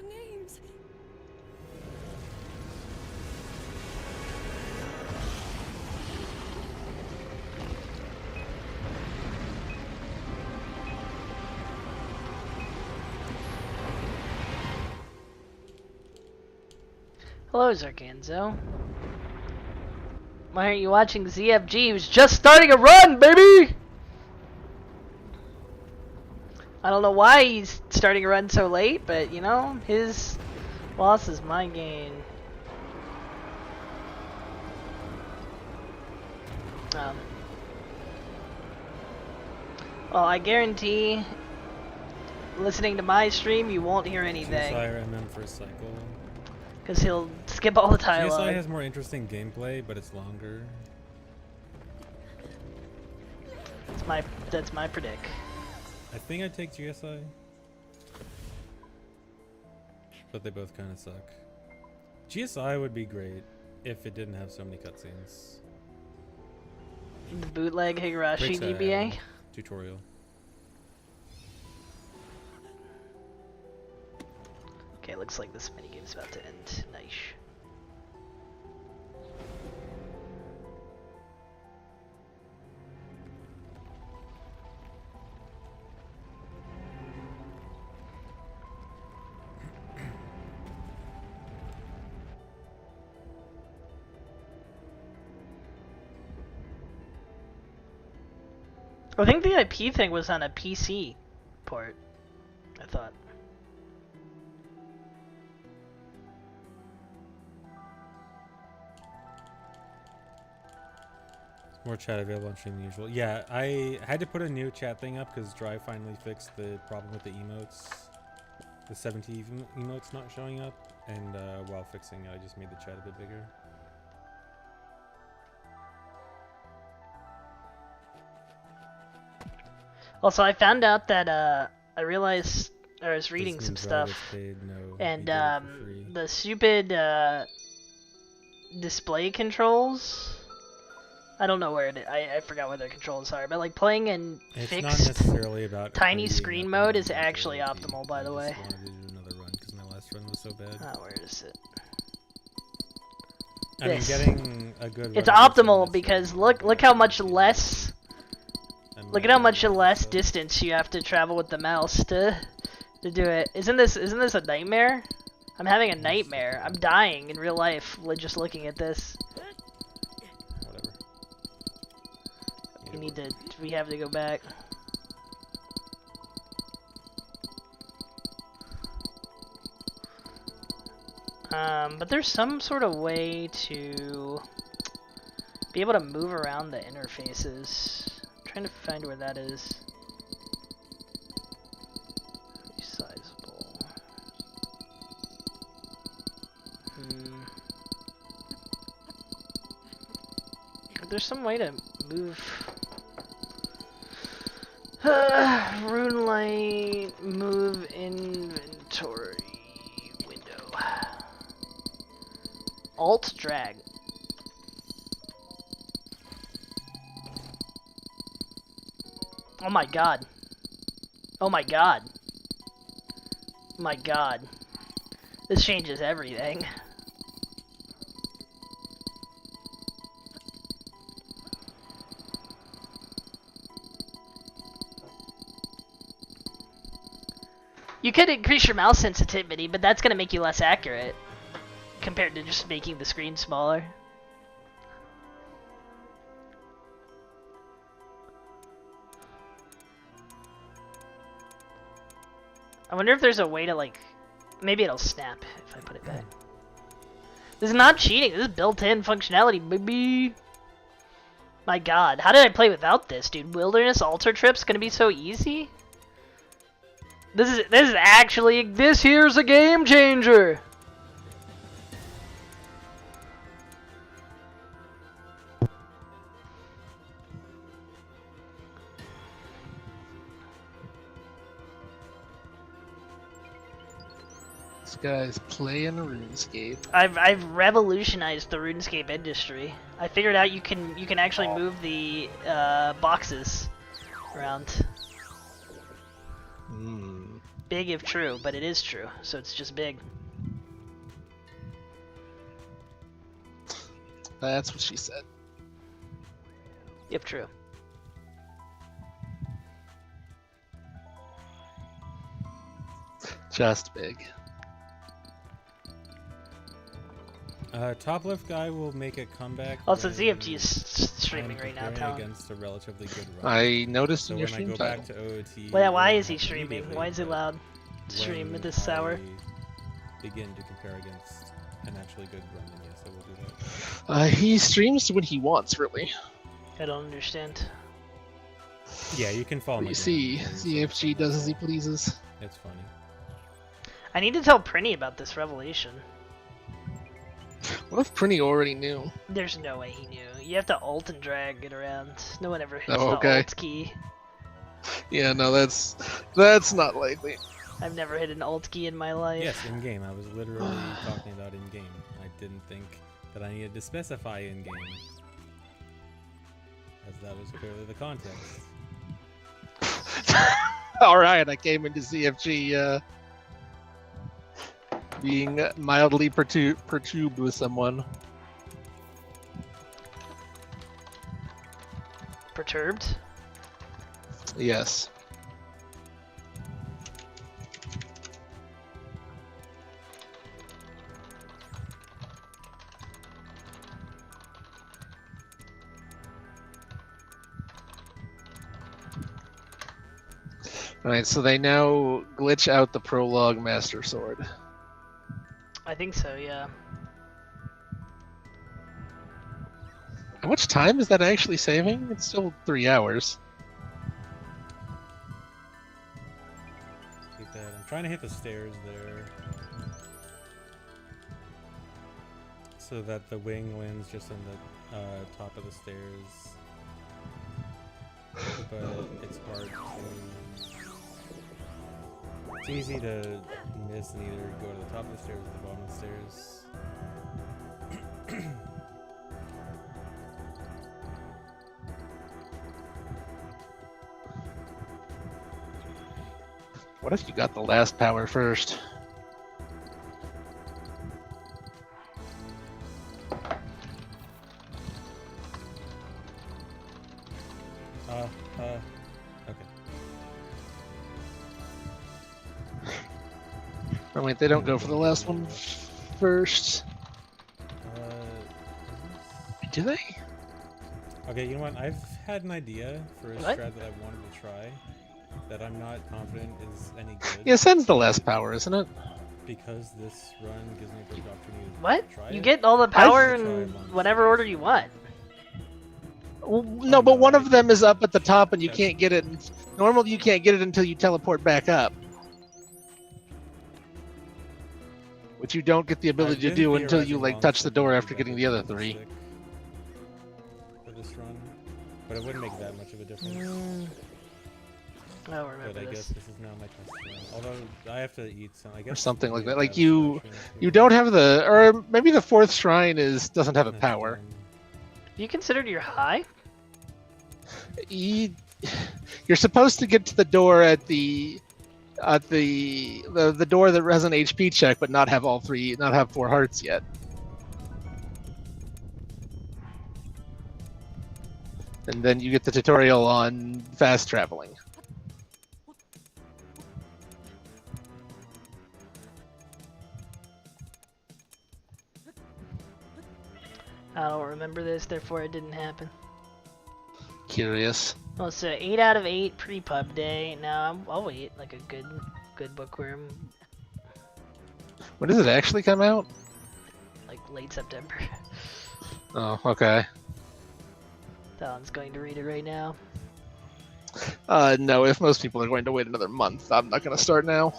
our names. Hello, Zarganzo. Why aren't you watching ZFG? He was just starting a run, baby! I don't know why he's starting a run so late, but you know, his loss is my gain. Well, I guarantee, listening to my stream, you won't hear anything. GSI for cycle. Because he'll skip all the dialogue. GSI has more interesting gameplay, but it's longer. That's my predict. I think I'd take GSI. But they both kind of suck. GSI would be great if it didn't have so many cutscenes. Bootleg Higurashi DBA? Tutorial. Okay, looks like this minigame's about to end. Nice. I think the IP thing was on a PC port, I thought. More chat available on stream than usual. Yeah, I had to put a new chat thing up because Drive finally fixed the problem with the emotes. The 70 emotes not showing up, and while fixing it, I just made the chat a bit bigger. Also, I found out that I realized I was reading some stuff, and the stupid display controls. I don't know where it is. I forgot where their controls are, but like playing in fixed tiny screen mode is actually optimal, by the way. I wanted to do another run because my last run was so bad. Oh, where is it? I mean, getting a good. It's optimal because look how much less. Look at how much less distance you have to travel with the mouse to do it. Isn't this a nightmare? I'm having a nightmare. I'm dying in real life just looking at this. Whatever. We have to go back. But there's some sort of way to be able to move around the interfaces. I'm trying to find where that is. Resizable. There's some way to move. RuneLite move inventory window. Alt drag. Oh my god. Oh my god. Oh my god. This changes everything. You could increase your mouse sensitivity, but that's gonna make you less accurate compared to just making the screen smaller. I wonder if there's a way to, like, maybe it'll snap if I put it back. This is not cheating. This is built-in functionality, baby. My god, how did I play without this, dude? Wilderness Altar Trip's gonna be so easy? This is actually, this here's a game changer. This guy's playing RuneScape. I've revolutionized the RuneScape industry. I figured out you can actually move the boxes around. Big if true, but it is true, so it's just big. That's what she said. If true. Just big. Top left guy will make a comeback. Also, when ZFG is streaming I'm right now, preparing Talon. against a relatively good run. I noticed So in your when I stream go title. back to OOT. Well, why it is he won't happen streaming? immediately, Why is it but loud to stream at when this hour? I begin to compare against an actually good run, then yes, I will do that. He streams when he wants, really. I don't understand. Yeah, you can follow What my you see, game. ZFG does as he pleases. It's funny. I need to tell Prinny about this revelation. What if Prinny already knew? There's no way he knew. You have to alt and drag it around. No one ever hits Oh, the okay. alt key. Yeah, no, that's not likely. I've never hit an alt key in my life. Yes, in game. I was literally talking about in game. I didn't think that I needed to specify in game, as that was clearly the context. Alright, I came into ZFG being mildly perturbed with someone. Perturbed? Yes. Alright, so they now glitch out the prologue Master Sword. I think so, yeah. How much time is that actually saving? It's still 3 hours. Keep that. I'm trying to hit the stairs there, so that the wing lands just on the top of the stairs. But it's hard to. It's easy to miss and either go to the top of the stairs or the bottom of the stairs. What if you got the last power first? Okay. Oh wait, they don't go for the last one first. Do they? Okay, you know what? I've had an idea for a What? strat that I wanted to try that I'm not confident is any good. Yeah, Sen's the last power, isn't it? Because this run gives me a perfect opportunity to What? try You it. get all the power Try in it once. whatever order you want. Well, no, but one of them is up at the top and you can't get it. Normally you can't get it until you teleport back up. Which you don't get the ability to I've do been until you theorizing like long touch the term door that after I getting could the other do 3. stick for this run, but it wouldn't make that much of a difference. I don't remember But I this. guess this is now my test run. Although I have to eat some, I guess. something like maybe that. Like that's you the option You too. don't have the, or maybe the 4th shrine doesn't have a That's power. dumb. You considered you're high? You're supposed to get to the door at the door that has an HP check, but not have not have 4 hearts yet. And then you get the tutorial on fast traveling. I don't remember this, therefore it didn't happen. Curious. Oh, so 8 out of 8 pre-pub day. Now I'll wait like a good bookworm, When does it actually come out? like late September. Oh, okay. Talon's going to read it right now. No, if most people are going to wait another month, I'm not going to start now.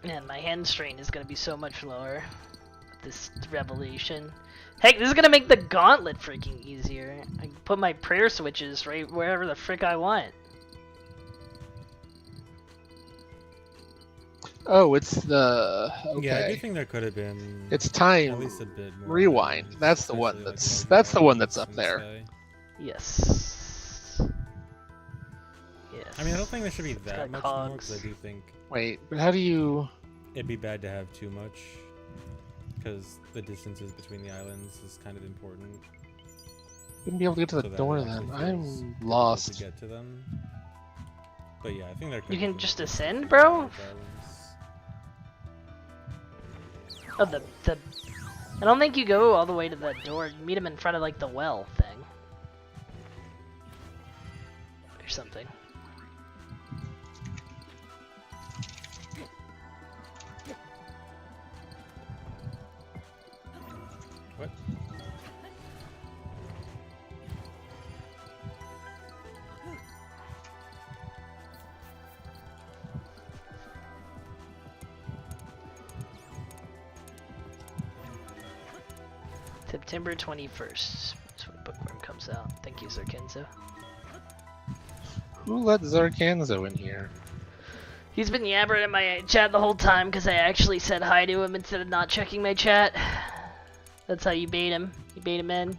Man, my hand strain is gonna be so much lower this revelation. Heck, this is gonna make the gauntlet freaking easier. I can put my prayer switches right wherever the frick I want. Oh, it's the okay. Yeah, I do think there could have been It's at time least a bit more. rewind. items, That's the one especially, like, that's the one in that's up the there. sky. Yes. Yes. I mean, I don't think there should be It's that got much more cogs. because I do think Wait, but how do you? it'd be bad to have too much because the distances between the islands is kind of important. Wouldn't be able to get to the so that door it then. actually feels I'm difficult lost. to get to them. But yeah, I think there could You have can been just more ascend, between bro? those islands. Oh, the. I don't think you go all the way to that door. You meet him in front of like the well thing. Or something. What? September 21st. That's when Bookworm comes out. Thank you, Sir Kenzo. Who let Zarkanzo in here? He's been yabbering at my chat the whole time because I actually said hi to him instead of not checking my chat. That's how you bait him. You bait him in.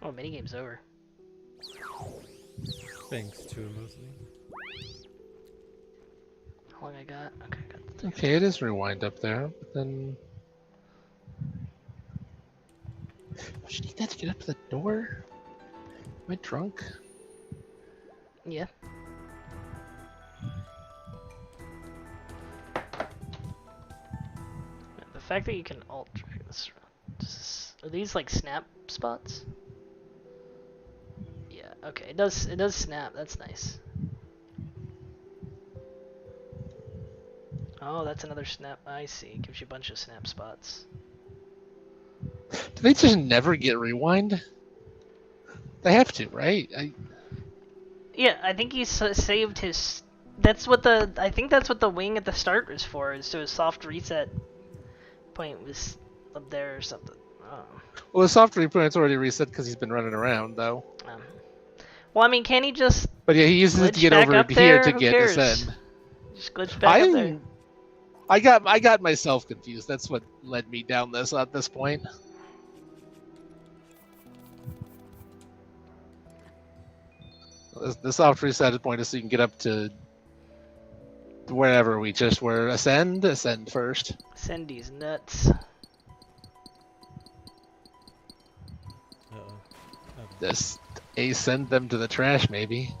Oh, minigame's over. Thanks to him mostly. How long I got? Okay, I got the Okay, it is rewind up there, but then. Would you need that to get up to the door? Am I drunk? Yeah. The fact that you can alt drag this. Are these like snap spots? Yeah, okay. It does snap. That's nice. Oh, that's another snap. I see. It gives you a bunch of snap spots. Do they just never get rewind? They have to, right? Yeah, I think he saved his. I think that's what the wing at the start was for. Is so a soft reset point was up there or something. Oh. Well, the soft repoint's already reset because he's been running around, though. Well, I mean, can he just But yeah, he uses it to glitch get back over up here there? to Who get cares? ascend. Just glitch back up there? I got myself confused. That's what led me down this at this point. The soft reset point is so you can get up to wherever we just were. Ascend first. Cindy's nuts. Uh-oh. Okay. Just ascend them to the trash, maybe.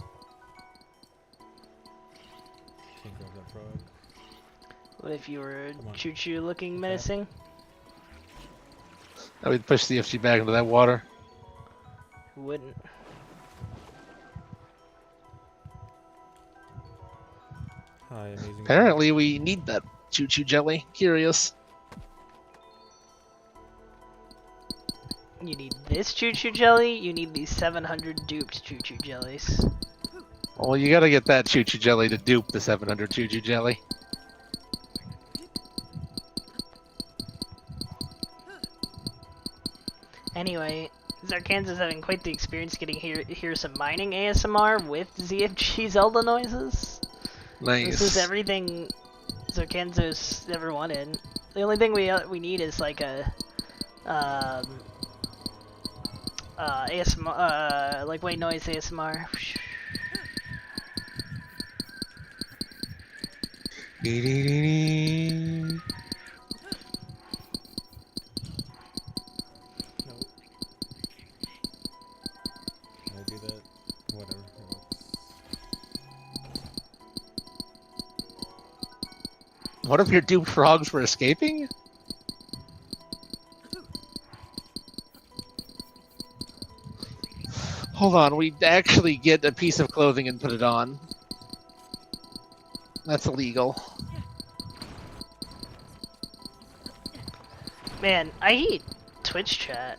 Can't grab that frog. What if you were Come on. choo-choo looking menacing? I would push the FG back into that water. Who wouldn't? Hi, amazing. Apparently, we need that choo-choo jelly. Curious. You need this choo-choo jelly, you need these 700 duped choo-choo jellies. Well, you gotta get that choo-choo jelly to dupe the 700 choo-choo jelly. Anyway, Zarkanza's having quite the experience getting hear some mining ASMR with ZFG Zelda noises. Nice. This is everything Zarkanza's ever wanted. The only thing we need is like a ASMR, like white noise ASMR. Dee-dee-dee-dee. No. Can I do that? Whatever. It works. What if your duped frogs were escaping? Hold on, we actually get a piece of clothing and put it on. That's illegal. Man, I hate Twitch chat.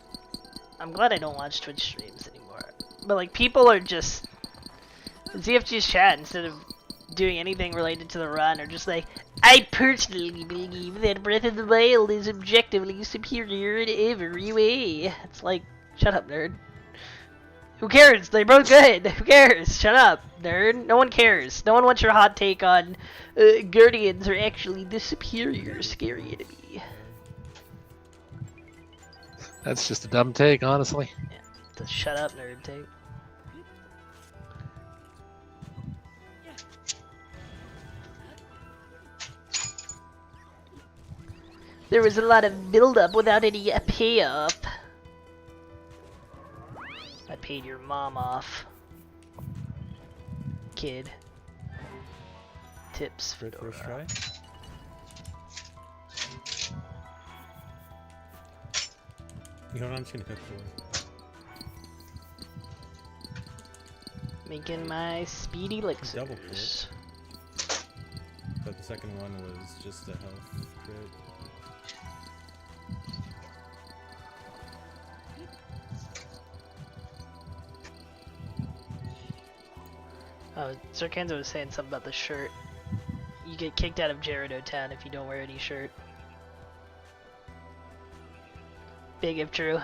I'm glad I don't watch Twitch streams anymore. But like, people are just ZFG's chat, instead of doing anything related to the run, are just like, I personally believe that Breath of the Wild is objectively superior in every way. It's like, shut up, nerd. Who cares? They're both good. Who cares? Shut up, nerd. No one cares. No one wants your hot take on Guardians are actually the superior scary enemy. That's just a dumb take, honestly. Yeah, the shut up, nerd take. There was a lot of build-up without any payoff. I paid your mom off. Kid. Tips for Good first try. You know what I'm just gonna cook for? Making my speedy elixirs. Double crit. But the second one was just a health crit. Oh, Sir Kenzo was saying something about the shirt. You get kicked out of Gerudo Town if you don't wear any shirt. Big if true.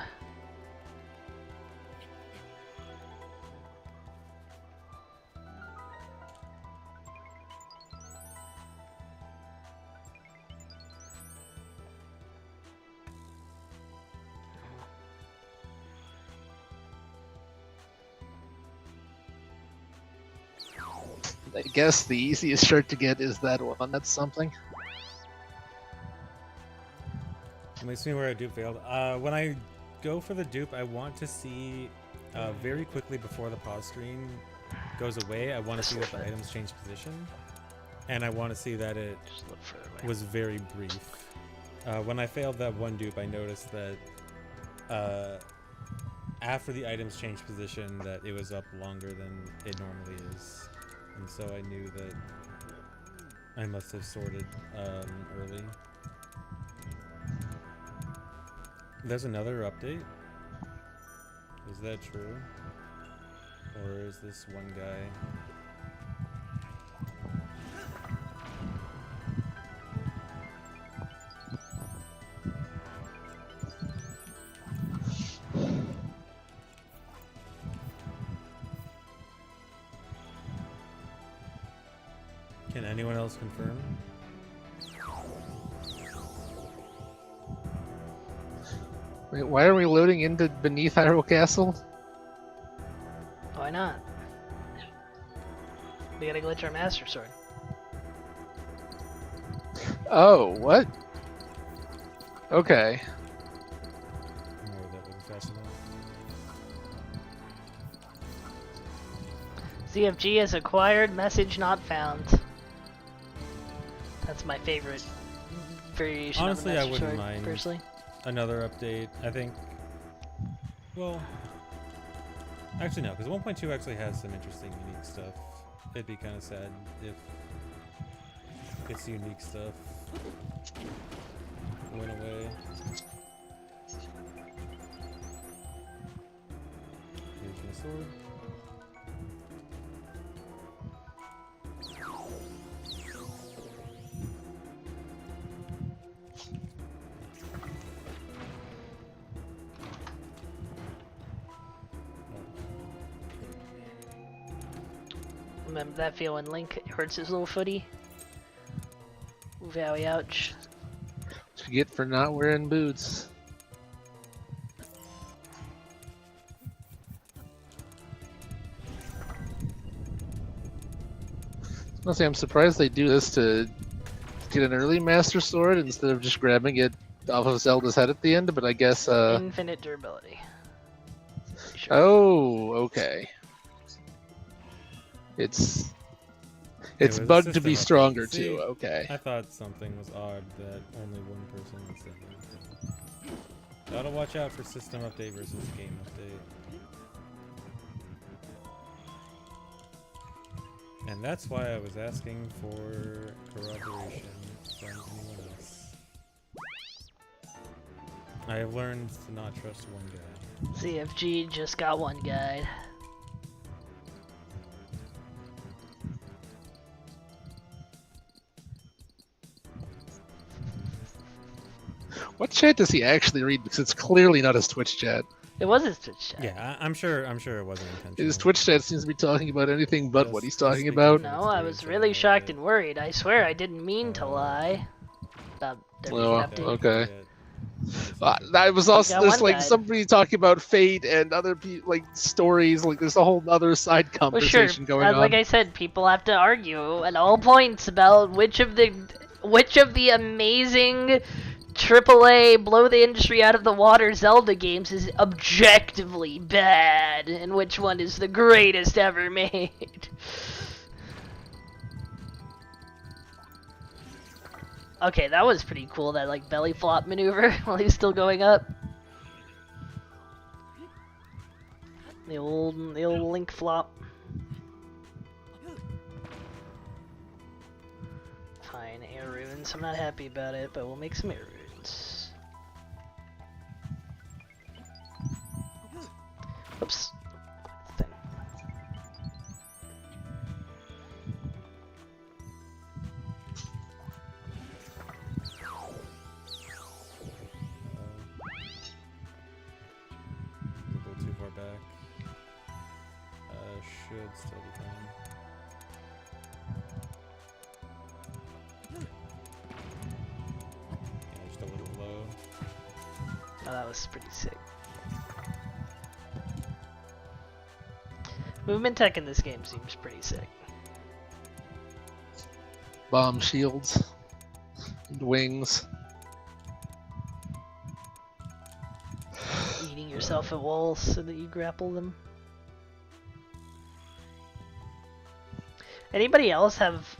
I guess the easiest shirt to get is that one. That's something. It makes me wear a dupe failed. When I go for the dupe, I want to see very quickly before the pause screen goes away. I want to see that the items change position, and I want to see that it Just look further away. was very brief. When I failed that one dupe, I noticed that after the items changed position, that it was up longer than it normally is, and so I knew that I must have sorted early. There's another update? Is that true? Or is this one guy? Can anyone else confirm? Wait, why are we loading into beneath Hyrule Castle? Why not? We gotta glitch our Master Sword. Oh, what? Okay. No, that wasn't fast enough. ZFG has acquired, message not found. That's my favorite variation Honestly, I of the Master wouldn't Sword, mind. personally. Another update, I think. Well, actually no, because 1.2 actually has some interesting, unique stuff. It'd be kind of sad if its unique stuff went away. Here's my sword. Remember that feel when Link hurts his little footy? Vowie ouch. What you get for not wearing boots? Honestly, I'm surprised they do this to get an early Master Sword instead of just grabbing it off of Zelda's head at the end, but I guess, Infinite durability. Sure. Oh, okay. It's was a bugged to be system update. stronger See, too. Okay. I thought something was odd that only one person was saying anything. Gotta watch out for system update versus game update. And that's why I was asking for corroboration from anyone else. I have learned to not trust one guy. ZFG just got one guide. What chat does he actually read? Because it's clearly not his Twitch chat. It was his Twitch chat. Yeah, I'm sure it wasn't intentional. His Twitch chat seems to be talking about anything but what he's talking about. No, I was really shocked and worried. I swear I didn't mean to lie about there being Oh, an update. okay. I was also got there's one like guide. somebody talking about Fate and other like stories. Like there's a whole other side Well, sure. conversation going on. Like I said, people have to argue at all points about which of the amazing AAA blow the industry out of the water Zelda games is objectively bad, and which one is the greatest ever made. Okay, that was pretty cool. That like belly flop maneuver while he's still going up. The old Link flop. Fine, air runes. I'm not happy about it, but we'll make some air runes. Oops. Thing. A little too far back. Should still be fine. Yeah, just a little low. Oh, that was pretty sick. Movement tech in this game seems pretty sick. Bomb shields and wings. Eating yourself at walls so that you grapple them. Anybody else have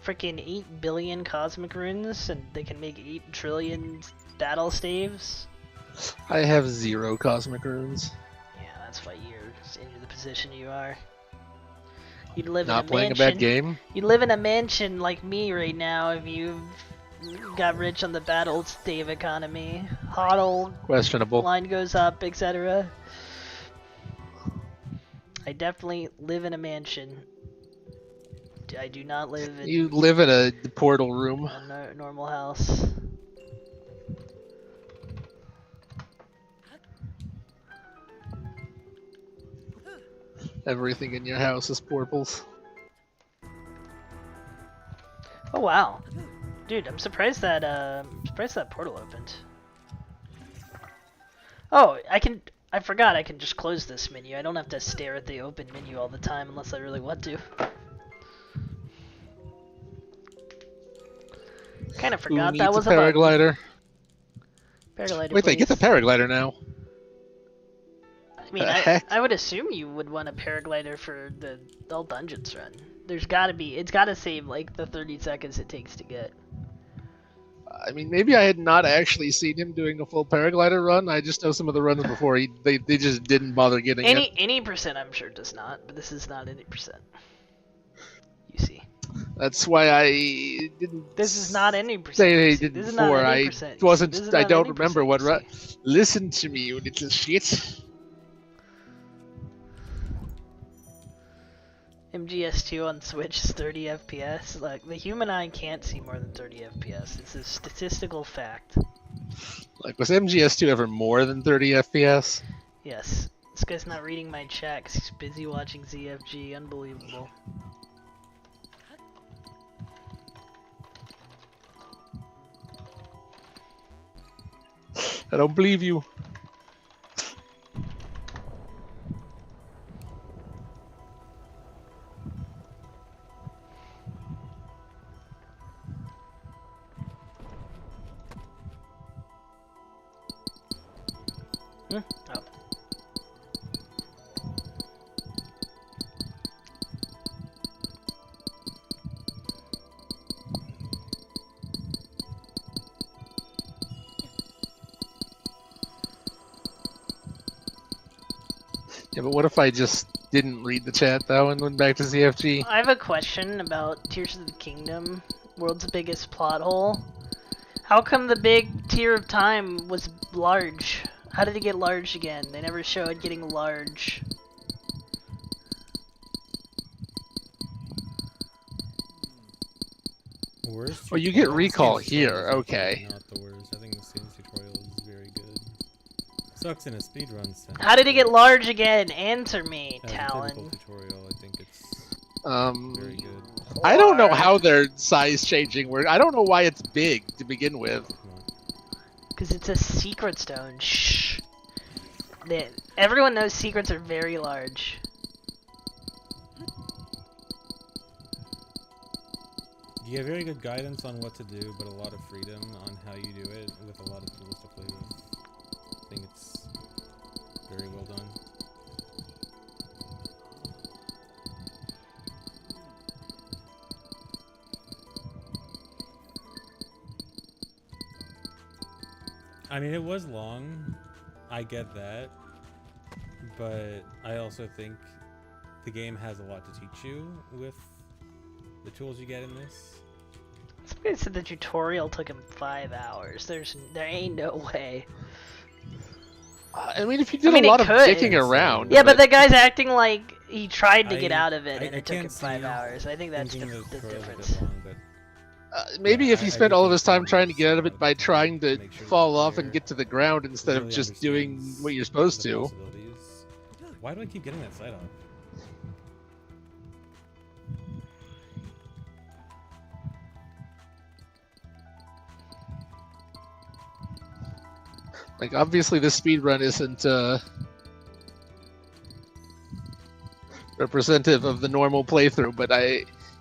freaking 8 billion cosmic runes and they can make 8 trillion battle staves? I have 0 cosmic runes. Yeah, that's why you're in the position you are. You'd live Not in a playing mansion. a bad game. You'd live in a mansion like me right now if you got rich on the battle stave economy. Hodl, Questionable. line goes up, etc. I definitely live in a mansion. I do not live in You live in a portal room. a normal house. Everything in your house is portals. Oh wow, dude! I'm surprised that portal opened. Oh, I forgot I can just close this menu. I don't have to stare at the open menu all the time unless I really want to. Kind of Who forgot needs that was a a button. paraglider? Paraglider, Wait, they get the please. paraglider now. I mean, The heck? I would assume you would want a paraglider for the all dungeons run. There's gotta be, it's gotta save like the 30 seconds it takes to get. I mean, maybe I had not actually seen him doing a full paraglider run. I just know some of the runs before they just didn't bother getting it. Any percent I'm sure does not, but this is not any percent. You see. That's why I didn't. This is not any percent. say they you see. did This is not before. any I percent, you see. wasn't. This is I not don't any remember percent, what. you see. Listen to me, you little shit. MGS2 on Switch is 30 FPS. Like, the human eye can't see more than 30 FPS. It's a statistical fact. Like, was MGS2 ever more than 30 FPS? Yes. This guy's not reading my chat 'cause he's busy watching ZFG. Unbelievable. I don't believe you. Oh. Yeah, but what if I just didn't read the chat though and went back to CFG. I have a question about Tears of the Kingdom, world's biggest plot hole. How come the big Tear of Time was large? How did it get large again? They never show it getting large. Worst Oh, you get tutorial? recall Skins here, tutorial is okay. Not the worst. I think the skins tutorial is very good. Sucks in a speedrun sense. How did it get large again? Answer me, As a Talon. typical tutorial, I think it's very good. I don't know how they're size changing. I don't know why it's big to begin with. Come on. Because it's a secret stone. Shh. Everyone knows secrets are very large. You get very good guidance on what to do, but a lot of freedom on how you do it with a lot of tools to play with. I think it's very well done. I mean, it was long. I get that. But I also think the game has a lot to teach you with the tools you get in this. Somebody said the tutorial took him 5 hours. There ain't no way. I mean, if you did I mean, a lot it of could. dicking around. Yeah, but the guy's acting like he tried to get out of it I and it took him can't 5 see hours. I think that's the thinking the tutorial's a bit difference. long, but maybe Yeah, if he I spent do all of think his time it's trying to get out of really it by trying to make sure the fall off and player get to the ground instead of really just doing understands what you're supposed the to. possibilities. Why do I keep getting that side off? Like, obviously this speed run isn't representative of the normal playthrough, but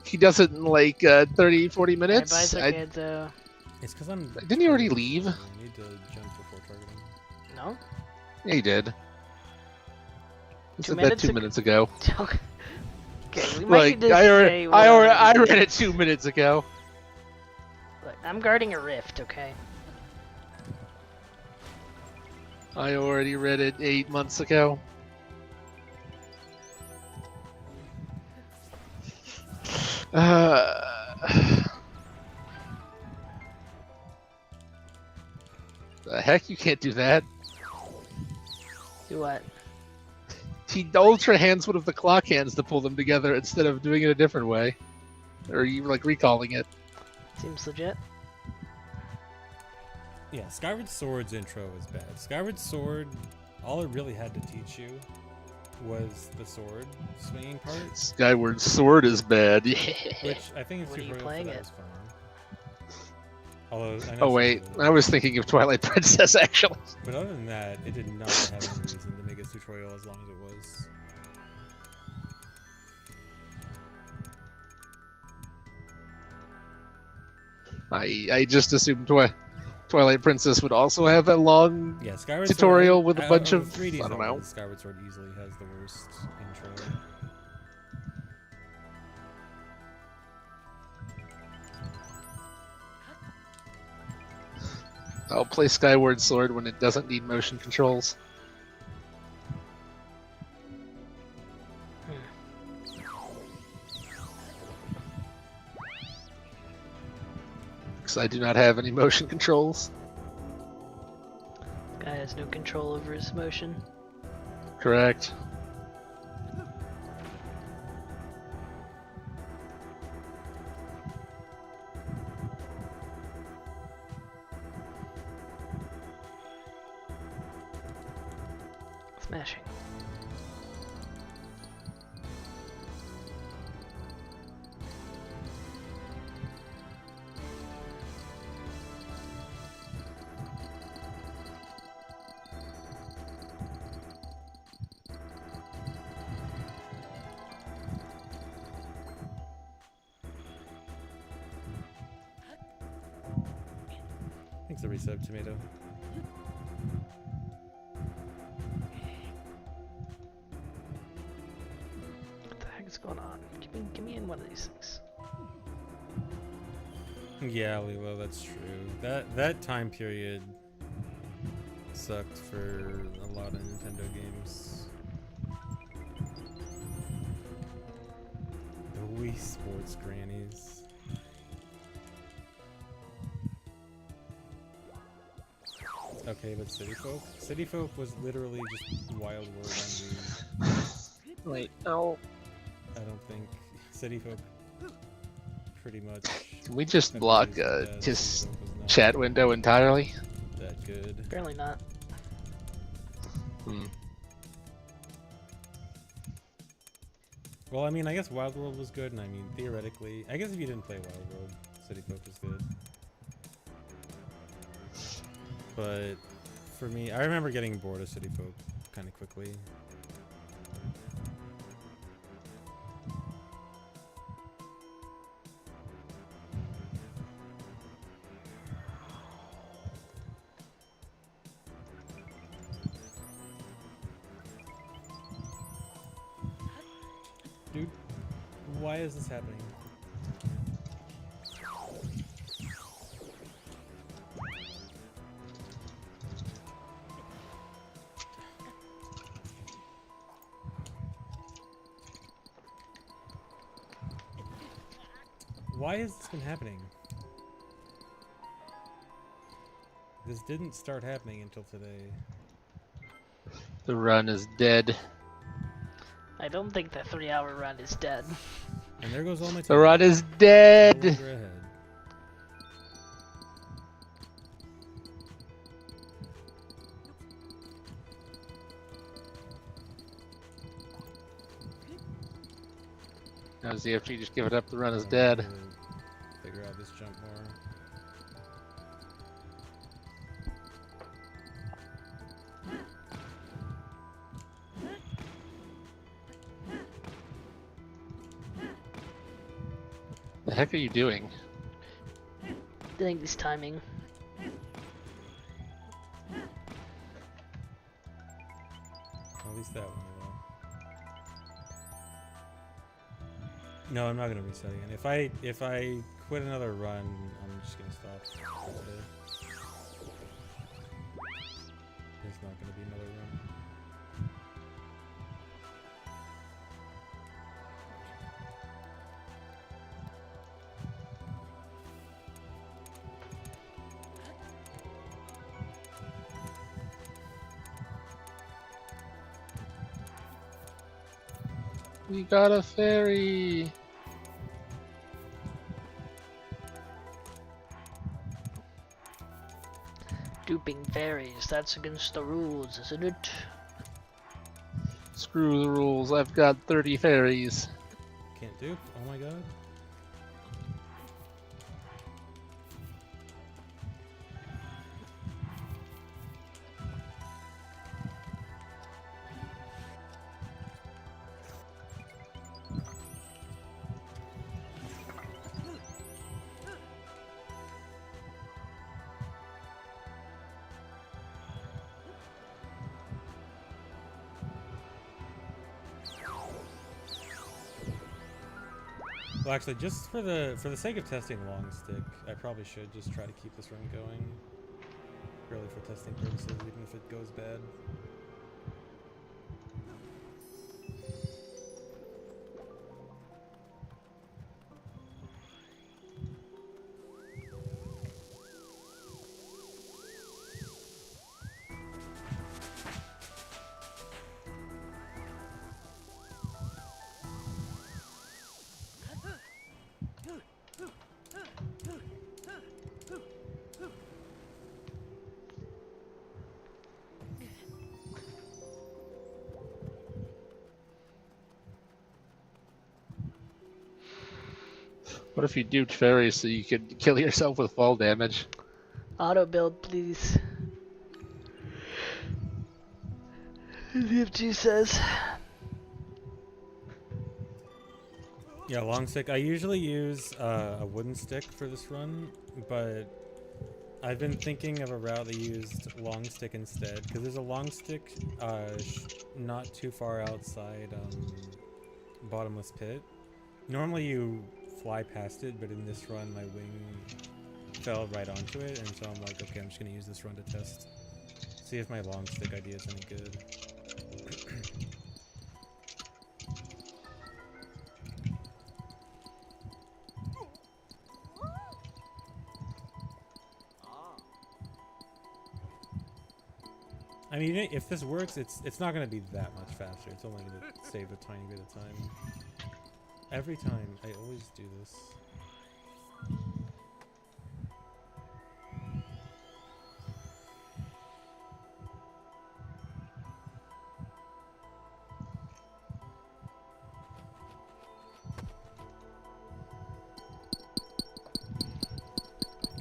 he does it in like 30, 40 minutes. It's because I'm. Didn't he already leave? I need to jump before targeting. No? Yeah, he did. He 2 said that minutes 2 ag- minutes ago. Okay, we might Like, need to I say read it 2 minutes ago. Look, I'm guarding a rift, okay? I already read it 8 months ago. The heck, you can't do that. Do what? He ultra hands one of the clock hands to pull them together instead of doing it a different way. Or you like recalling it. Seems legit. Yeah, Skyward Sword's intro is bad. Skyward Sword, all it really had to teach you was the sword swinging part, Skyward Sword is bad. which I think it's When are you tutorial for playing that it? was fine. Although, I know Oh wait, some I was thinking of Twilight Princess actually. but other than that, it did not have any reason to make its tutorial as long as it was. I just assumed Twilight Princess would also have a long Yeah, Skyward tutorial Sword, with a bunch of 3D I don't know. Skyward Sword easily has the worst intro. I'll play Skyward Sword when it doesn't need motion controls. Because I do not have any motion controls. Guy has no control over his motion. Correct. Smashing. Thanks the resub, Tomato. What the heck is going on? Give me in one of these things. Yeah, Lilo, that's true. That time period sucked for a lot of Nintendo games. Wii Sports grannies. Okay, but City Folk? City Folk was literally just Wild World on Wii. Wait, no. I don't think City Folk pretty much. Can we just block City his Folk was not chat window entirely? that good. Apparently not. Hmm. Well, I mean, I guess Wild World was good, and I mean, theoretically, I guess if you didn't play Wild World, City Folk was good. But for me, I remember getting bored of City Folk kind of quickly. Dude, why is this happening? Why has this been happening? This didn't start happening until today. The run is dead. I don't think the 3-hour run is dead. And there goes all my time. The run is No dead. longer ahead. Now ZFG just give it up. The run is I dead. need to Figure out this jump more. The heck are you doing? Doing this timing. At least that one will. No, I'm not gonna reset again. If I quit another run, I'm just gonna stop. for today. There's not gonna be another run. We got a ferry. Duping fairies, that's against the rules, isn't it? Screw the rules. I've got 30 ferries. Can't dupe? Oh my god. Well, actually, just for the sake of testing long stick, I probably should just try to keep this run going. Really for testing purposes, even if it goes bad. What if you duped ferries so you could kill yourself with fall damage? Auto build, please. ZFG says. Yeah, long stick. I usually use a wooden stick for this run, but I've been thinking of a route that used long stick instead, because there's a long stick not too far outside bottomless pit. Normally you fly past it, but in this run my wing fell right onto it, and so I'm like, okay, I'm just gonna use this run to test, see if my long stick idea is any good. I mean, if this works, it's not gonna be that much faster. It's only gonna save a tiny bit of time. Every time, I always do this.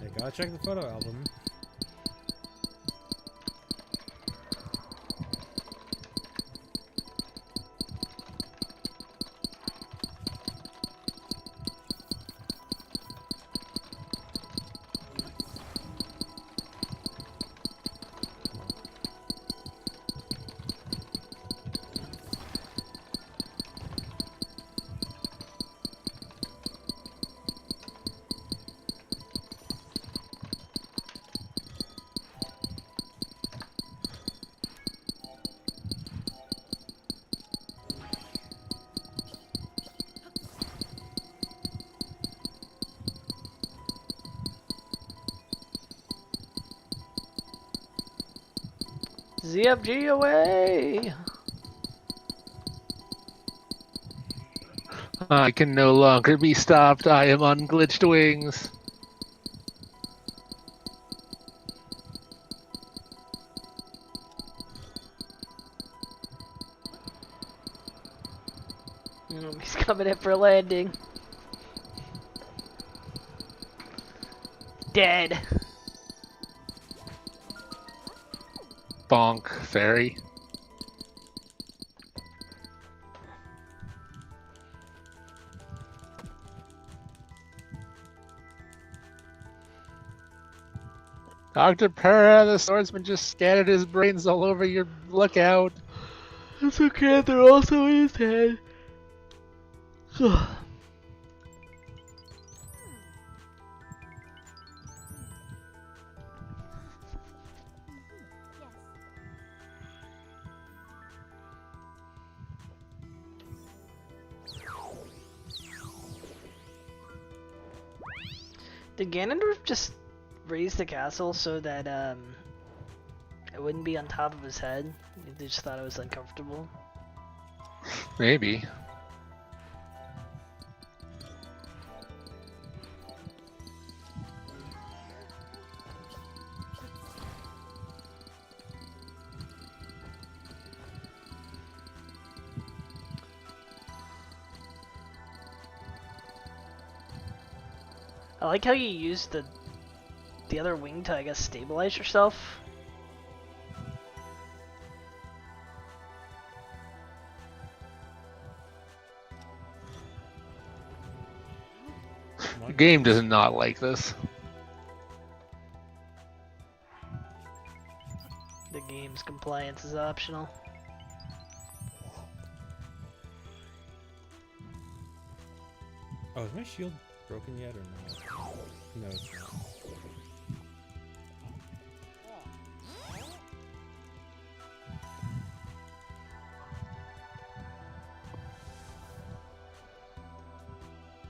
You gotta check the photo album. ZFG away! I can no longer be stopped. I am on glitched wings. He's coming in for a landing. Dead. Bonk, fairy. Dr. Purra, the swordsman just scattered his brains all over your lookout. It's okay, they're also in his head. Did Ganondorf just raise the castle so that it wouldn't be on top of his head? They just thought it was uncomfortable. Maybe. I like how you use the other wing to, I guess, stabilize yourself. The game does not like this. The game's compliance is optional. Oh, is my shield broken yet or not? No, it's not.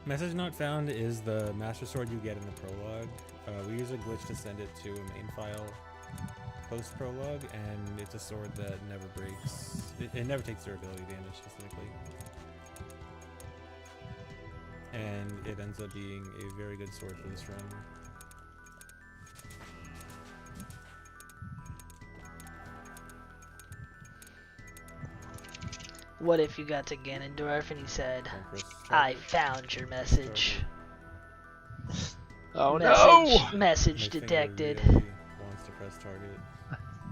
Message not found is the Master Sword you get in the prologue. We use a glitch to send it to a main file post-prologue, and it's a sword that never breaks. It never takes durability damage, specifically. And it ends up being a very good sword for this run. What if you got to Ganondorf and he said, Don't press I target. found your message. Oh Message My finger detected. really wants to press target.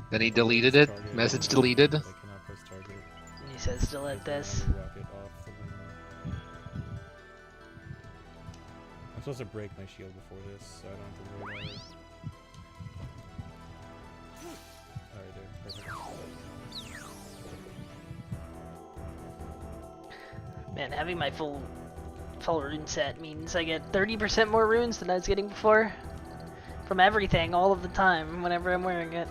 Then he deleted it. Target. Message deleted. I cannot press target. And he says, delete because this. then I will rocket off the wing. I'm supposed to break my shield before this, so I don't have to worry about it. Alright, there. Perfect. Man, having my full rune set means I get 30% more runes than I was getting before. From everything, all of the time, whenever I'm wearing it.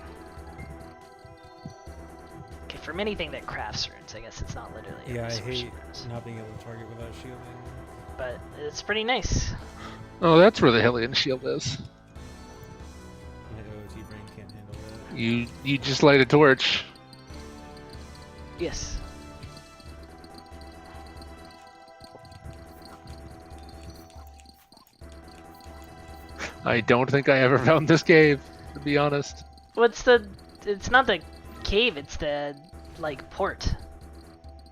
Okay, from anything that crafts runes, I guess it's not literally Yeah, I every source hate of runes. not being able to target without shielding. But it's pretty nice. Oh, that's where the Hellion Shield is. My OOT brain can't handle You just light a torch. Yes. I don't think I ever found this cave, to be honest. What's the? It's not the cave. It's the like port.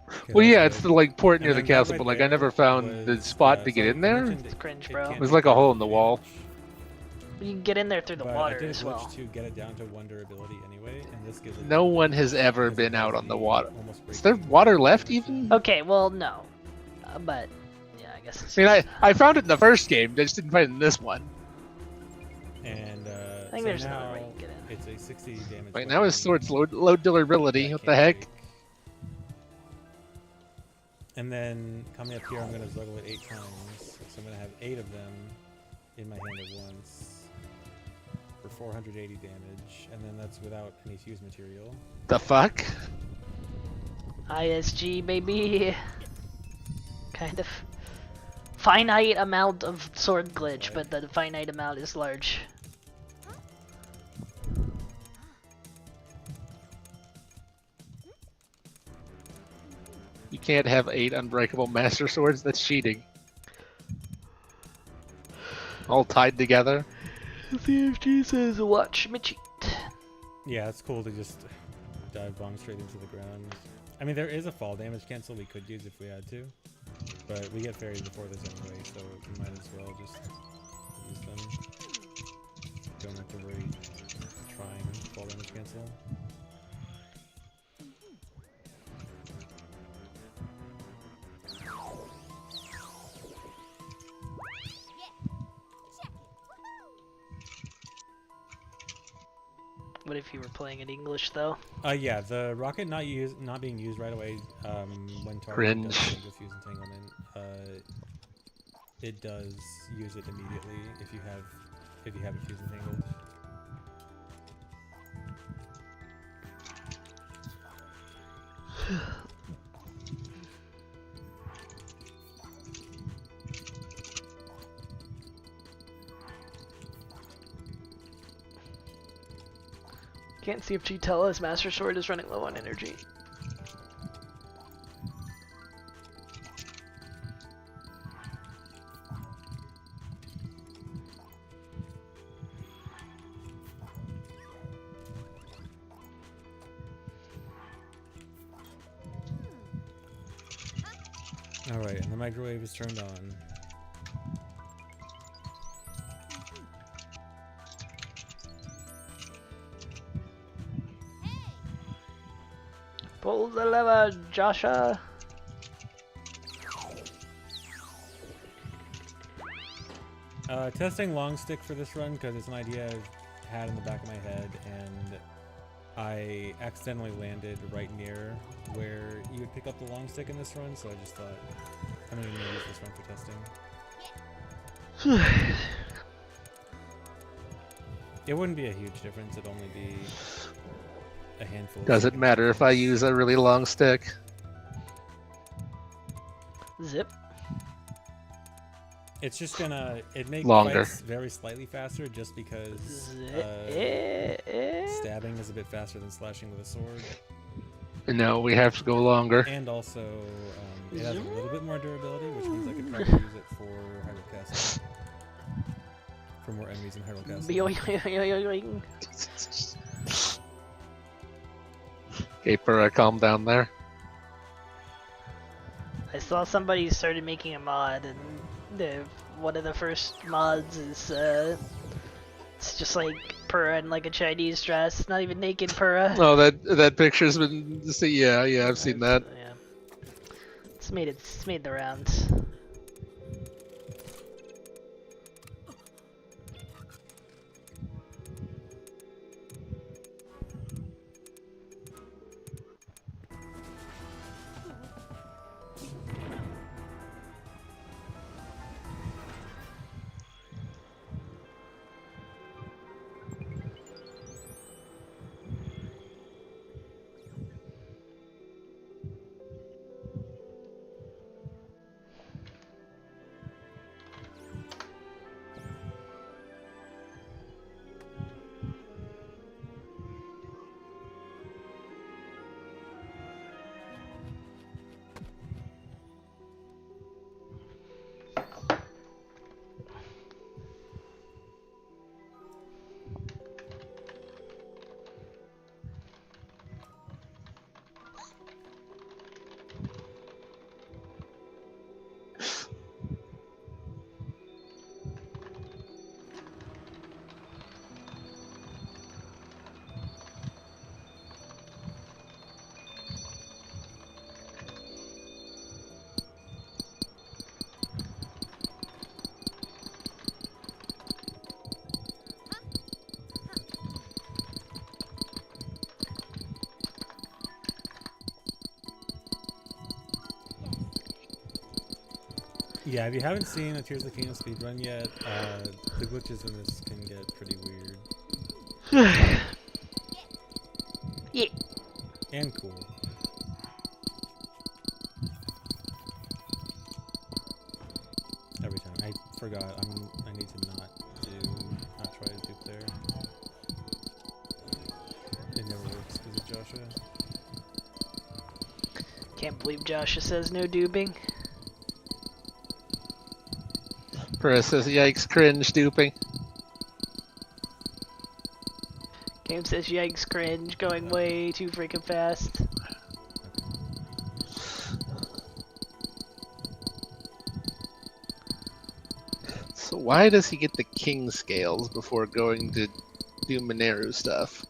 Okay, Well, that's yeah, it's good. the like port And near the then that castle, right but like I never there found the was, spot to so get I in there. mentioned It's cringe, it bro. can't It was be like a hole in the damage, wall. You can get in there through the but water I did a as glitch well. to get it down to 1 durability anyway, and this gives it. No one has ever because it been has out on the the water. almost Is there breaking- water left even? Okay, well no, but yeah, I guess. It's I mean, just- I found it in the first game. I just didn't find it in this one. And I think so there's now another way you can get in. it's a 60 damage. Wait, now his weapon sword's low durability. that What the can't heck? break. And then coming up here, I'm going to juggle it 8 times. So I'm going to have 8 of them in my hand at once for 480 damage. And then that's without any fuse material. The fuck? ISG baby. Kind of finite amount of sword glitch, but the finite amount is large. You can't have 8 unbreakable master swords. That's cheating. All tied together. CFG says, "Watch me cheat." Yeah, it's cool to just dive bomb straight into the ground. I mean, there is a fall damage cancel we could use if we had to. But we get fairies before this anyway, so we might as well just use them. Don't have to worry trying fall damage cancel. What if you were playing in English though? Yeah, the rocket not being used right away when targeting Cringe. does diffuse entanglement. It does use it immediately if you have it fuse entangled. Can't CFG tell us Master Sword is running low on energy. Alright, and the microwave is turned on. Pull the lever, Joshua. Testing long stick for this run because it's an idea I've had in the back of my head, and I accidentally landed right near where you would pick up the long stick in this run, so I just thought I'm gonna use this run for testing. It wouldn't be a huge difference, it'd only be a handful. Doesn't matter if I use a really long stick. Zip. It's just gonna make Longer. fights very slightly faster, just because Zip. stabbing is a bit faster than slashing with a sword, No, we have to go longer. and also it has a little bit more durability, which means I could probably use it for Hyrule Castle, for more enemies in Hyrule Castle. Boing. Okay, Purah, calm down there. I saw somebody started making a mod, and one of the first mods is it's just like Purah in like a Chinese dress, not even naked Purah. Oh, that picture's been. Yeah, I've seen that. Yeah, it's made the rounds. Yeah, if you haven't seen a Tears of the Kingdom speedrun yet, the glitches in this can get pretty weird. Yeah. And cool. Every time. I forgot. I need to not try to dupe there. It never works because of Joshua. Can't believe Joshua says no duping. Press says, yikes, cringe, duping. Game says yikes, cringe, going way too freaking fast. So why does he get the king scales before going to do Mineru stuff?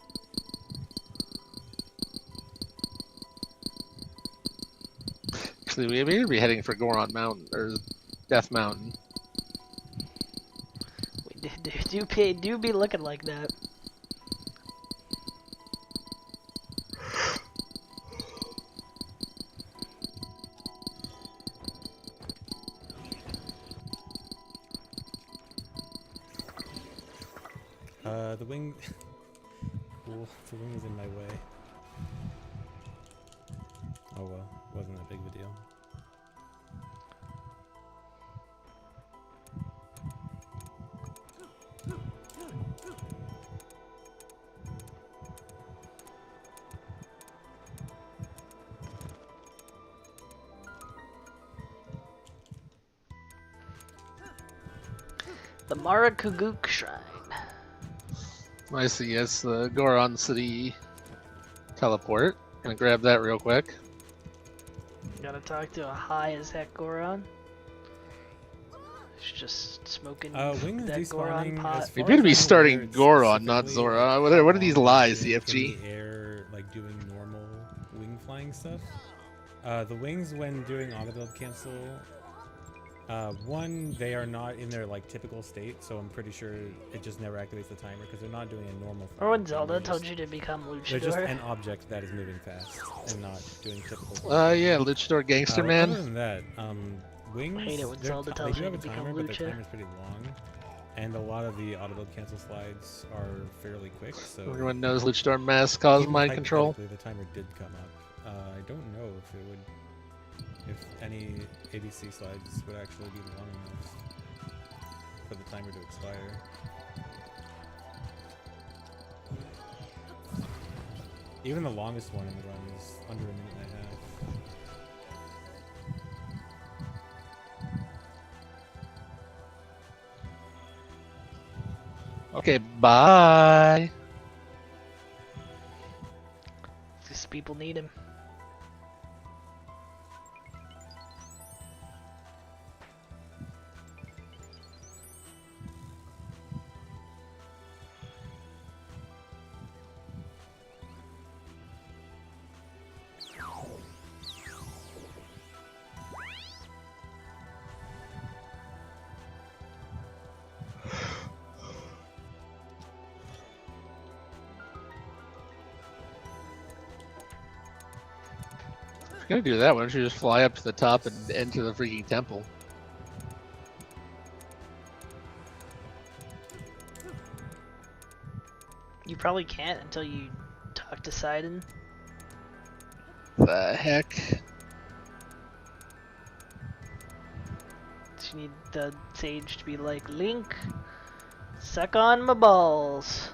Actually, we may be heading for Goron Mountain, or Death Mountain. Do be looking like that. The wing... Cool. The wing is in my way. Oh well, wasn't that big of a deal. The Marakuguk Shrine. I see, yes, the Goron City teleport. Gonna grab that real quick. Gotta talk to a high as heck Goron. He's just smoking Wings that Goron despawning pot. as We far better as be I'm starting aware, it's Goron, not specifically Zora. What are these lies, in CFG? the air, like doing normal wing flying stuff. The wings, when doing auto build cancel, one, they are not in their like typical state, so I'm pretty sure it just never activates the timer because they're not doing a normal. Or when thing, Zelda they're told just- you to become They're just Luchador. an object that is moving fast and not doing typical. Yeah, Luchador Gangster Other Man. than that, wings. I hate it when they're Zelda they tells do you have a to become timer, but their Lucha. timer's pretty long, and a lot of the auto build cancel slides are fairly quick. So Everyone knows Luchador Mask cause even mind control. hypothetically, the timer did come up. I don't know if it would, if any ABC slides would actually be long enough for the timer to expire. Even the longest one in the run is under a minute and a half. Okay, bye. These people need him. If you're gonna do that, why don't you just fly up to the top and enter the freaking temple? You probably can't until you talk to Sidon. The heck? So you need the sage to be like, Link, suck on my balls.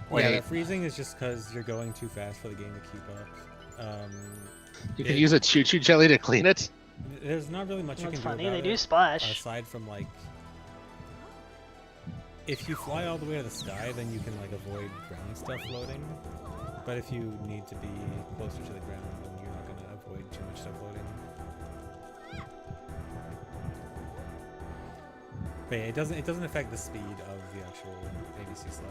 Wait. Yeah, the freezing is just because you're going too fast for the game to keep up. You can use a choo-choo jelly to clean it? There's not really much you That's can funny, do about they do it, splash. aside from like, if you fly all the way to the sky, then you can like avoid ground stuff floating. But if you need to be closer to the ground, then you're not gonna avoid too much stuff floating. But yeah, it doesn't affect the speed of the actual ABC slide.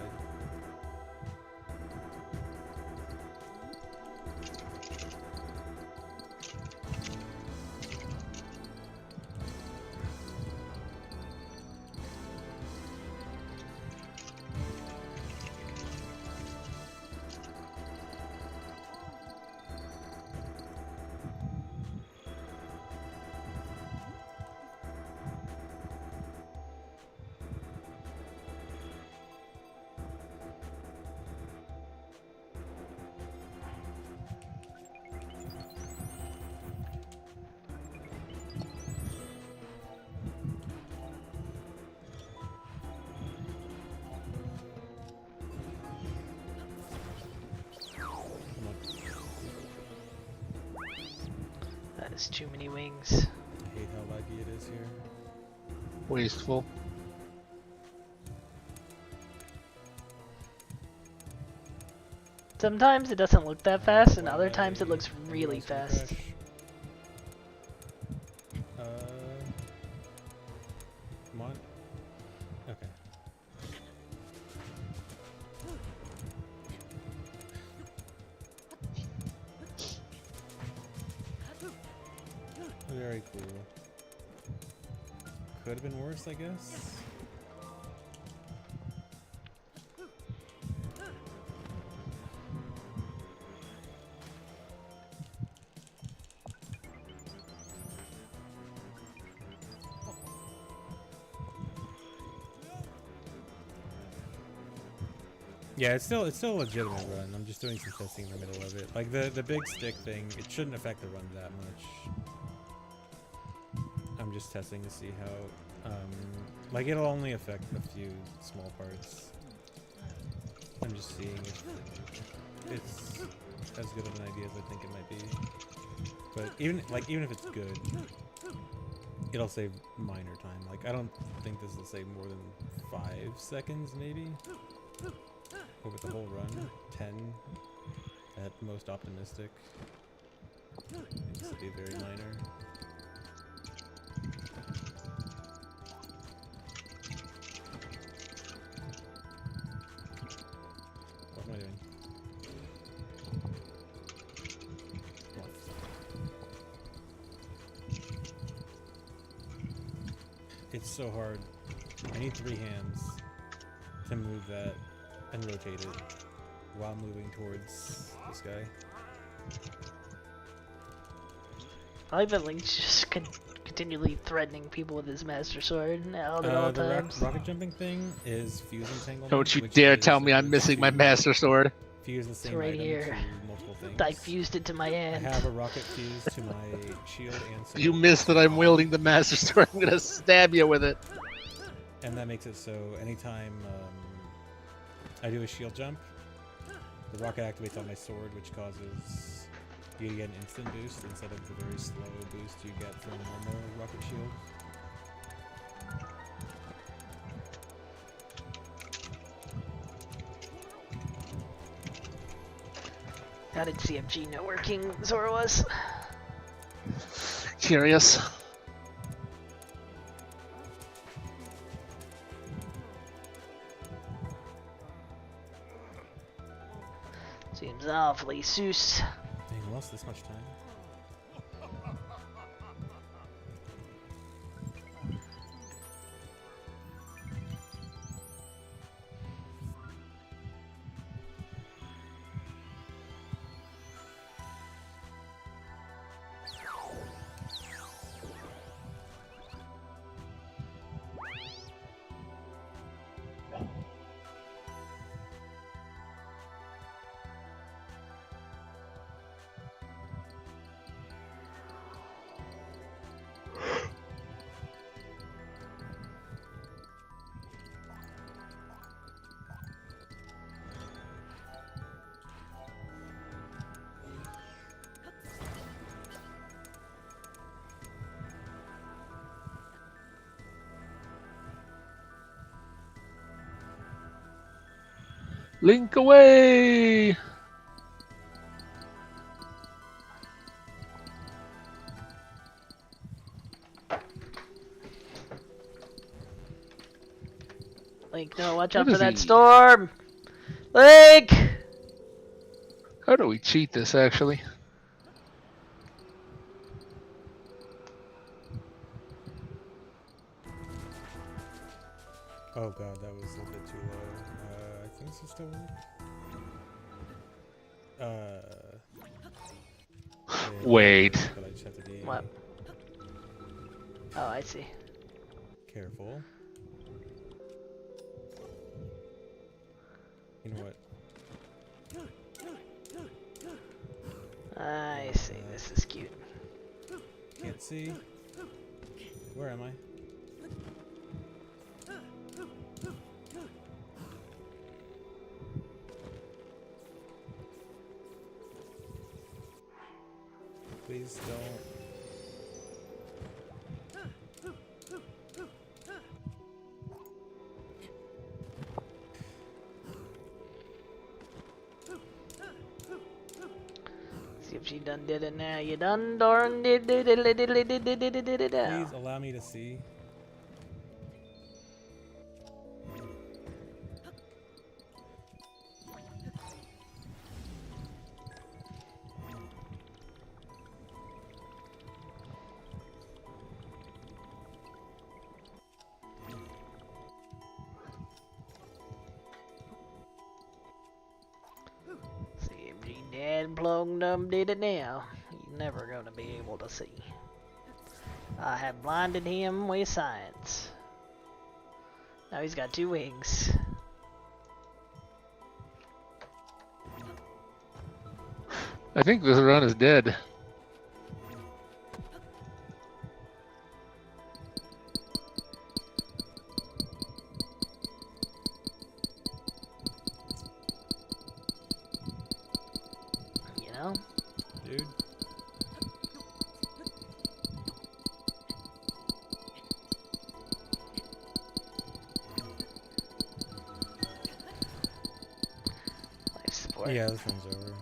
has too many wings. I hate how laggy it is here. Wasteful. Sometimes it doesn't look that fast, and other times it looks really fast. Crash. Come on. Okay. Very cool. Could have been worse, I guess. Yeah, it's still a legitimate run. I'm just doing some testing in the middle of it. Like the big stick thing, it shouldn't affect the run that much. I'm just testing to see how, like it'll only affect a few small parts. I'm just seeing if it's as good of an idea as I think it might be. But even if it's good, it'll save minor time. Like I don't think this will save more than 5 seconds maybe. Over the whole run, 10 at most optimistic. This will be very minor. What am I doing? Come on. It's so hard. I need 3 hands to move that and rotate it while moving towards this guy. I like that Link's just continually threatening people with his Master Sword at all The times. rocket jumping thing is fuse entanglement. Don't you which dare is tell me I'm missing my Master Sword. Fuse the same right item here. to multiple things. I fused it to my I hand. have a rocket fuse to my shield and sword. You missed that I'm wielding the Master Sword. I'm gonna stab you with it. And that makes it so anytime I do a shield jump, the rocket activates on my sword, which causes you to get an instant boost instead of the very slow boost you get from a normal rocket shield. How did CFG know working Zora was? Curious. Seems awfully sus. Dang, lost this much time. Link away! Link, no, watch out What for is that he? storm! Link! How do we cheat this, actually? Oh god, that was a bit too low. I think this will still work. Yeah, Wait. but I just have to be What? Oh, I see. careful. You know what? I see. This is cute. Can't see. Where am I? Please don't You done did it now. You done darn did it now. Please allow me to see. Dad plugged them did it now. You're never gonna be able to see. I have blinded him with science. Now he's got 2 wings. I think this run is dead. You know? Dude. Life support. Yeah, this one's over.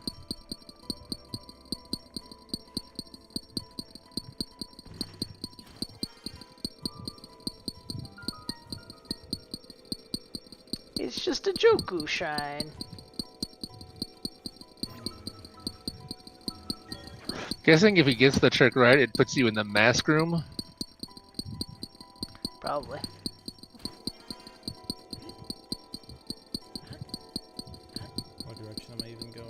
It's just a Joku shrine. Guessing if he gets the trick right, it puts you in the mask room. Probably. What direction am I even going?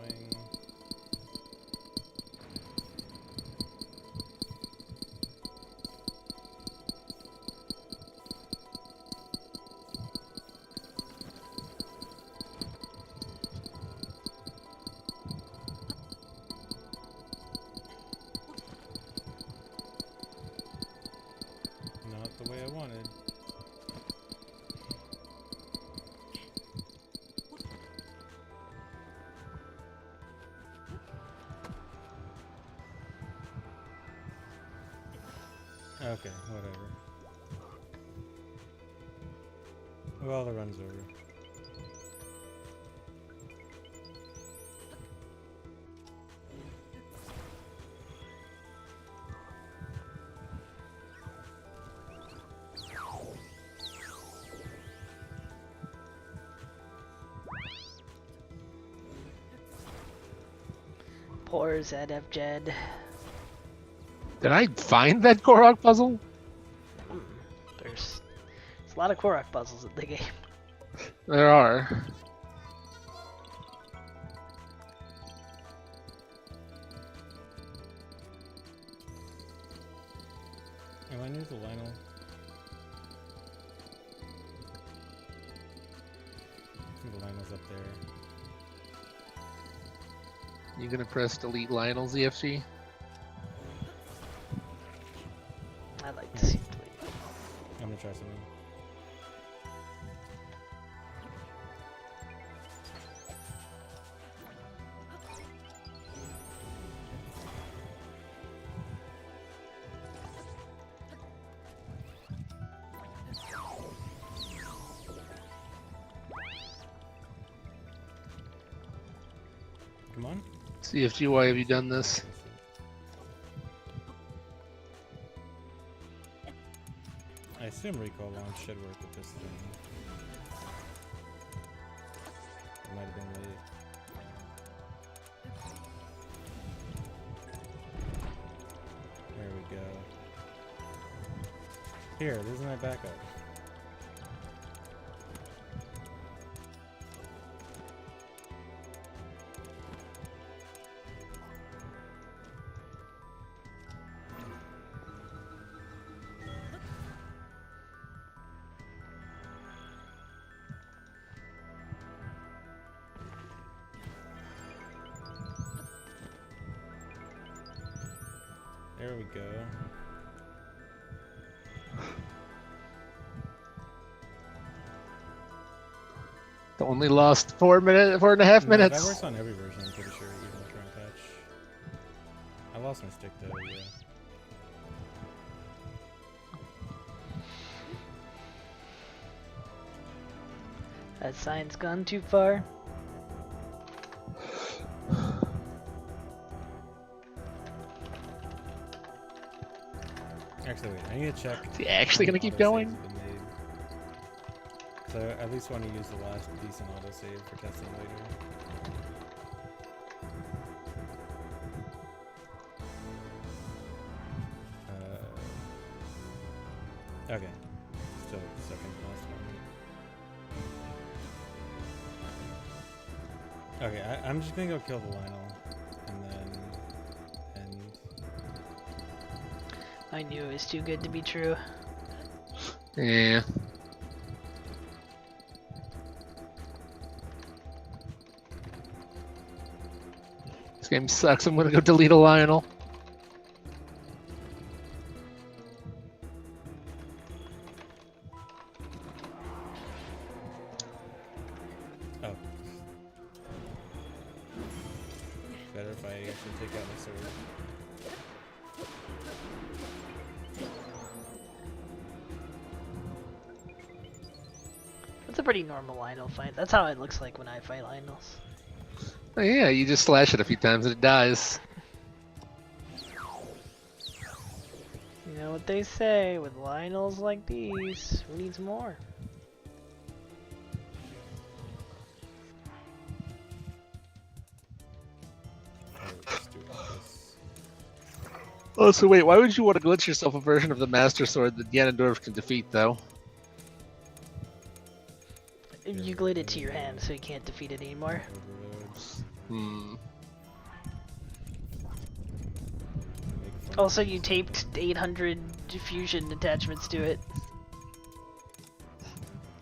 Not the way I wanted. Okay, whatever. Well, the run's over. Poor ZF Jed. Did I find that Korok puzzle? There's a lot of Korok puzzles in the game. There are. Am I near the Lionel? I think the Lionel's up there. You gonna press delete Lionel ZFG? I'd like to see delete. I'm gonna try something. Come on. CFG, why have you done this? I assume recall launch should work with this thing. It might have been late. There we go. Here, this is my backup. There we go. Only lost 4.5 No, minutes. that works on every version, I'm pretty sure, even the current patch. I lost my stick though, yeah. Has science gone too far? Actually, wait. I need to check. Is he actually gonna keep autosaves going? have been made. So I at least want to use the last decent autosave for testing later. Okay. Still second last one. Okay, I'm just gonna go kill the Lionel, and then end. I knew it was too good to be true. Yeah. This game sucks. I'm gonna go delete a Lionel. Oh. Better if I actually take out my sword. That's a pretty normal Lionel fight. That's how it looks like when I fight Lionels. Oh, yeah, you just slash it a few times and it dies. You know what they say, with Lionels like these, who needs more? Just do this. Oh, so wait, why would you want to glitch yourself a version of the Master Sword that Ganondorf can defeat, though? You glued it to your hand so you can't defeat it anymore. Overloads. Hmm. Make fun Also, of you this. taped 800 diffusion attachments to it.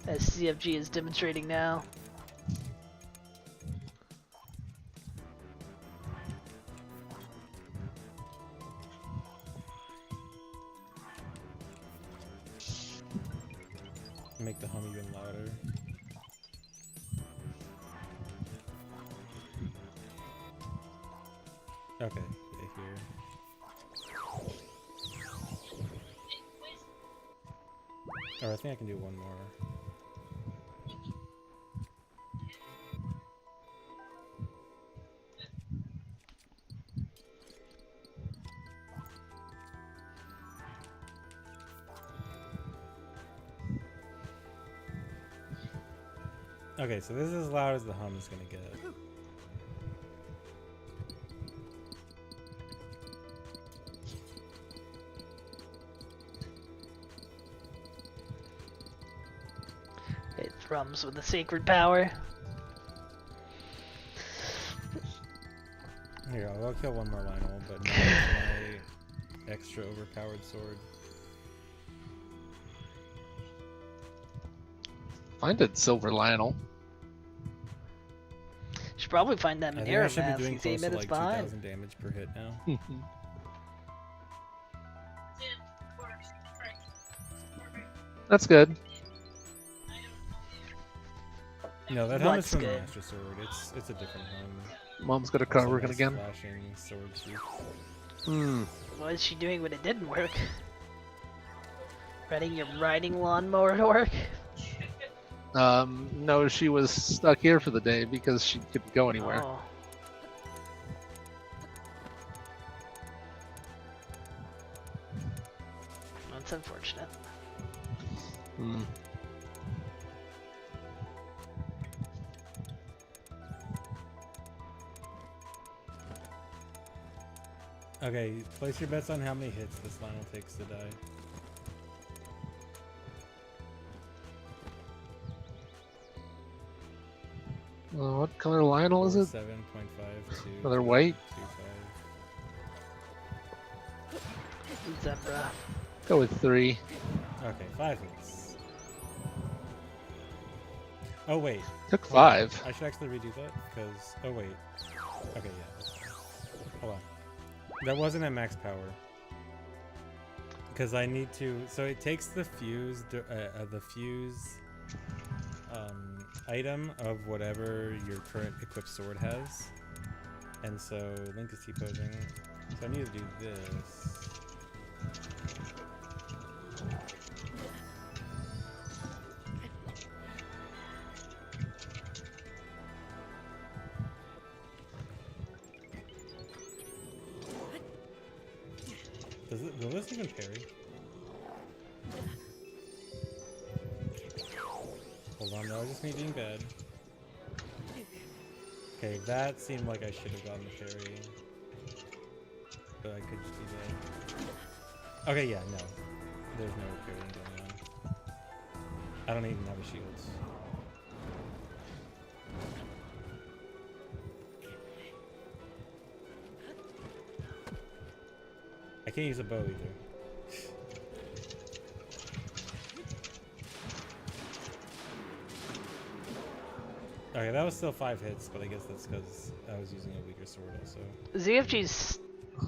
As CFG is demonstrating now. Make the hum even louder. Okay, yeah, here. Oh, I think I can do one more. Okay, so this is as loud as the hum is gonna get. It thrums with the sacred power. Here, I'll kill one more Lionel, but now it's my extra overpowered sword. Find a silver Lionel. Should probably find that I think I Monero should be mask. doing He's 8 close to minutes like behind. 2,000 damage per hit now. That's good. No, that hum is What's from the good? Master Sword. It's a different hum. Mom's got a It's a cover nice again. flashing sword tooth. Hmm. What is she doing when it didn't work? Ready your riding lawnmower to work? No, she was stuck here for the day because she couldn't go anywhere. Oh. That's unfortunate. Hmm. Okay, place your bets on how many hits this Lionel takes to die. What color Lionel is it? 7.52. Another white? 2.5. Zebra. Go with 3. Okay, 5 hits. Oh wait, Took hold on. 5. I should actually redo that because oh wait. Okay, yeah. That's fine. Hold on. That wasn't at max power. Because I need to. So it takes the fuse, item of whatever your current equipped sword has, and so Link is T-posing. So I need to do this. Will this even parry? bomb. That was just me being bad. Okay, that seemed like I should have gotten the parry. But I could just do that. Okay, yeah, no. There's no parrying going on. I don't even have a shield. I can't use a bow either. Okay, that was still 5 hits, but I guess that's because I was using a weaker sword also. ZFG's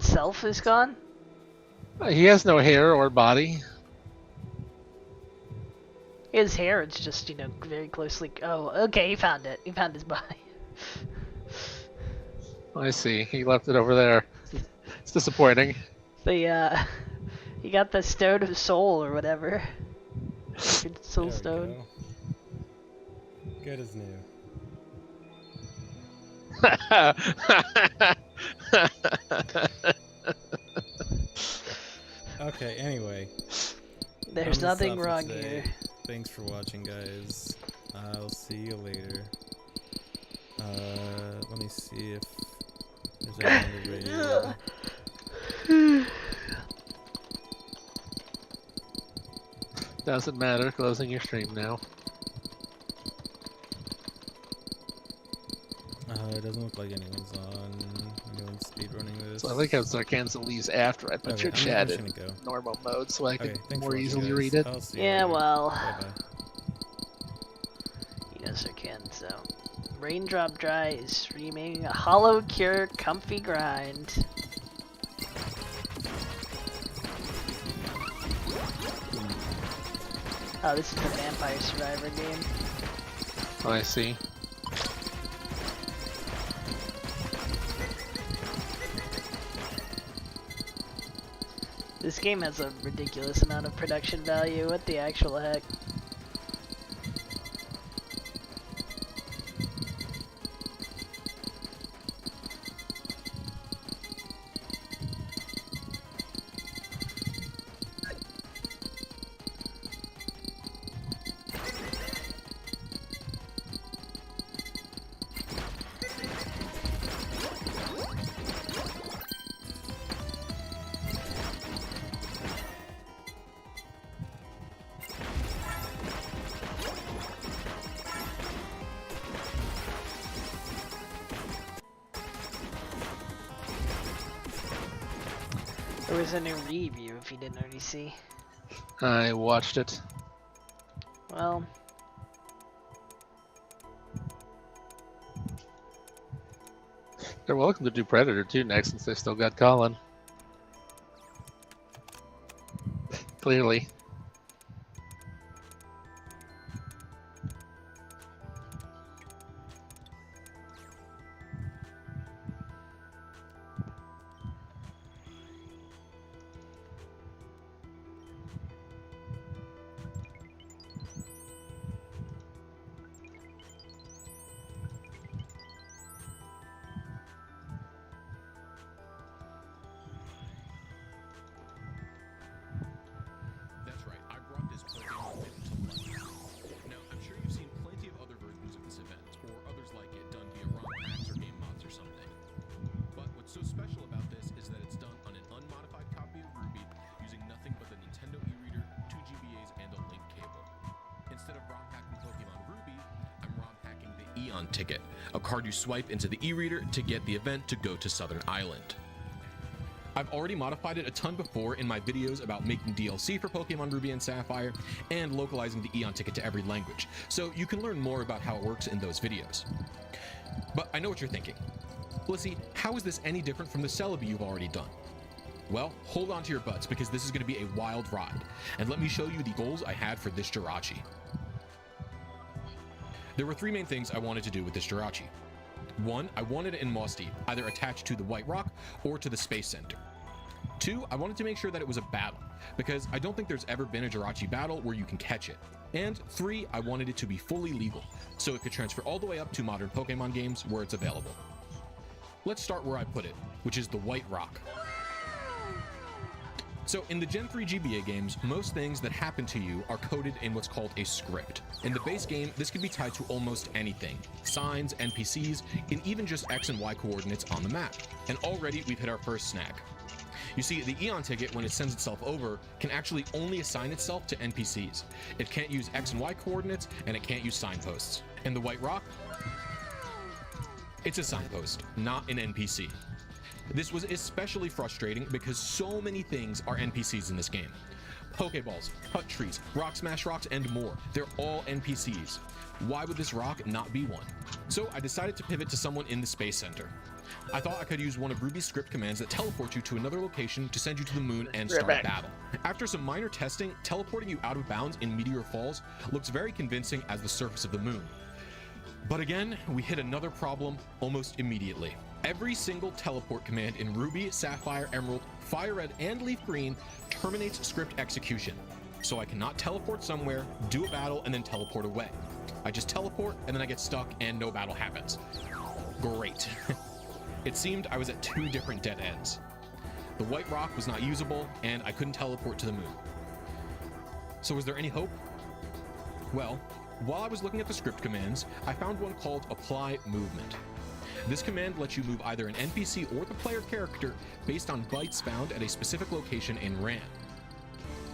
self is gone? He has no hair or body. His hair, it's just, you know, very closely... Oh, okay, he found it. He found his body. I see. He left it over there. It's disappointing. The, he got the Stone of Soul or whatever. Soul There we Stone. go. Good as new. Okay, anyway. There's Thumbs nothing up for wrong today. here. Thanks for watching, guys. I'll see you later. Let me see if there's anyone on the radio. Doesn't matter. Closing your stream now. It doesn't look like anyone's on. Anyone's speedrunning this. So I like how Sarkanza leaves after I put Okay, your I'm chat just in gonna go. normal mode so I Okay, can thanks for more watching, easily guys. read it. I'll see you Yeah, later. well, Bye-bye. you know, Sir Ken, so. Raindrop Dry is streaming a Hollow Cure Comfy Grind. Oh, this is the Vampire Survivor game. Oh, I see. This game has a ridiculous amount of production value. What the actual heck? There was a new review if you didn't already see. I watched it. Well, They're welcome to do Predator 2 next since they still got Colin. Clearly. That's right, I brought this Pokemon event to life. Now, I'm sure you've seen plenty of other versions of this event, or others like it done via ROM packs or game mods or something. But what's so special about this is that it's done on an unmodified copy of Ruby using nothing but the Nintendo e-reader, 2 GBAs, and a link cable. Instead of ROM hacking Pokemon Ruby, I'm ROM hacking the Eon ticket, a card you swipe into the e-reader to get the event to go to Southern Island. I've already modified it a ton before in my videos about making DLC for Pokemon Ruby and Sapphire and localizing the Eon ticket to every language, so you can learn more about how it works in those videos. But I know what you're thinking. Lissy, how is this any different from the Celebi you've already done? Well, hold on to your butts because this is going to be a wild ride, and let me show you the goals I had for this Jirachi. There were 3 main things I wanted to do with this Jirachi. 1, I wanted it in Moss Deep, either attached to the White Rock or to the Space Center. 2, I wanted to make sure that it was a battle, because I don't think there's ever been a Jirachi battle where you can catch it. And 3, I wanted it to be fully legal, so it could transfer all the way up to modern Pokemon games where it's available. Let's start where I put it, which is the White Rock. So in the Gen 3 GBA games, most things that happen to you are coded in what's called a script. In the base game, this can be tied to almost anything: signs, NPCs, and even just X and Y coordinates on the map. And already we've hit our first snag. You see, the Eon ticket, when it sends itself over, can actually only assign itself to NPCs. It can't use X and Y coordinates, and it can't use signposts. And the White Rock? It's a signpost, not an NPC. This was especially frustrating because so many things are NPCs in this game. Pokeballs, hut trees, rock smash rocks, and more. They're all NPCs. Why would this rock not be one? So I decided to pivot to someone in the Space Center. I thought I could use one of Ruby's script commands that teleport you to another location to send you to the moon and start a battle. After some minor testing, teleporting you out of bounds in Meteor Falls looks very convincing as the surface of the moon. But again, we hit another problem almost immediately. Every single teleport command in Ruby, Sapphire, Emerald, Fire Red, and Leaf Green terminates script execution. So I cannot teleport somewhere, do a battle, and then teleport away. I just teleport, and then I get stuck, and no battle happens. Great. It seemed I was at two different dead ends. The White Rock was not usable, and I couldn't teleport to the moon. So was there any hope? Well, while I was looking at the script commands, I found one called Apply Movement. This command lets you move either an NPC or the player character based on bytes found at a specific location in RAM.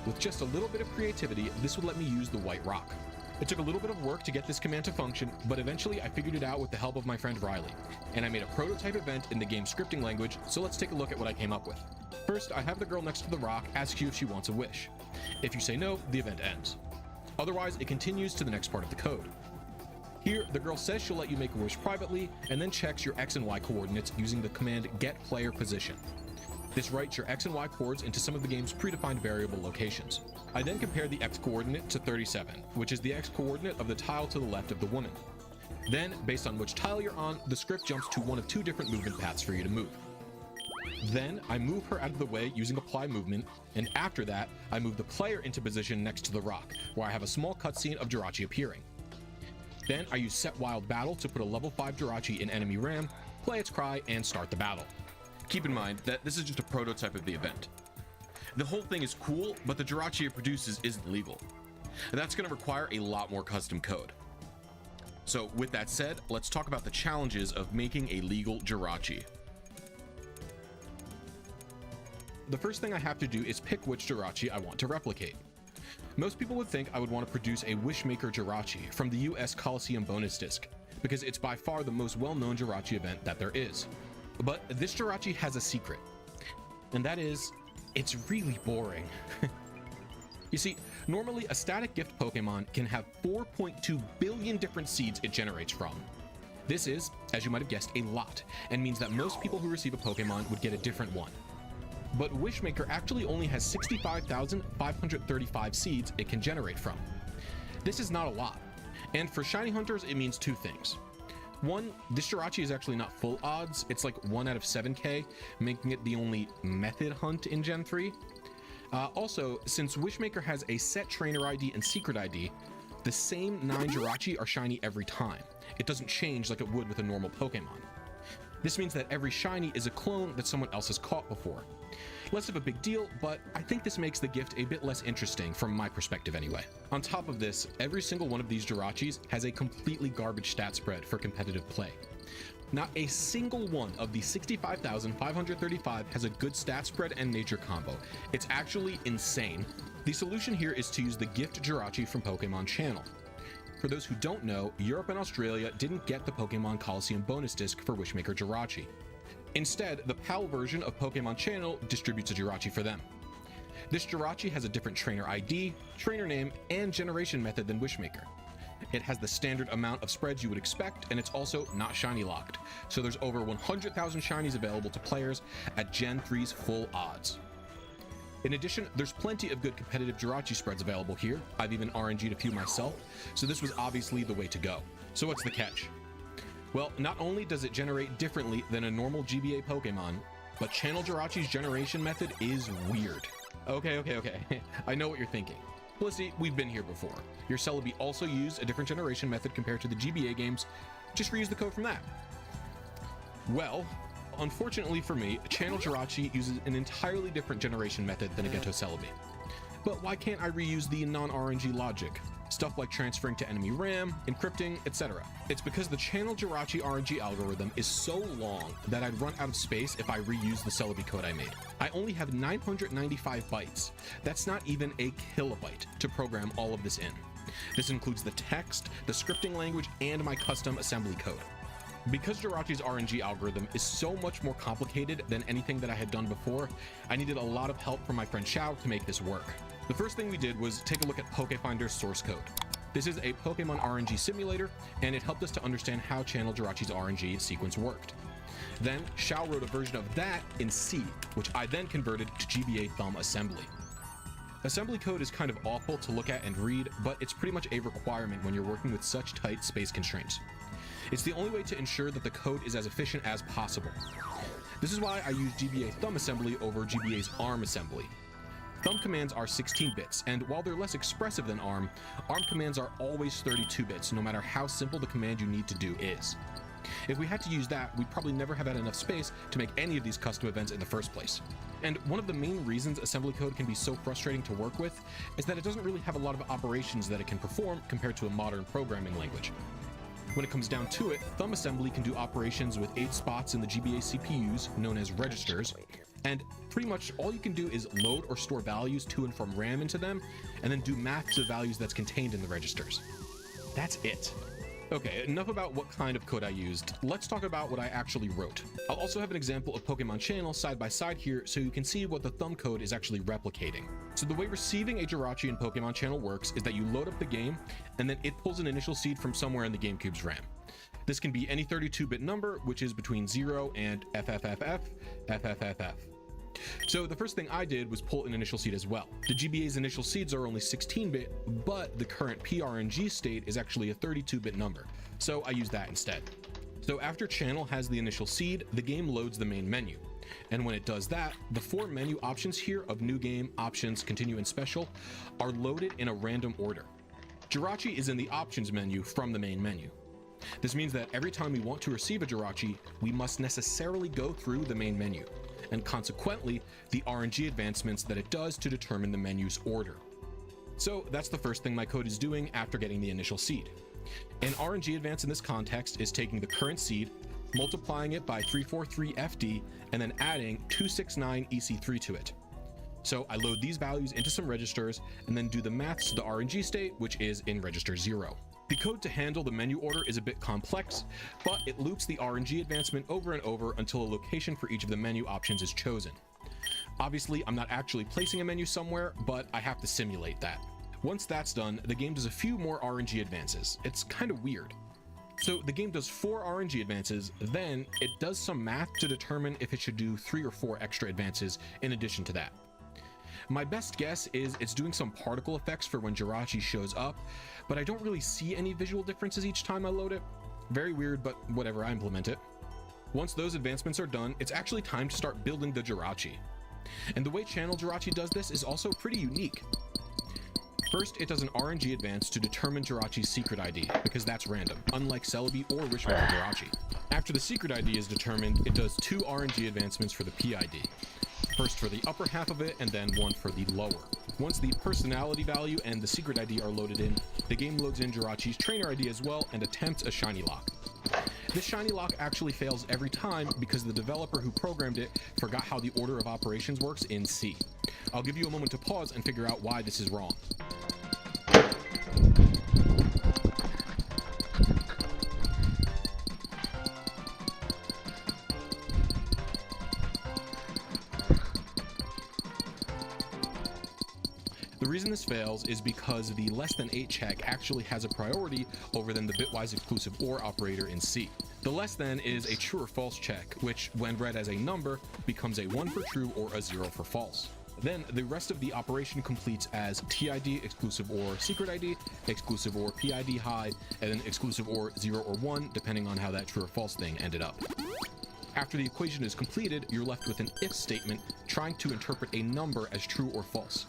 With just a little bit of creativity, this would let me use the White Rock. It took a little bit of work to get this command to function, but eventually I figured it out with the help of my friend Riley, and I made a prototype event in the game's scripting language, so let's take a look at what I came up with. First, I have the girl next to the rock ask you if she wants a wish. If you say no, the event ends. Otherwise, it continues to the next part of the code. Here, the girl says she'll let you make a wish privately, and then checks your X and Y coordinates using the command getPlayerPosition. This writes your X and Y coords into some of the game's predefined variable locations. I then compare the X coordinate to 37, which is the X coordinate of the tile to the left of the woman. Then, based on which tile you're on, the script jumps to one of two different movement paths for you to move. Then, I move her out of the way using Apply Movement, and after that, I move the player into position next to the rock, where I have a small cutscene of Jirachi appearing. Then, I use Set Wild Battle to put a level 5 Jirachi in enemy RAM, play its cry, and start the battle. Keep in mind that this is just a prototype of the event. The whole thing is cool, but the Jirachi it produces isn't legal. And that's going to require a lot more custom code. So with that said, let's talk about the challenges of making a legal Jirachi. The first thing I have to do is pick which Jirachi I want to replicate. Most people would think I would want to produce a Wishmaker Jirachi from the US Coliseum bonus disc, because it's by far the most well-known Jirachi event that there is. But this Jirachi has a secret, and that is, it's really boring. You see, normally a static gift Pokemon can have 4.2 billion different seeds it generates from. This is, as you might have guessed, a lot, and means that most people who receive a Pokemon would get a different one. But Wishmaker actually only has 65,535 seeds it can generate from. This is not a lot, and for shiny hunters it means two things. One, this Jirachi is actually not full odds, it's like 1 out of 7k, making it the only method hunt in Gen 3. Also, since Wishmaker has a set trainer ID and secret ID, the same 9 Jirachi are shiny every time. It doesn't change like it would with a normal Pokemon. This means that every shiny is a clone that someone else has caught before. Less of a big deal, but I think this makes the gift a bit less interesting from my perspective anyway. On top of this, every single one of these Jirachis has a completely garbage stat spread for competitive play. Not a single one of the 65,535 has a good stat spread and nature combo. It's actually insane. The solution here is to use the gift Jirachi from Pokemon Channel. For those who don't know, Europe and Australia didn't get the Pokemon Coliseum bonus disc for Wishmaker Jirachi. Instead, the PAL version of Pokemon Channel distributes a Jirachi for them. This Jirachi has a different trainer ID, trainer name, and generation method than Wishmaker. It has the standard amount of spreads you would expect, and it's also not shiny locked, so there's over 100,000 shinies available to players at Gen 3's full odds. In addition, there's plenty of good competitive Jirachi spreads available here. I've even RNG'd a few myself, so this was obviously the way to go. So what's the catch? Well, not only does it generate differently than a normal GBA Pokemon, but Channel Jirachi's generation method is weird. Okay. I know what you're thinking. Blissey, we've been here before. Your Celebi also used a different generation method compared to the GBA games. Just reuse the code from that. Well, Unfortunately for me, Channel Jirachi uses an entirely different generation method than a Ghetto Celebi. But why can't I reuse the non-RNG logic? Stuff like transferring to enemy RAM, encrypting, etc. It's because the Channel Jirachi RNG algorithm is so long that I'd run out of space if I reuse the Celebi code I made. I only have 995 bytes. That's not even a kilobyte to program all of this in. This includes the text, the scripting language, and my custom assembly code. Because Jirachi's RNG algorithm is so much more complicated than anything that I had done before, I needed a lot of help from my friend Xiao to make this work. The first thing we did was take a look at PokeFinder's source code. This is a Pokemon RNG simulator, and it helped us to understand how Channel Jirachi's RNG sequence worked. Then, Xiao wrote a version of that in C, which I then converted to GBA Thumb assembly. Assembly code is kind of awful to look at and read, but it's pretty much a requirement when you're working with such tight space constraints. It's the only way to ensure that the code is as efficient as possible. This is why I use GBA Thumb assembly over GBA's ARM assembly. Thumb commands are 16 bits, and while they're less expressive than ARM commands are always 32 bits, no matter how simple the command you need to do is. If we had to use that, we'd probably never have had enough space to make any of these custom events in the first place. And one of the main reasons assembly code can be so frustrating to work with is that it doesn't really have a lot of operations that it can perform compared to a modern programming language. When it comes down to it, Thumb assembly can do operations with 8 spots in the GBA CPUs, known as registers, and pretty much all you can do is load or store values to and from RAM into them, and then do math to the values that's contained in the registers. That's it. Okay, enough about what kind of code I used. Let's talk about what I actually wrote. I'll also have an example of Pokemon Channel side by side here so you can see what the Thumb code is actually replicating. So the way receiving a Jirachi in Pokemon Channel works is that you load up the game, and then it pulls an initial seed from somewhere in the GameCube's RAM. This can be any 32-bit number, which is between 0 and FFFF. So the first thing I did was pull an initial seed as well. The GBA's initial seeds are only 16-bit, but the current PRNG state is actually a 32-bit number, so I used that instead. So after Channel has the initial seed, the game loads the main menu. And when it does that, the 4 menu options here of New Game, Options, Continue, and Special are loaded in a random order. Jirachi is in the Options menu from the main menu. This means that every time we want to receive a Jirachi, we must necessarily go through the main menu, and consequently, the RNG advancements that it does to determine the menu's order. So that's the first thing my code is doing after getting the initial seed. An RNG advance in this context is taking the current seed, multiplying it by 343FD, and then adding 269 EC3 to it. So I load these values into some registers, and then do the maths to the RNG state, which is in register 0. The code to handle the menu order is a bit complex, but it loops the RNG advancement over and over until a location for each of the menu options is chosen. Obviously, I'm not actually placing a menu somewhere, but I have to simulate that. Once that's done, the game does a few more RNG advances. It's kind of weird. So the game does 4 RNG advances, then it does some math to determine if it should do 3 or 4 extra advances in addition to that. My best guess is it's doing some particle effects for when Jirachi shows up, but I don't really see any visual differences each time I load it. Very weird, but whatever, I implement it. Once those advancements are done, it's actually time to start building the Jirachi. And the way Channel Jirachi does this is also pretty unique. First, it does an RNG advance to determine Jirachi's secret ID, because that's random, unlike Celebi or Richmond Jirachi. After the secret ID is determined, it does 2 RNG advancements for the PID. First for the upper half of it, and then one for the lower. Once the personality value and the secret ID are loaded in, the game loads in Jirachi's trainer ID as well and attempts a shiny lock. This shiny lock actually fails every time because the developer who programmed it forgot how the order of operations works in C. I'll give you a moment to pause and figure out why this is wrong. The reason this fails is because the less than 8 check actually has a priority over than the bitwise exclusive OR operator in C. The less than is a true or false check, which when read as a number becomes a 1 for true or a 0 for false. Then the rest of the operation completes as TID exclusive OR secret ID, exclusive OR PID high, and then exclusive OR 0 or 1 depending on how that true or false thing ended up. After the equation is completed, you're left with an if statement trying to interpret a number as true or false.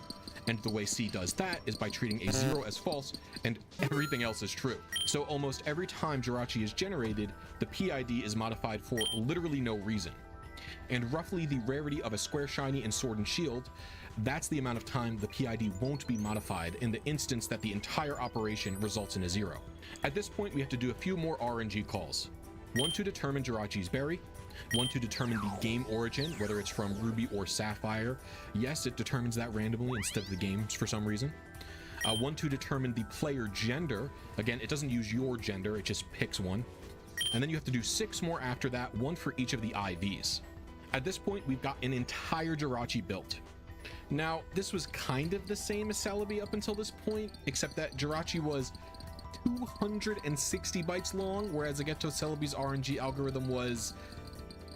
And the way C does that is by treating a 0 as false and everything else is true. So almost every time Jirachi is generated, the PID is modified for literally no reason. And roughly the rarity of a square shiny in Sword and Shield, that's the amount of time the PID won't be modified in the instance that the entire operation results in a 0. At this point, we have to do a few more RNG calls. One to determine Jirachi's berry, one to determine the game origin, whether it's from Ruby or Sapphire. Yes, it determines that randomly instead of the games for some reason. One to determine the player gender. Again, it doesn't use your gender, it just picks one. And then you have to do 6 more after that, one for each of the IVs. At this point, we've got an entire Jirachi built. Now, this was kind of the same as Celebi up until this point, except that Jirachi was 260 bytes long, whereas Ageto Celebi's RNG algorithm was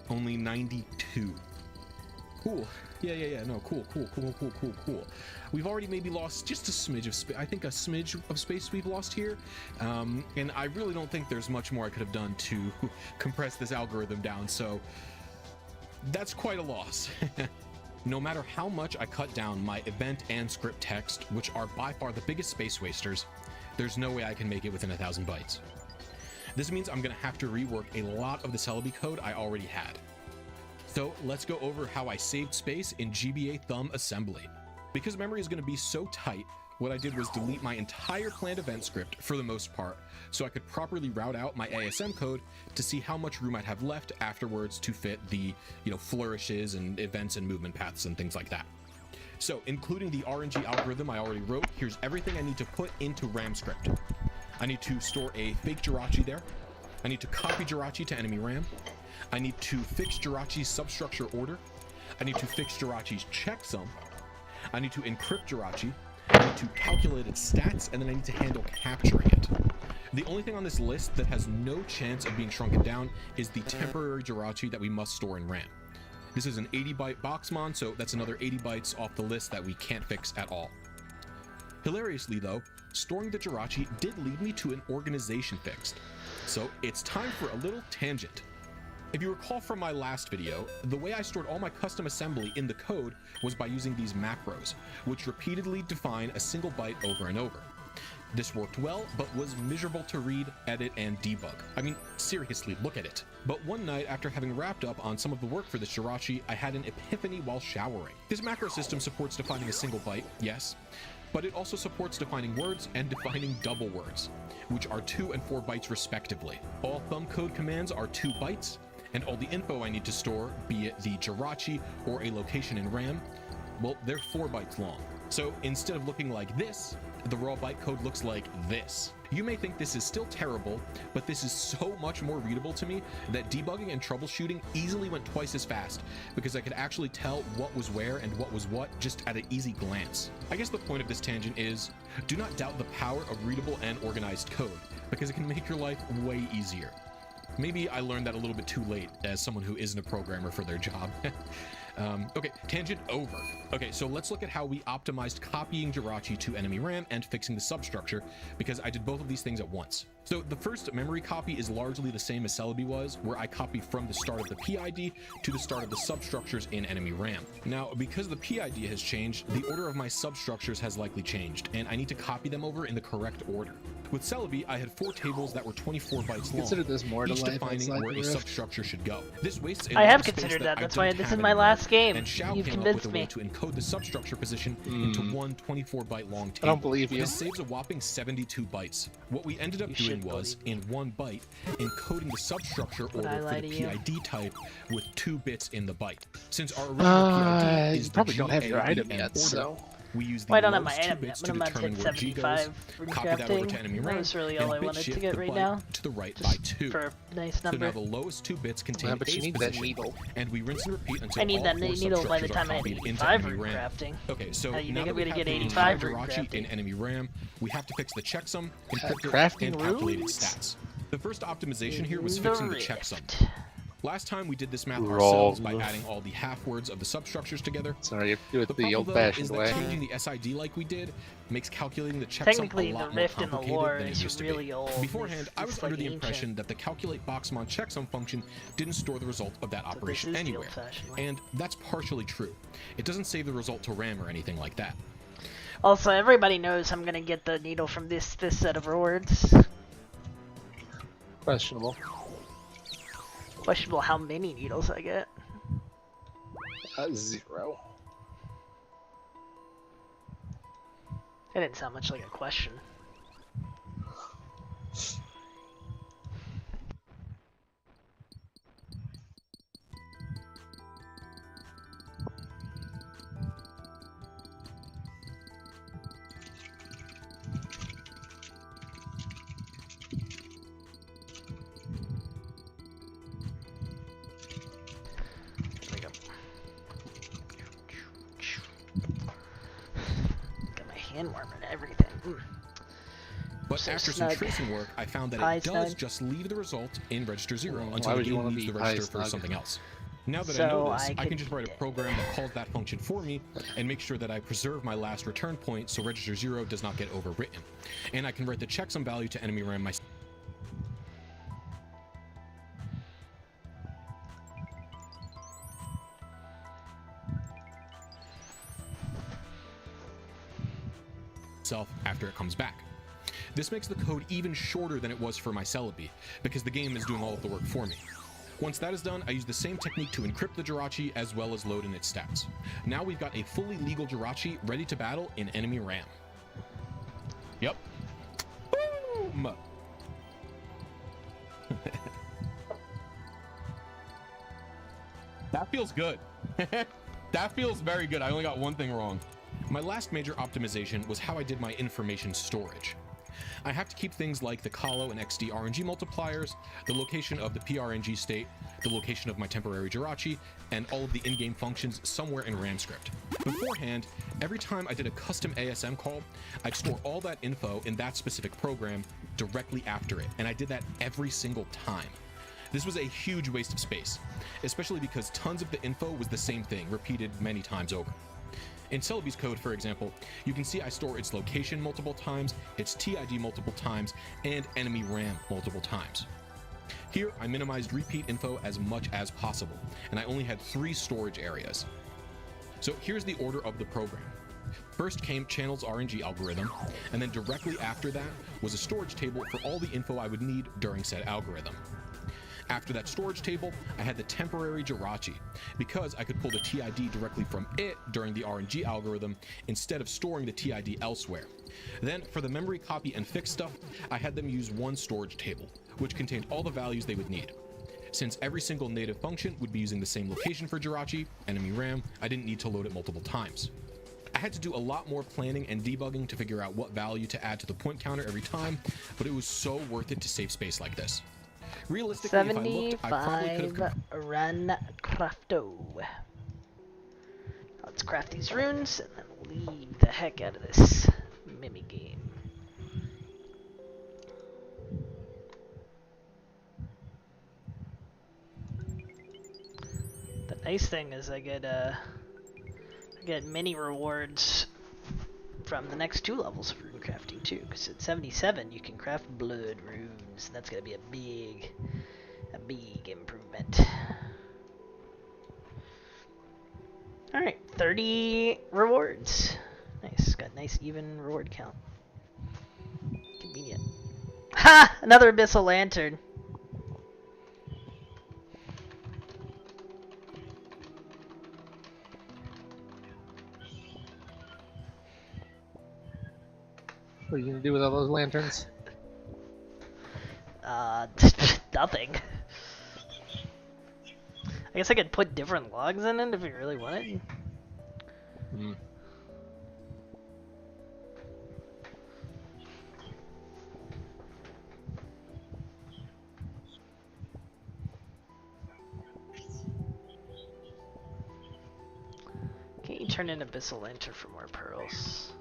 only 92. Cool. Yeah. No, cool. We've already maybe lost just a smidge of space. I think a smidge of space we've lost here. And I really don't think there's much more I could have done to compress this algorithm down, so that's quite a loss. No matter how much I cut down my event and script text, which are by far the biggest space wasters, there's no way I can make it within 1,000 bytes. This means I'm gonna have to rework a lot of the Celebi code I already had. So let's go over how I saved space in GBA Thumb assembly. Because memory is gonna be so tight, what I did was delete my entire planned event script for the most part, so I could properly route out my ASM code to see how much room I'd have left afterwards to fit the, flourishes and events and movement paths and things like that. So, including the RNG algorithm I already wrote, here's everything I need to put into RAM script. I need to store a fake Jirachi there. I need to copy Jirachi to enemy RAM. I need to fix Jirachi's substructure order. I need to fix Jirachi's checksum. I need to encrypt Jirachi. I need to calculate its stats, and then I need to handle capturing it. The only thing on this list that has no chance of being shrunken down is the temporary Jirachi that we must store in RAM. This is an 80-byte Boxmon, so that's another 80 bytes off the list that we can't fix at all. Hilariously though, storing the Jirachi did lead me to an organization fixed. So it's time for a little tangent. If you recall from my last video, the way I stored all my custom assembly in the code was by using these macros, which repeatedly define a single byte over and over. This worked well, but was miserable to read, edit, and debug. I mean, seriously, look at it. But one night, after having wrapped up on some of the work for this Jirachi, I had an epiphany while showering. This macro system supports defining a single byte, yes, but it also supports defining words and defining double words, which are 2 and 4 bytes respectively. All thumb code commands are 2 bytes, and all the info I need to store, be it the Jirachi or a location in RAM, well, they're 4 bytes long. So instead of looking like this, the raw byte code looks like this. You may think this is still terrible, but this is so much more readable to me that debugging and troubleshooting easily went twice as fast because I could actually tell what was where and what was what just at an easy glance. I guess the point of this tangent is, do not doubt the power of readable and organized code, because it can make your life way easier. Maybe I learned that a little bit too late as someone who isn't a programmer for their job. Okay, tangent over. Okay, so let's look at how we optimized copying Jirachi to enemy RAM and fixing the substructure, because I did both of these things at once. So the first memory copy is largely the same as Celebi was, where I copy from the start of the PID to the start of the substructures in enemy RAM. Now, because the PID has changed, the order of my substructures has likely changed, and I need to copy them over in the correct order. With Celebi, I had 4 tables that were 24 bytes long, Consider this more to each life defining outside where a the Rift. substructure should go. This wastes a I lot have of space considered that that. I That's why don't this have is my anymore. last game. And Xiao You've came up with convinced a way me. to encode the substructure position into one 24-byte long table. I don't believe you. This saves a whopping 72 bytes. What we ended up You doing should was, in 1 byte, encoding the substructure Would I order lie for the to you? PID type with 2 bits in the byte. Since our original PID is You probably the don't have your GAE item and yet, order, so... we use the Well, I don't have my lowest 2 item yet, bits but to I'm at determine where G goes, 75 for copy that over to crafting. enemy That RAM, was really all and I bit wanted to shift get the right byte now. to the right by Just 2. for a nice So now number. the lowest 2 bits contain Yeah, but you A's need that position, needle. and we rinse and repeat until I need all that 4 needle by the substructures are time I hit copied into 85 enemy root RAM. crafting. Okay, so How do you now think that I'm we gonna have get the 85 entire root Jirachi in crafting? enemy RAM, we have to fix the checksum, encrypt it, crafting and calculate its roots? stats. The first optimization here was The fixing the Rift. checksum. Last time we did this math Roll. ourselves by adding all the half words of the substructures together. Sorry, you have to do it The the problem, though, old-fashioned is that way. changing the SID like we did makes calculating the checksum Technically, a the lot more Rift in the complicated lore than it is used to really be. old. Beforehand, I was It's under like the ancient. impression that the calculate Boxmon checksum function didn't store the result of that So this operation is the anywhere, old-fashioned way. and that's partially true. It doesn't save the result to RAM or anything like that. Also, everybody knows I'm gonna get the needle from this set of rewards. Questionable. Questionable how many needles I get. 0. That didn't sound much like a question. There we go. Got my hand warmer and everything. But So after snug. some tracing work, I found that Pie it does snug. just leave the result in register 0 Why until the would you game wanna leaves be the pie register for snug? something else. Now that I So know this, I I can could just write a do- program that calls that function for me and make sure that I preserve my last return point so register 0 does not get overwritten. And I can write the checksum value to enemy RAM myself. After it comes back. This makes the code even shorter than it was for my Celebi, because the game is doing all of the work for me. Once that is done, I use the same technique to encrypt the Jirachi as well as load in its stats. Now we've got a fully legal Jirachi ready to battle in enemy RAM. Yep. Boom! That feels good. That feels very good. I only got one thing wrong. My last major optimization was how I did my information storage. I have to keep things like the Kahlo and XD RNG multipliers, the location of the PRNG state, the location of my temporary Jirachi, and all of the in-game functions somewhere in RAM script. Beforehand, every time I did a custom ASM call, I'd store all that info in that specific program directly after it, and I did that every single time. This was a huge waste of space, especially because tons of the info was the same thing, repeated many times over. In Celebi's code, for example, you can see I store its location multiple times, its TID multiple times, and enemy RAM multiple times. Here, I minimized repeat info as much as possible, and I only had 3 storage areas. So here's the order of the program. First came Channel's RNG algorithm, and then directly after that was a storage table for all the info I would need during said algorithm. After that storage table, I had the temporary Jirachi, because I could pull the TID directly from it during the RNG algorithm instead of storing the TID elsewhere. Then, for the memory copy and fix stuff, I had them use one storage table, which contained all the values they would need. Since every single native function would be using the same location for Jirachi, enemy RAM, I didn't need to load it multiple times. I had to do a lot more planning and debugging to figure out what value to add to the point counter every time, but it was so worth it to save space like this. Realistically, if I looked, I probably could have 75 run crafto. Let's craft these runes and then leave the heck out of this mimi game. The nice thing is I get mini rewards from the next 2 levels of rune crafting too, because at 77 you can craft blood runes, and that's gonna be a big improvement. Alright, 30 rewards. Nice, got nice even reward count. Convenient. Ha! Another Abyssal Lantern. What are you gonna do with all those lanterns? Nothing. I guess I could put different logs in it if you really wanted. Hmm. Can't you turn in Abyssal Lantern for more pearls?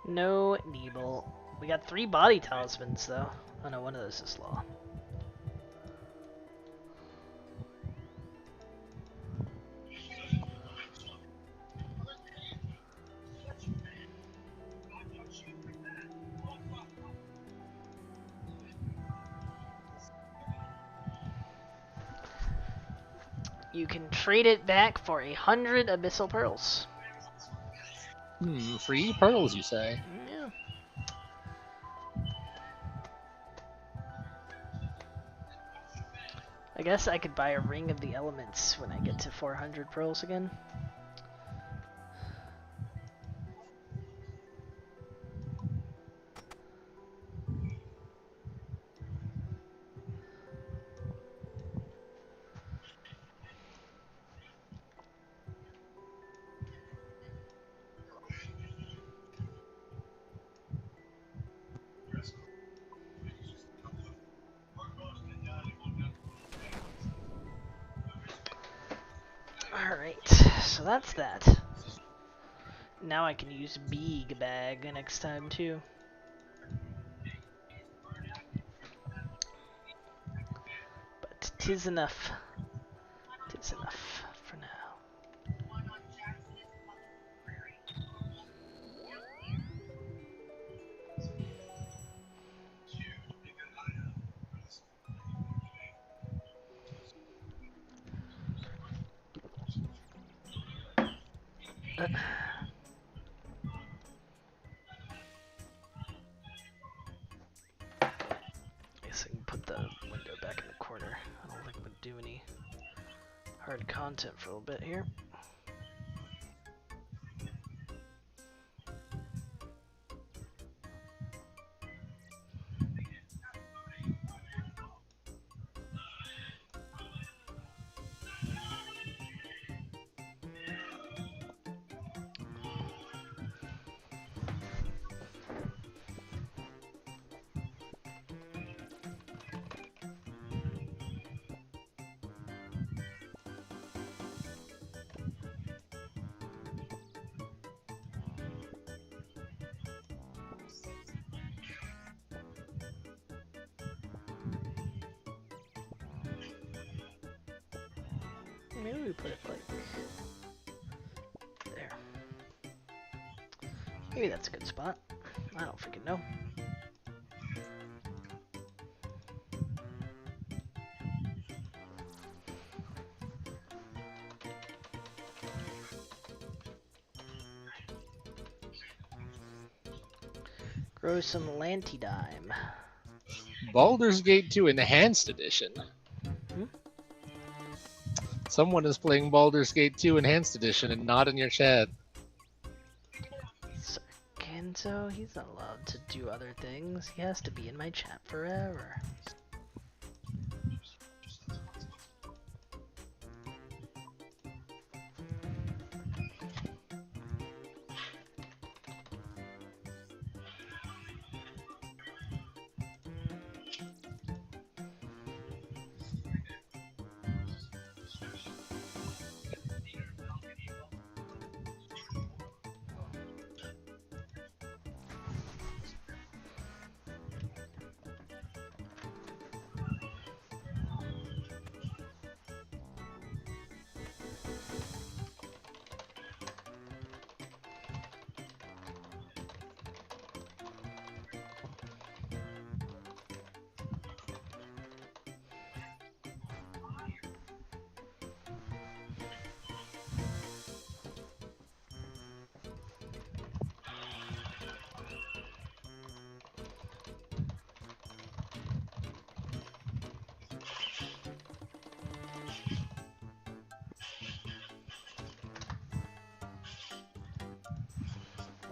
No Neeble. We got 3 body talismans though. Oh no, one of those is law. You can trade it back for 100 Abyssal Pearls. Free pearls, you say? Yeah. I guess I could buy a Ring of the Elements when I get to 400 pearls again. Alright, so that's that. Now I can use Big Bag next time too. But 'tis enough. 'Tis enough for now. Guess I can put the window back in the corner. I don't think I'm gonna do any hard content for a little bit here. Maybe we put it like there. Maybe that's a good spot. I don't freaking know. Grow some Lantidime. Baldur's Gate 2 Enhanced Edition. Someone is playing Baldur's Gate 2 Enhanced Edition and not in your chat. Kenzo, he's not allowed to do other things. He has to be in my chat forever.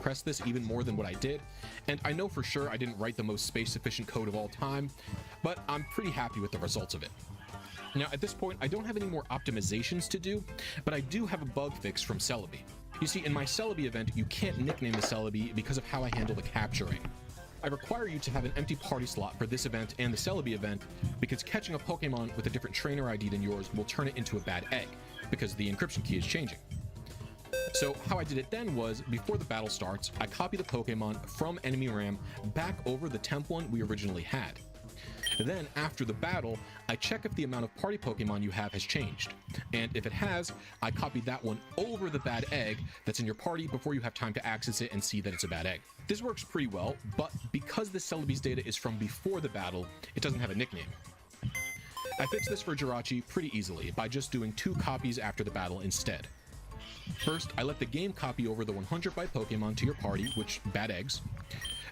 Press this even more than what I did, and I know for sure I didn't write the most space efficient code of all time, but I'm pretty happy with the results of it. Now at this point I don't have any more optimizations to do, but I do have a bug fix from Celebi. You see, in my Celebi event you can't nickname the Celebi because of how I handle the capturing. I require you to have an empty party slot for this event and the Celebi event because catching a Pokemon with a different trainer ID than yours will turn it into a bad egg, because the encryption key is changing. So how I did it then was, before the battle starts, I copy the Pokemon from enemy RAM back over the temp one we originally had. Then, after the battle, I check if the amount of party Pokemon you have has changed. And if it has, I copy that one over the bad egg that's in your party before you have time to access it and see that it's a bad egg. This works pretty well, but because the Celebi's data is from before the battle, it doesn't have a nickname. I fixed this for Jirachi pretty easily by just doing 2 copies after the battle instead. First, I let the game copy over the 100 byte Pokemon to your party, which bad eggs.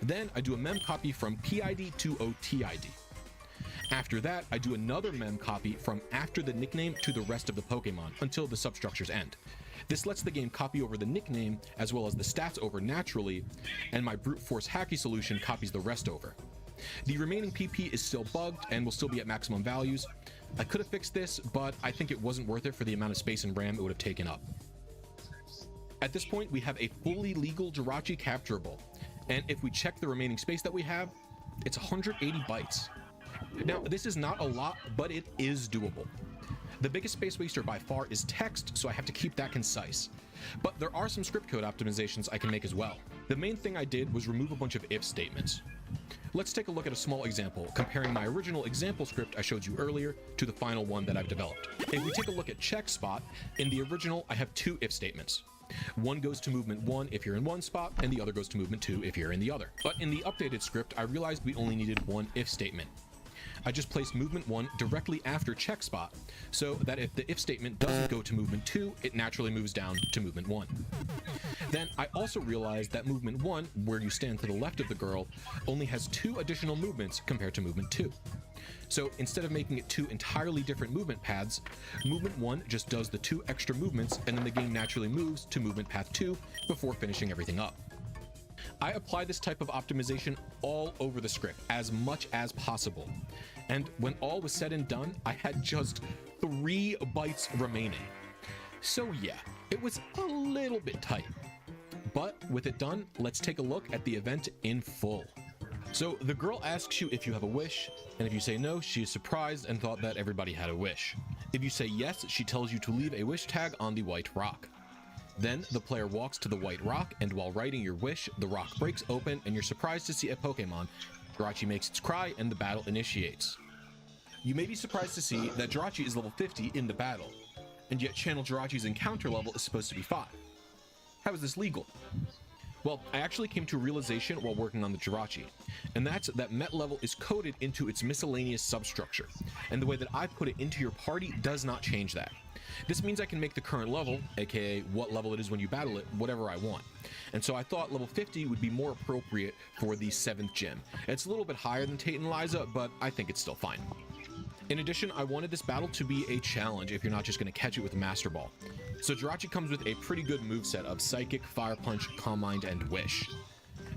Then I do a mem copy from PID to OTID. After that, I do another mem copy from after the nickname to the rest of the Pokemon until the substructures end. This lets the game copy over the nickname as well as the stats over naturally, and my brute force hacky solution copies the rest over. The remaining PP is still bugged and will still be at maximum values. I could have fixed this, but I think it wasn't worth it for the amount of space and RAM it would have taken up. At this point, we have a fully legal Jirachi capturable, and if we check the remaining space that we have, it's 180 bytes. Now, this is not a lot, but it is doable. The biggest space waster by far is text, so I have to keep that concise. But there are some script code optimizations I can make as well. The main thing I did was remove a bunch of if statements. Let's take a look at a small example, comparing my original example script I showed you earlier to the final one that I've developed. If we take a look at check spot, in the original I have 2 if statements. One goes to movement 1 if you're in one spot, and the other goes to movement 2 if you're in the other. But in the updated script, I realized we only needed 1 if statement. I just placed movement 1 directly after check spot, so that if the if statement doesn't go to movement 2, it naturally moves down to movement 1. Then I also realized that movement 1, where you stand to the left of the girl, only has 2 additional movements compared to movement 2. So instead of making it 2 entirely different movement paths, movement 1 just does the 2 extra movements, and then the game naturally moves to movement path 2 before finishing everything up. I apply this type of optimization all over the script as much as possible. And when all was said and done, I had just 3 bytes remaining. So yeah, it was a little bit tight. But with it done, let's take a look at the event in full. So the girl asks you if you have a wish, and if you say no, she is surprised and thought that everybody had a wish. If you say yes, she tells you to leave a wish tag on the white rock. Then the player walks to the white rock, and while writing your wish, the rock breaks open and you're surprised to see a Pokemon. Jirachi makes its cry and the battle initiates. You may be surprised to see that Jirachi is level 50 in the battle, and yet Channel Jirachi's encounter level is supposed to be 5. How is this legal? Well, I actually came to a realization while working on the Jirachi, and that's that Met level is coded into its miscellaneous substructure, and the way that I put it into your party does not change that. This means I can make the current level, aka what level it is when you battle it, whatever I want. And so I thought level 50 would be more appropriate for the 7th gym. It's a little bit higher than Tate and Liza, but I think it's still fine. In addition, I wanted this battle to be a challenge if you're not just going to catch it with a Master Ball. So Jirachi comes with a pretty good moveset of Psychic, Fire Punch, Calm Mind, and Wish.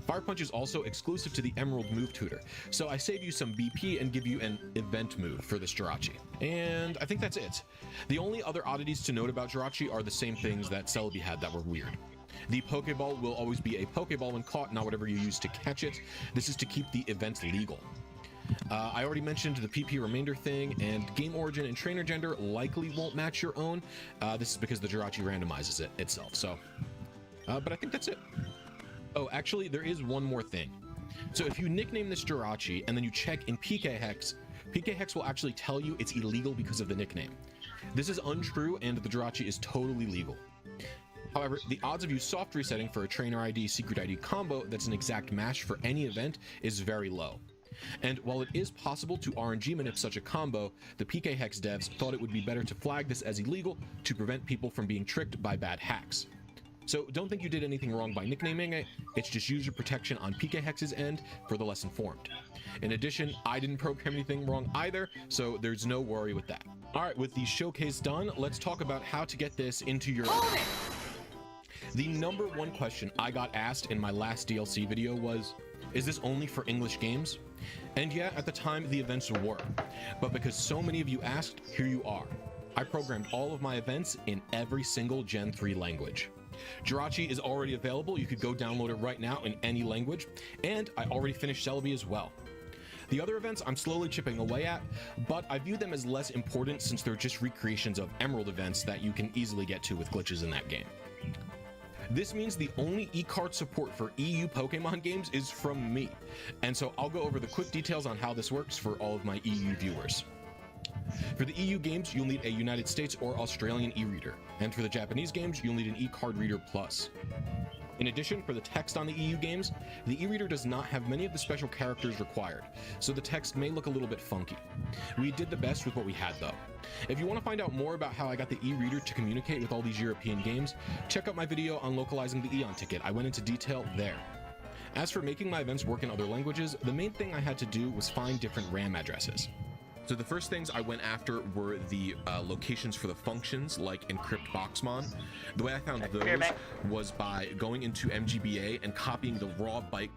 Fire Punch is also exclusive to the Emerald Move Tutor, so I save you some BP and give you an event move for this Jirachi. And I think that's it. The only other oddities to note about Jirachi are the same things that Celebi had that were weird. The Pokeball will always be a Pokeball when caught, not whatever you use to catch it. This is to keep the event legal. I already mentioned the PP remainder thing, and game origin and trainer gender likely won't match your own. This is because the Jirachi randomizes it itself, so... but I think that's it. Oh, actually, there is one more thing. So if you nickname this Jirachi and then you check in PKHex, PKHex will actually tell you it's illegal because of the nickname. This is untrue, and the Jirachi is totally legal. However, the odds of you soft resetting for a trainer ID secret ID combo that's an exact match for any event is very low. And while it is possible to RNG manip such a combo, the PKHex devs thought it would be better to flag this as illegal to prevent people from being tricked by bad hacks. So don't think you did anything wrong by nicknaming it, it's just user protection on PKHex's end for the less informed. In addition, I didn't program anything wrong either, so there's no worry with that. Alright, with the showcase done, let's talk about how to get this into your... The number one question I got asked in my last DLC video was, is this only for English games? And yeah, at the time the events were, but because so many of you asked, here you are. I programmed all of my events in every single Gen 3 language. Jirachi is already available, you could go download it right now in any language, and I already finished Celebi as well. The other events I'm slowly chipping away at, but I view them as less important since they're just recreations of Emerald events that you can easily get to with glitches in that game. This means the only e-card support for EU Pokemon games is from me, and so I'll go over the quick details on how this works for all of my EU viewers. For the EU games, you'll need a United States or Australian e-reader, and for the Japanese games, you'll need an e-card reader plus. In addition, for the text on the EU games, the e-reader does not have many of the special characters required, so the text may look a little bit funky. We did the best with what we had though. If you want to find out more about how I got the e-reader to communicate with all these European games, check out my video on localizing the Eon ticket. I went into detail there. As for making my events work in other languages, the main thing I had to do was find different RAM addresses. So the first things I went after were the locations for the functions, like encrypt boxmon. The way I found those was by going into MGBA and copying the raw byte.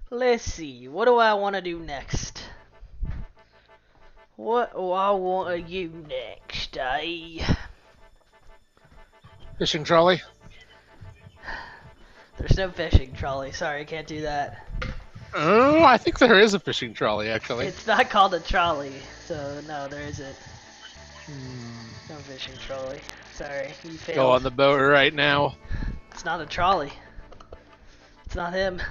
Let's see. What do I want to do next? What do I want to do next, eh? Fishing trolley. There's no fishing trolley. Sorry, I can't do that. Oh, I think there is a fishing trolley actually. It's not called a trolley, so no, there isn't. No fishing trolley. Sorry, you failed. Go on the boat right now. It's not a trolley. It's not him.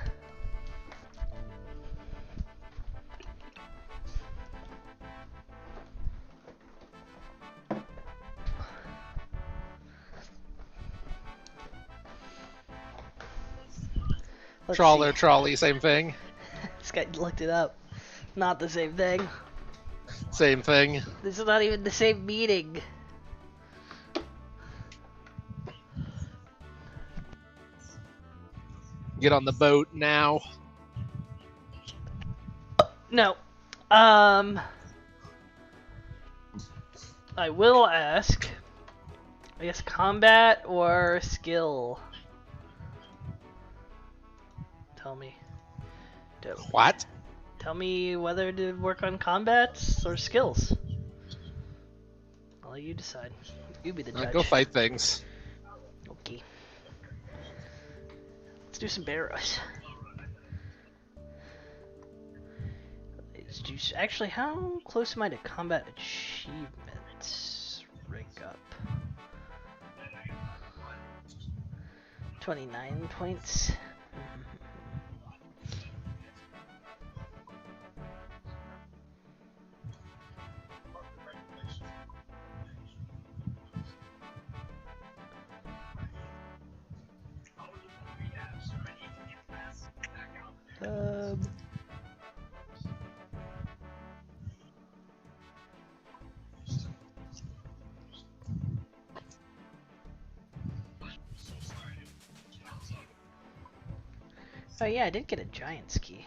Let's Trawler, see. trolley, same thing. This guy looked it up. Not the same thing. Same thing. This is not even the same meaning. Get on the boat now. No. I will ask. I guess combat or skill. Tell me. What? Tell me whether to work on combats or skills. I'll let you decide. You be the judge. Go fight things. Okay. Let's do some bear rush. Let's do. Actually, how close am I to combat achievements? Rig up. 29 points. Oh yeah, I did get a Giant's key.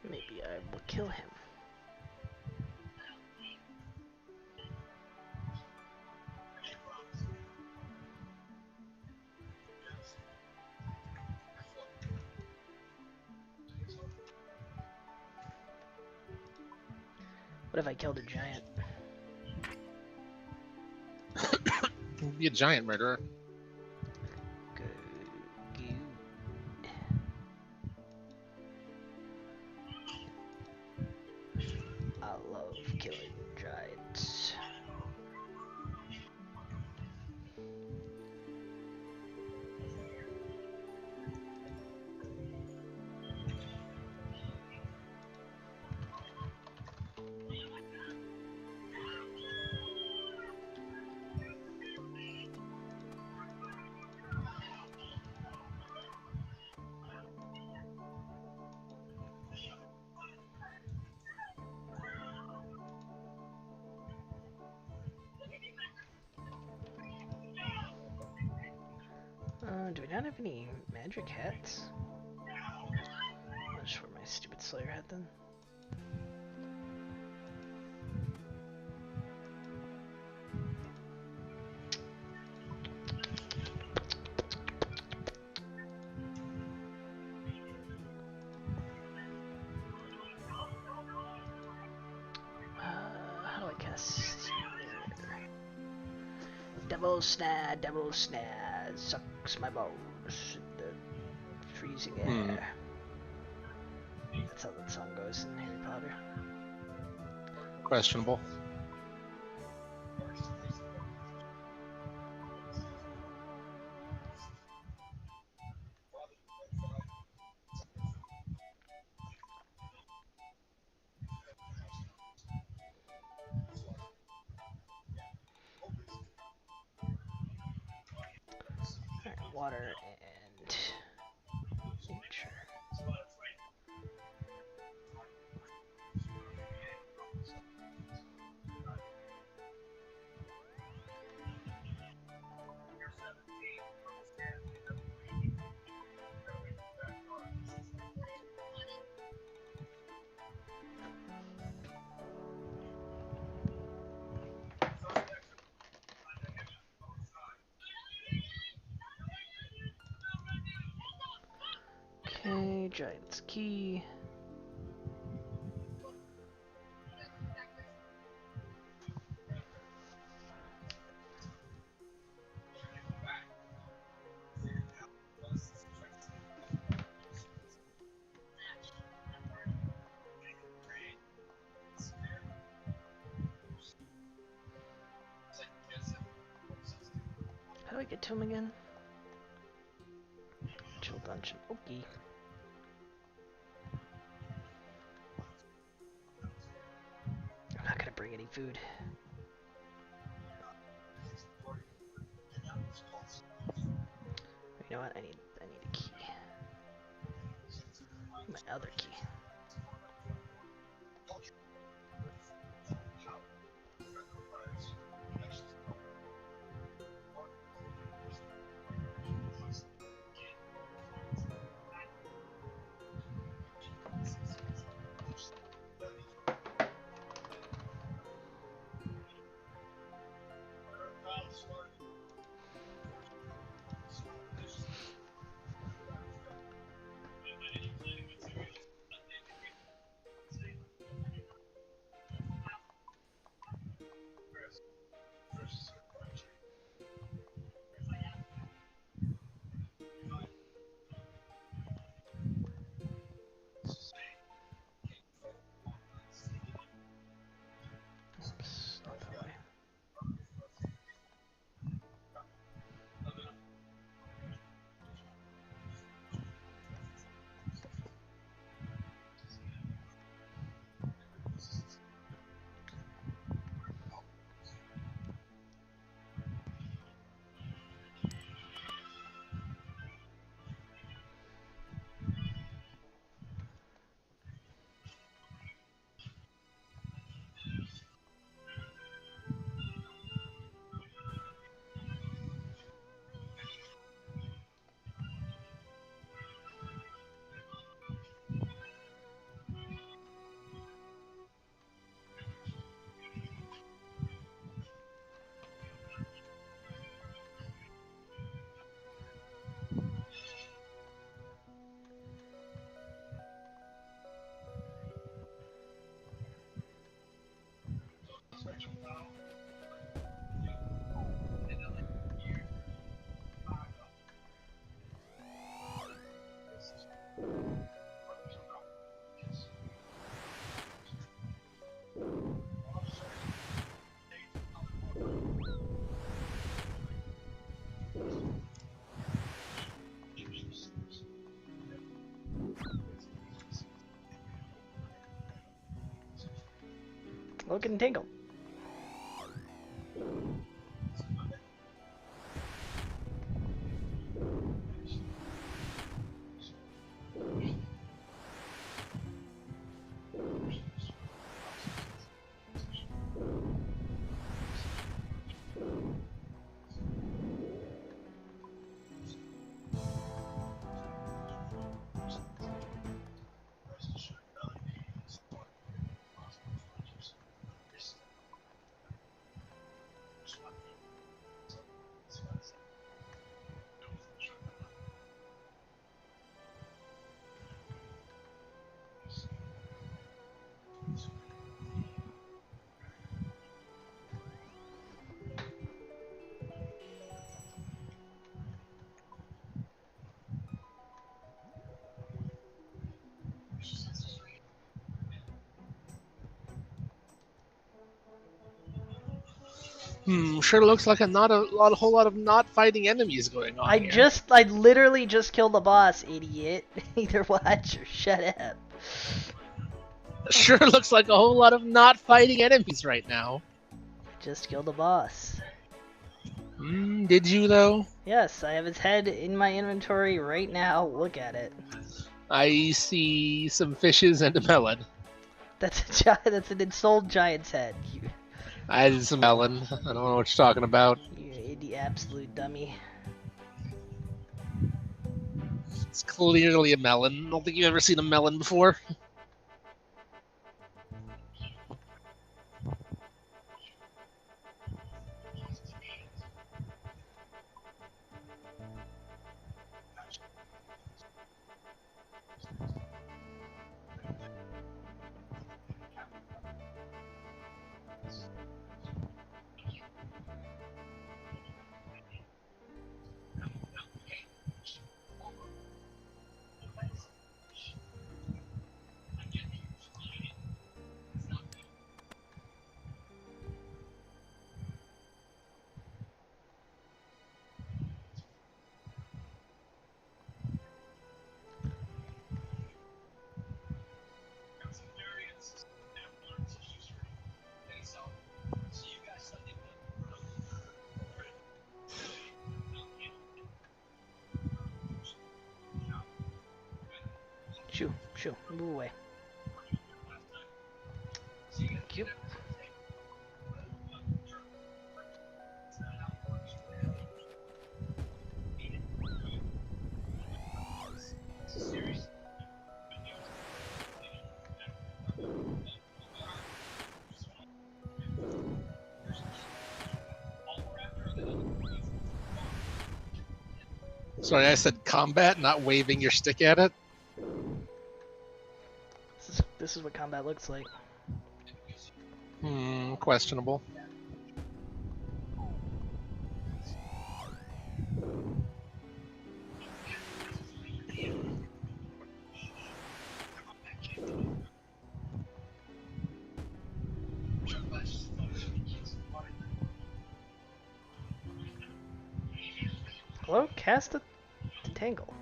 Maybe I will kill him. What if I killed a giant? Be a giant murderer. Good. I love killing giants. Do we not have any magic hats? I'll just wear my stupid Slayer hat then. How do I cast? Devil snare, sucks my balls in the freezing air. That's how that song goes in Harry Potter. Questionable. Alright, water and nature. Giant's Key. How do I get to him again? Chill Dungeon. Okay. I'm not gonna bring any food. You know what? I need a key. My other key. Oops, not that way. Look and tingle. Sure looks like a whole lot of not fighting enemies going on here. I literally just killed the boss, idiot. Either watch or shut up. Sure looks like a whole lot of not fighting enemies right now. Just killed the boss. Did you though? Yes, I have his head in my inventory right now. Look at it. I see some fishes and a melon. That's an ensouled giant's head. I did some melon. I don't know what you're talking about. You absolute dummy. It's clearly a melon. I don't think you've ever seen a melon before. Shoo, shoo, move away. Thank you. Sorry, I said combat, not waving your stick at it. This is what combat looks like. Questionable. Hello, cast a tangle.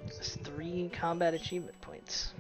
There's 3 combat achievement points.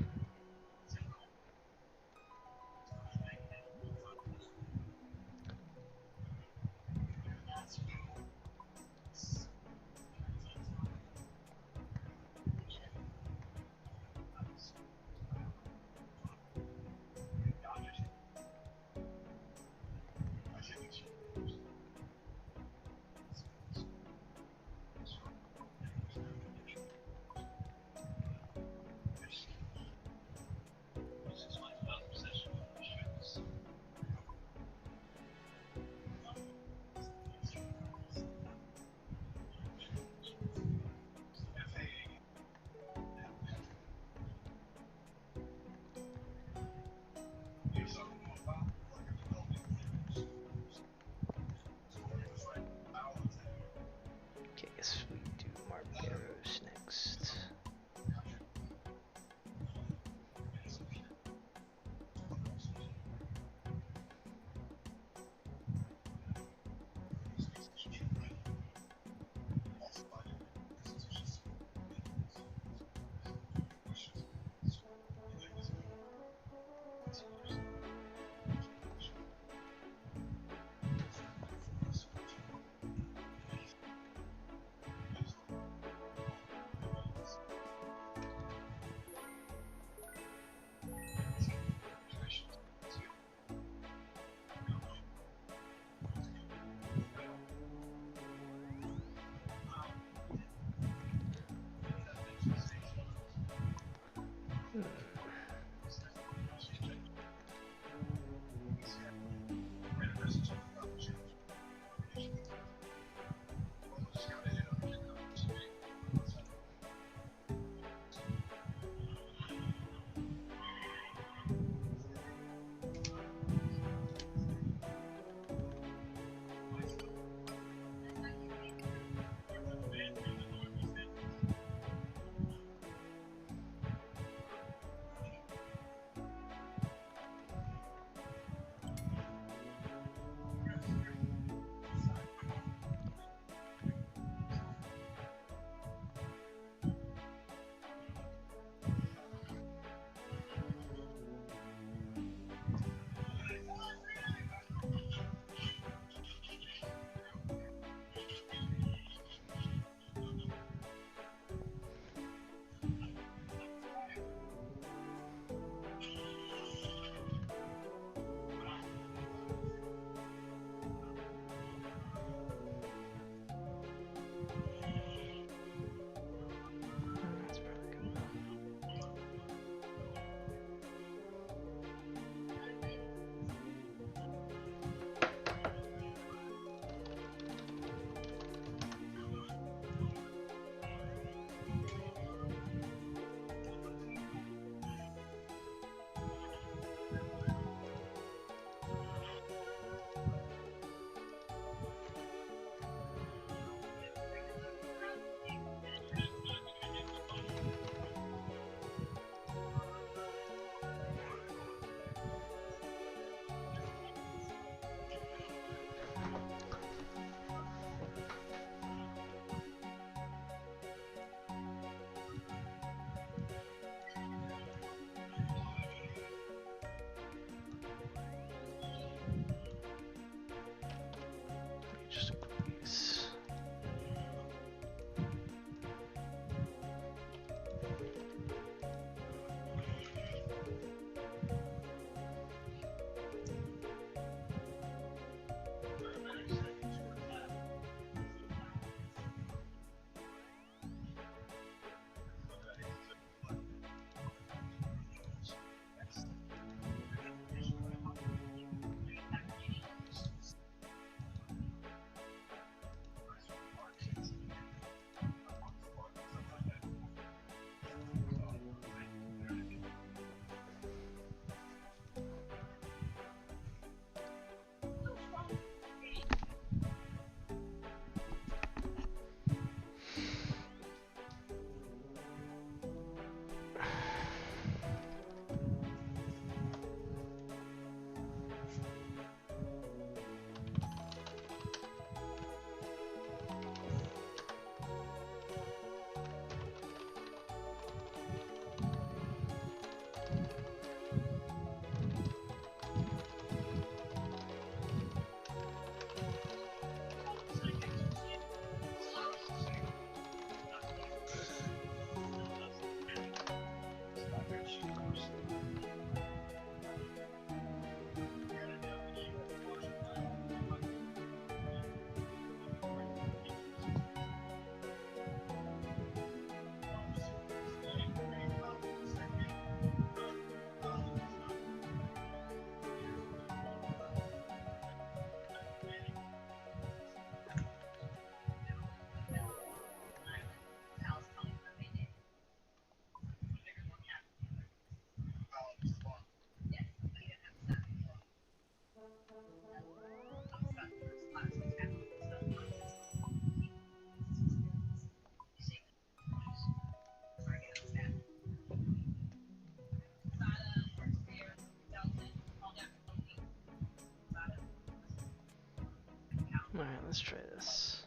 Let's try this.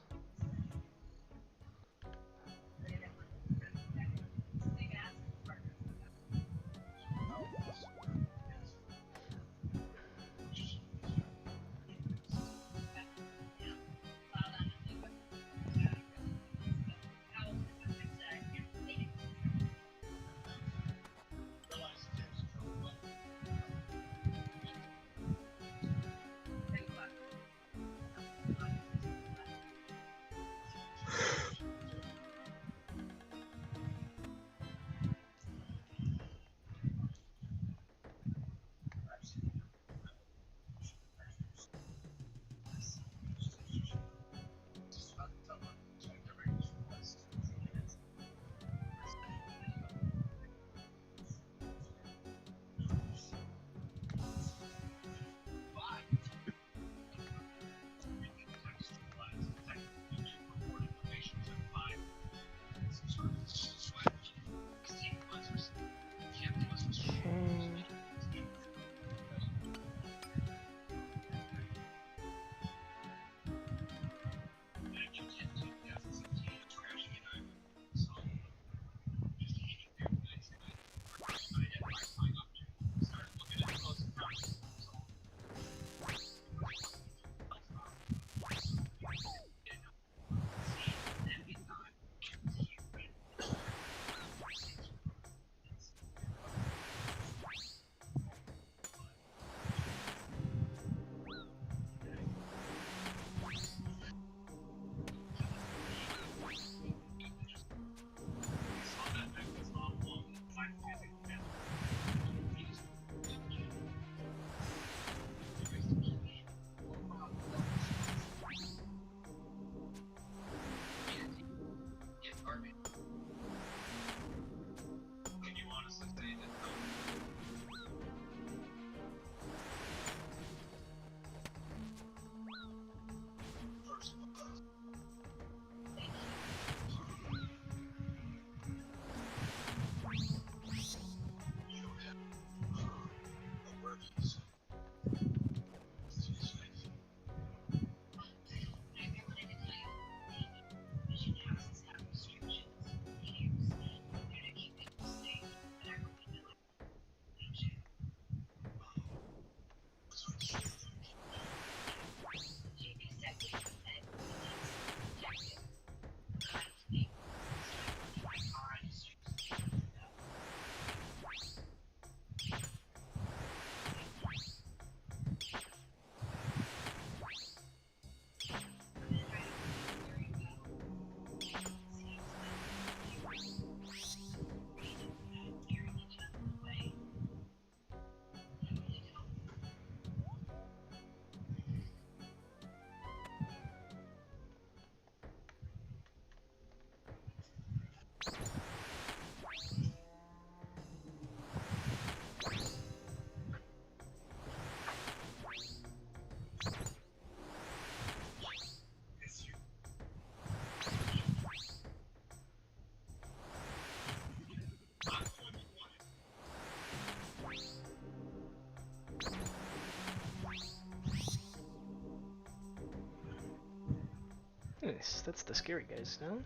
Nice, that's the scary guys now.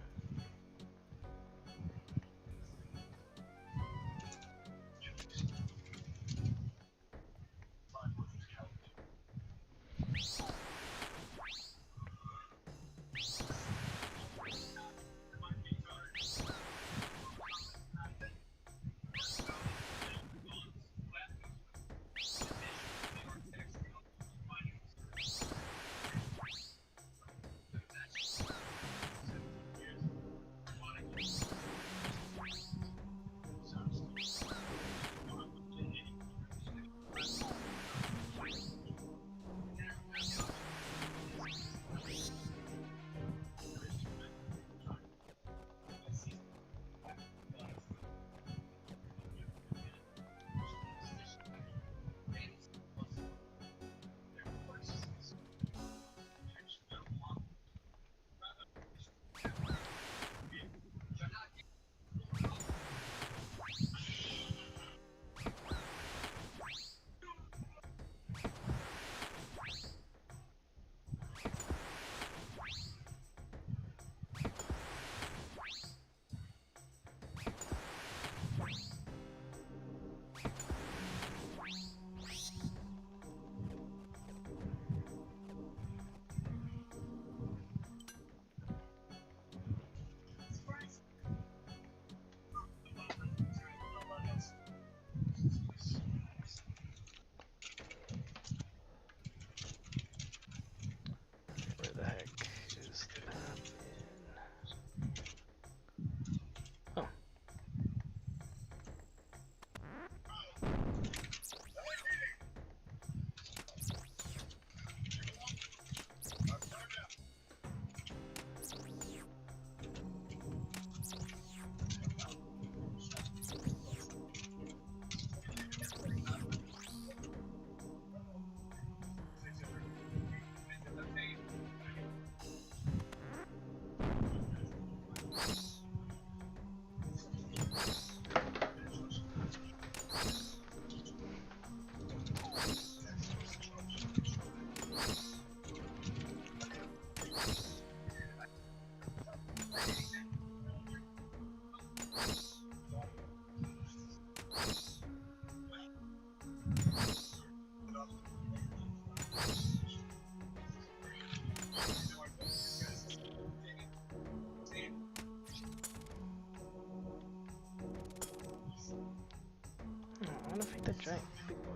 I wanna fight that giant big boy.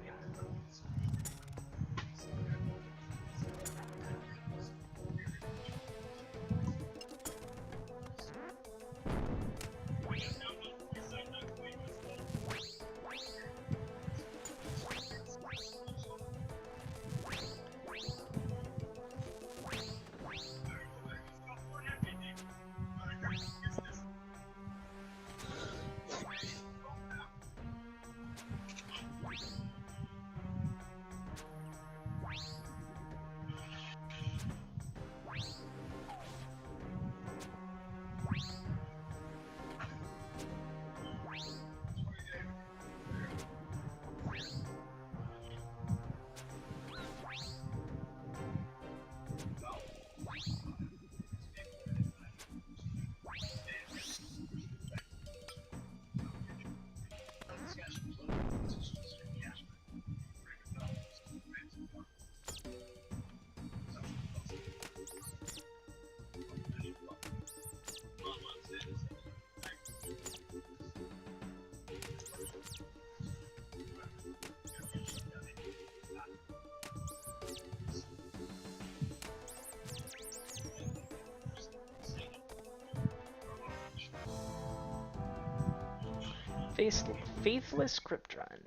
Faithless Cryptron.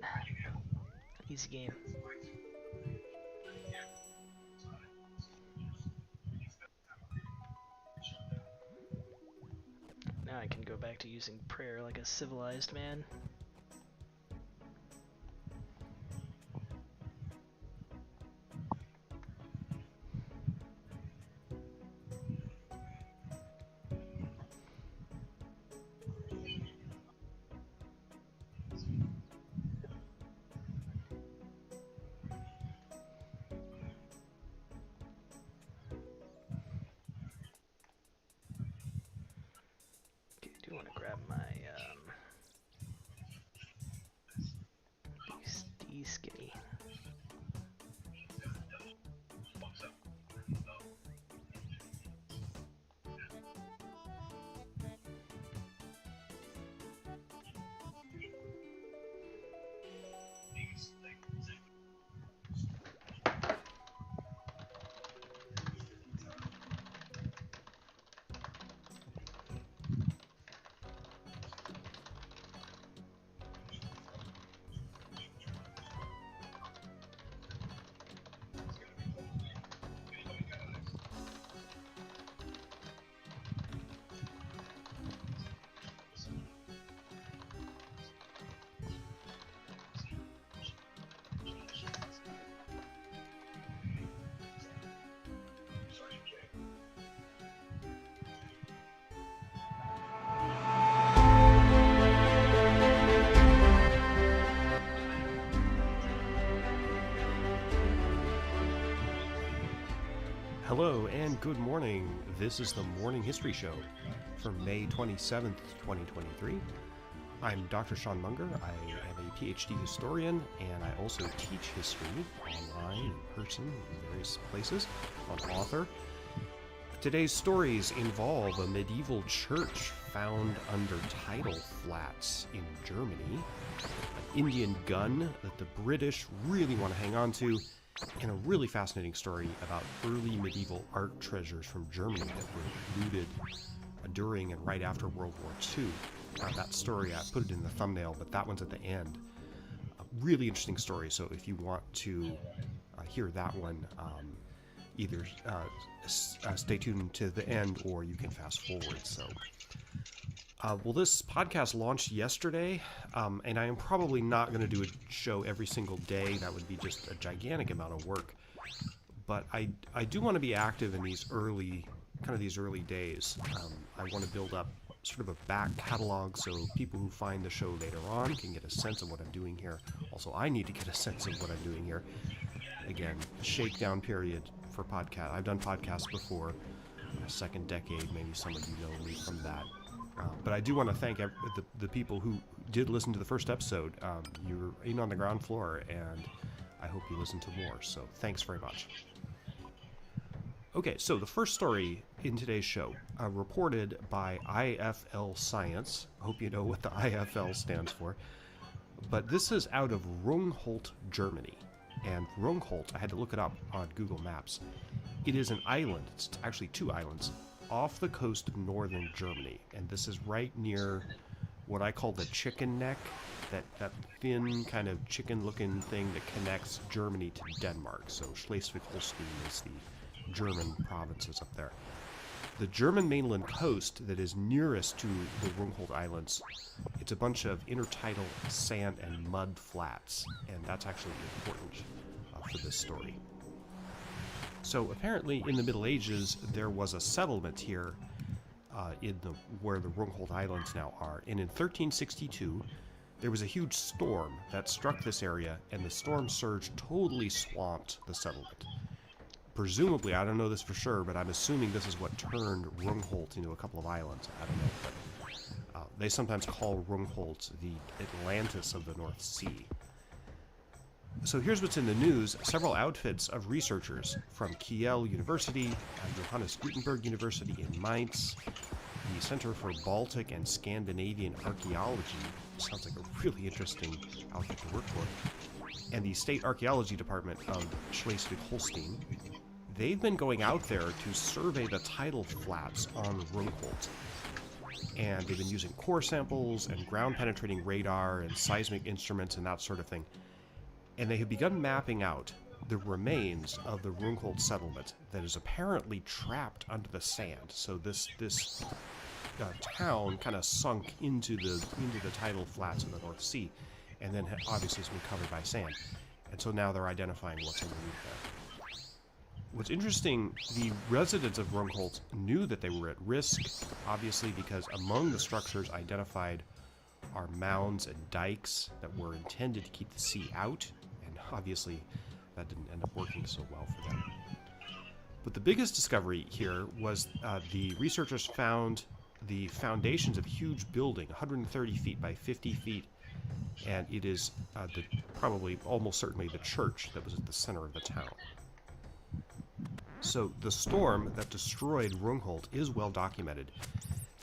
Easy game. Now I can go back to using prayer like a civilized man. I want to grab my skinny. Hello and good morning. This is the Morning History Show for May 27th, 2023. I'm Dr. Sean Munger. I am a PhD historian and I also teach history online, in person, in various places. I'm an author. Today's stories involve a medieval church found under tidal flats in Germany, an Indian gun that the British really want to hang on to, and a really fascinating story about early medieval art treasures from Germany that were looted during and right after World War II. That story, I put it in the thumbnail, but that one's at the end. A really interesting story, so if you want to hear that one, either stay tuned to the end or you can fast forward. So, well, this podcast launched yesterday, and I am probably not going to do a show every single day. That would be just a gigantic amount of work. But I do want to be active in these early days. I want to build up sort of a back catalog so people who find the show later on can get a sense of what I'm doing here. Also, I need to get a sense of what I'm doing here. Again, shakedown period for podcast. I've done podcasts before, a second decade, maybe some of you know me from that. But I do want to thank the people who did listen to the first episode. You're in on the ground floor, and I hope you listen to more, so thanks very much. Okay, so the first story in today's show, reported by IFL Science. I hope you know what the IFL stands for. But this is out of Rungholt, Germany. And Rungholt, I had to look it up on Google Maps. It is an island, it's actually 2 islands, off the coast of northern Germany. And this is right near what I call the chicken neck, that thin kind of chicken-looking thing that connects Germany to Denmark. So Schleswig-Holstein is the German provinces up there. The German mainland coast that is nearest to the Rungholt Islands, it's a bunch of intertidal sand and mud flats, and that's actually important for this story. So apparently in the Middle Ages there was a settlement here where the Rungholt Islands now are, and in 1362 there was a huge storm that struck this area, and the storm surge totally swamped the settlement. Presumably, I don't know this for sure, but I'm assuming this is what turned Rungholt into a couple of islands. I don't know, but they sometimes call Rungholt the Atlantis of the North Sea. So here's what's in the news. Several outfits of researchers from Kiel University, Johannes Gutenberg University in Mainz, the Center for Baltic and Scandinavian Archaeology, sounds like a really interesting outfit to work for, and the State Archaeology Department of Schleswig-Holstein. They've been going out there to survey the tidal flats on Rungholt. And they've been using core samples and ground-penetrating radar and seismic instruments and that sort of thing. And they have begun mapping out the remains of the Rungholt settlement that is apparently trapped under the sand. So this town kind of sunk into the tidal flats of the North Sea, and then obviously has been covered by sand. And so now they're identifying what's underneath there. What's interesting, the residents of Rungholt knew that they were at risk, obviously, because among the structures identified are mounds and dikes that were intended to keep the sea out, and obviously that didn't end up working so well for them. But the biggest discovery here was the researchers found the foundations of a huge building, 130 feet by 50 feet, and it is probably almost certainly the church that was at the center of the town. So the storm that destroyed Rungholt is well documented.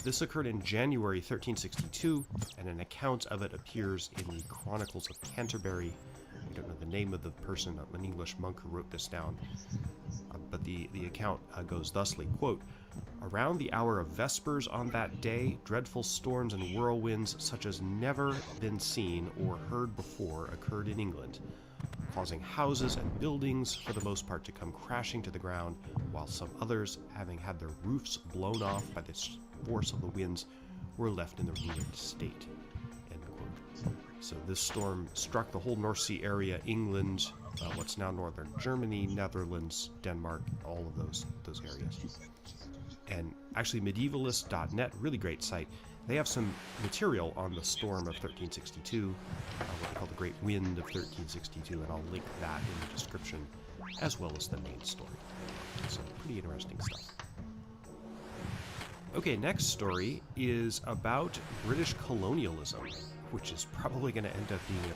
This occurred in January 1362, and an account of it appears in the Chronicles of Canterbury. I don't know the name of the person, an English monk who wrote this down, but the account goes thusly, quote, "Around the hour of Vespers on that day, dreadful storms and whirlwinds such as never been seen or heard before occurred in England, causing houses and buildings for the most part to come crashing to the ground, while some others, having had their roofs blown off by the force of the winds, were left in the ruined state." End quote. So this storm struck the whole North Sea area, England, what's now northern Germany, Netherlands, Denmark, all of those areas. And actually medievalist.net, really great site, they have some material on the storm of 1362, what they call the Great Wind of 1362, and I'll link that in the description, as well as the main story. So pretty interesting stuff. Okay, next story is about British colonialism, which is probably going to end up being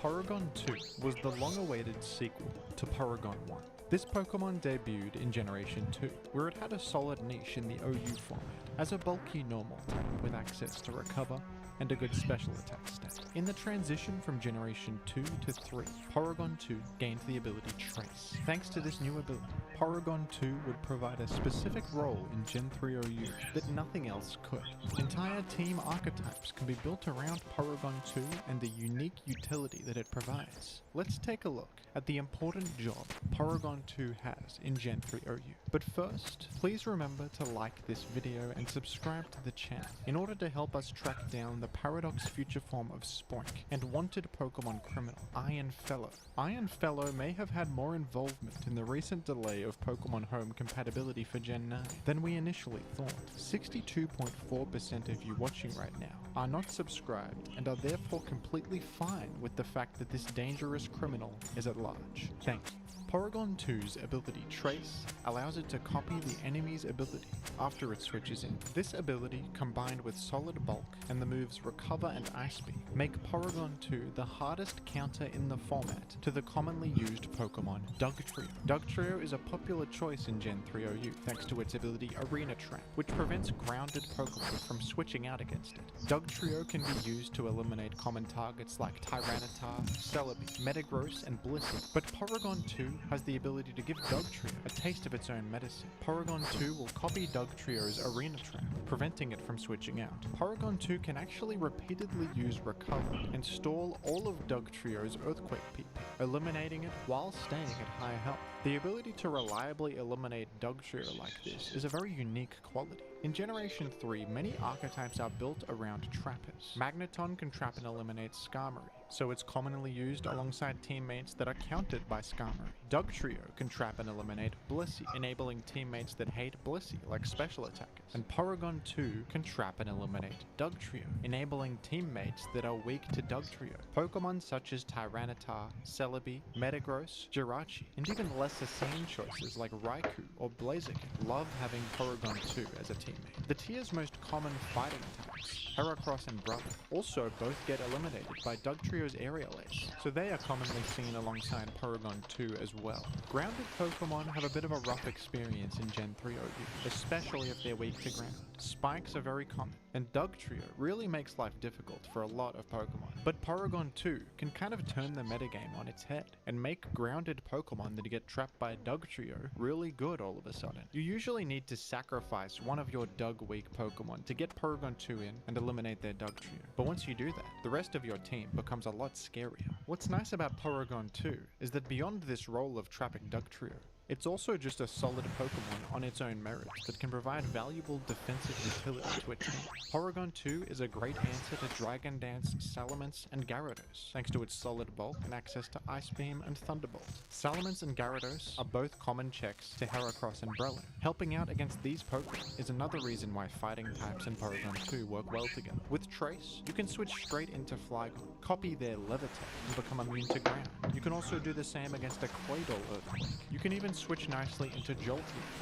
Porygon 2 was the long-awaited sequel to Porygon 1. This Pokemon debuted in Generation 2, where it had a solid niche in the OU format, as a bulky normal type with access to Recover and a good special attack stat. In the transition from Generation 2 to 3, Porygon 2 gained the ability Trace. Thanks to this new ability, Porygon 2 would provide a specific role in Gen 3 OU that nothing else could. Entire team archetypes can be built around Porygon 2 and the unique utility that it provides. Let's take a look at the important job Porygon 2 has in Gen 3 OU. But first, please remember to like this video and subscribe to the channel in order to help us track down the Paradox future form of Spoink and wanted Pokemon criminal, Iron Fellow. Iron Fellow may have had more involvement in the recent delay of Pokemon Home compatibility for Gen 9 than we initially thought. 62.4% of you watching right now are not subscribed and are therefore completely fine with the fact that this dangerous criminal is at large. Thank you. Porygon 2's ability Trace allows it to copy the enemy's ability after it switches in. This ability, combined with Solid Bulk and the moves Recover and Ice Beam, make Porygon 2 the hardest counter in the format to the commonly used Pokemon Dugtrio. Dugtrio is a popular choice in Gen 3 OU thanks to its ability Arena Trap, which prevents grounded Pokemon from switching out against it. Dugtrio can be used to eliminate common targets like Tyranitar, Celebi, Metagross, and Blissey, but Porygon 2 has the ability to give Dugtrio a taste of its own medicine. Porygon 2 will copy Dugtrio's Arena Trap, preventing it from switching out. Porygon 2 can actually repeatedly use Recover and stall all of Dugtrio's Earthquake PP, eliminating it while staying at high health. The ability to reliably eliminate Dugtrio like this is a very unique quality. In Generation 3, many archetypes are built around trappers. Magneton can trap and eliminate Skarmory, so it's commonly used alongside teammates that are countered by Skarmory. Dugtrio can trap and eliminate Blissey, enabling teammates that hate Blissey like special attackers. And Porygon 2 can trap and eliminate Dugtrio, enabling teammates that are weak to Dugtrio. Pokemon such as Tyranitar, Celebi, Metagross, Jirachi, and even lesser seen choices like Raikou or Blaziken love having Porygon 2 as a teammate. The tier's most common fighting types, Heracross and Brother, also both get eliminated by Dugtrio's Aerial Ace, so they are commonly seen alongside Porygon 2 as well. Grounded Pokemon have a bit of a rough experience in Gen 3 OU, especially if they're weak to ground. Spikes are very common, and Dugtrio really makes life difficult for a lot of Pokemon. But Porygon 2 can kind of turn the metagame on its head and make grounded Pokemon that get trapped by Dugtrio really good all of a sudden. You usually need to sacrifice one of your Dug-weak Pokemon to get Porygon 2 in and eliminate their Dugtrio. But once you do that, the rest of your team becomes a lot scarier. What's nice about Porygon 2 is that beyond this role of trapping Dugtrio, it's also just a solid Pokemon on its own merits that can provide valuable defensive utility to a team. Porygon 2 is a great answer to Dragon Dance, Salamence, and Gyarados, thanks to its solid bulk and access to Ice Beam and Thunderbolt. Salamence and Gyarados are both common checks to Heracross and Breloom. Helping out against these Pokemon is another reason why fighting types in Porygon 2 work well together. With Trace, you can switch straight into Flygon, copy their Levitate, and become immune to ground. You can also do the same against a Claydol Earthquake. You can even switch nicely into Jolteon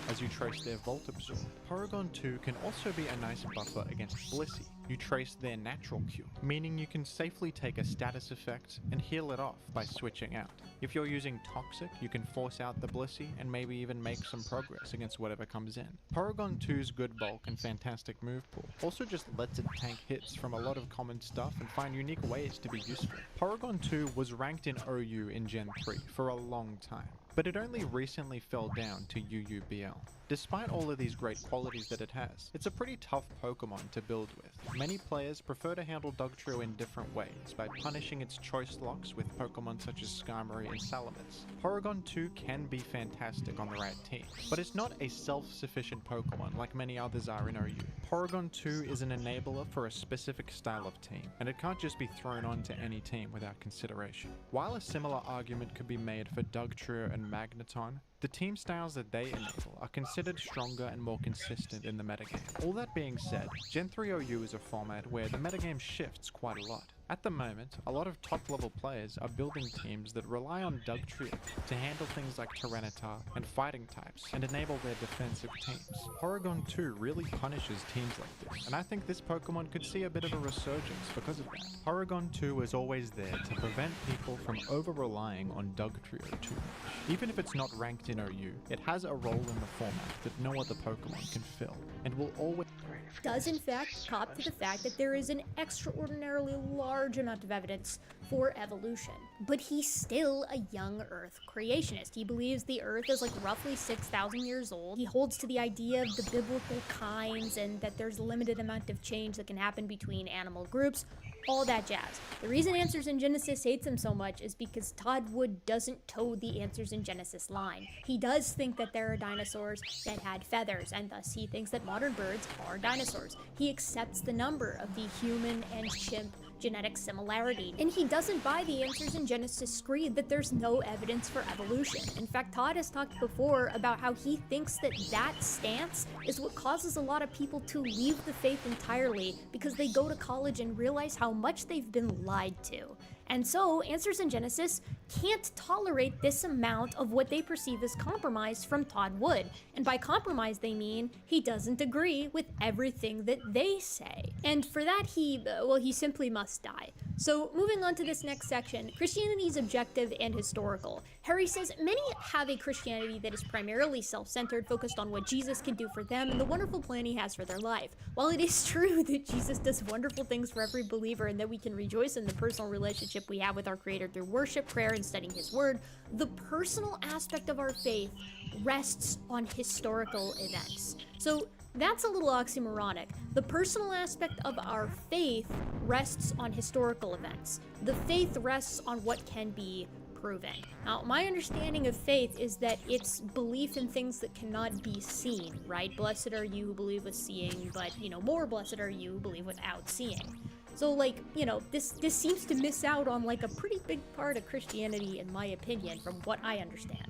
as you trace their Volt Absorb. Porygon 2 can also be a nice buffer against Blissey. You trace their Natural Cure, meaning you can safely take a status effect and heal it off by switching out. If you're using Toxic, you can force out the Blissey and maybe even make some progress against whatever comes in. Porygon 2's good bulk and fantastic move pool also just lets it tank hits from a lot of common stuff and find unique ways to be useful. Porygon 2 was ranked in OU in Gen 3 for a long time, but it only recently fell down to UUBL. Despite all of these great qualities that it has, it's a pretty tough Pokemon to build with. Many players prefer to handle Dugtrio in different ways by punishing its choice locks with Pokemon such as Skarmory and Salamence. Porygon 2 can be fantastic on the right team, but it's not a self-sufficient Pokemon like many others are in OU. Porygon 2 is an enabler for a specific style of team, and it can't just be thrown onto any team without consideration. While a similar argument could be made for Dugtrio and Magneton, the team styles that they enable are considered stronger and more consistent in the metagame. All that being said, Gen 3 OU is a format where the metagame shifts quite a lot. At the moment, a lot of top-level players are building teams that rely on Dugtrio to handle things like Tyranitar and fighting types and enable their defensive teams. Porygon 2 really punishes teams like this, and I think this Pokemon could see a bit of a resurgence because of that. Porygon 2 is always there to prevent people from over-relying on Dugtrio too much. Even if it's not ranked in OU, it has a role in the format that no other Pokemon can fill, and will always does in fact cop to the fact that there is an extraordinarily large large amount of evidence for evolution. But he's still a young Earth creationist. He believes the Earth is like roughly 6,000 years old. He holds to the idea of the biblical kinds and that there's a limited amount of change that can happen between animal groups. All that jazz. The reason Answers in Genesis hates him so much is because Todd Wood doesn't toe the Answers in Genesis line. He does think that there are dinosaurs that had feathers, and thus he thinks that modern birds are dinosaurs. He accepts the number of the human and chimp genetic similarity, and he doesn't buy the Answers in Genesis screed that there's no evidence for evolution. In fact, Todd has talked before about how he thinks that that stance is what causes a lot of people to leave the faith entirely because they go to college and realize how much they've been lied to. And so, Answers in Genesis can't tolerate this amount of what they perceive as compromise from Todd Wood. And by compromise, they mean he doesn't agree with everything that they say. And for that, he simply must die. So, moving on to this next section, Christianity is objective and historical. Harry says many have a Christianity that is primarily self-centered, focused on what Jesus can do for them and the wonderful plan he has for their life. While it is true that Jesus does wonderful things for every believer and that we can rejoice in the personal relationship we have with our Creator through worship, prayer, and studying His Word, the personal aspect of our faith rests on historical events. So that's a little oxymoronic. The personal aspect of our faith rests on historical events. The faith rests on what can be proven. Now, my understanding of faith is that it's belief in things that cannot be seen, right? Blessed are you who believe with seeing, but, more blessed are you who believe without seeing. So, this seems to miss out on, a pretty big part of Christianity, in my opinion, from what I understand.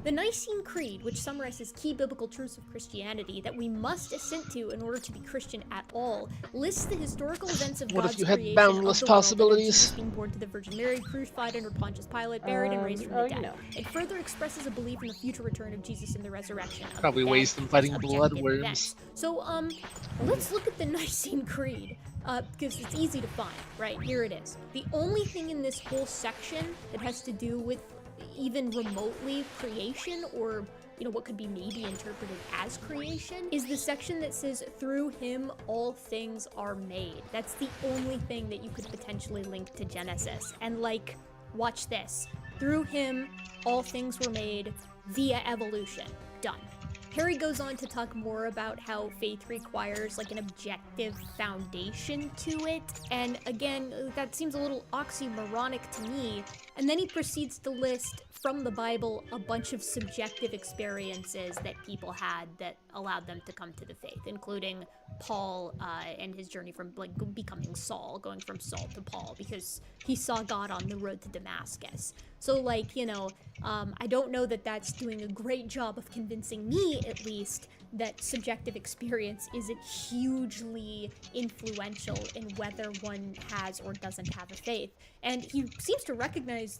The Nicene Creed, which summarizes key biblical truths of Christianity that we must assent to in order to be Christian at all, lists the historical events of What God's if you had creation boundless of the world, possibilities? and Jesus being born to the Virgin Mary, crucified under Pontius Pilate, buried and raised from the dead. It further expresses a belief in the future return of Jesus and the resurrection of Probably the dead waste them fighting as objective bloodworms. events. So, let's look at the Nicene Creed. Because it's easy to find, right? Here it is. The only thing in this whole section that has to do with even remotely creation or, what could be maybe interpreted as creation is the section that says, through him all things are made. That's the only thing that you could potentially link to Genesis. And watch this. Through him all things were made via evolution. Done. Harry goes on to talk more about how faith requires an objective foundation to it, and again, that seems a little oxymoronic to me, and then he proceeds to list from the Bible a bunch of subjective experiences that people had that allowed them to come to the faith, including Paul and his journey from becoming Saul, going from Saul to Paul, because he saw God on the road to Damascus. So I don't know that that's doing a great job of convincing me, at least, that subjective experience isn't hugely influential in whether one has or doesn't have a faith. And he seems to recognize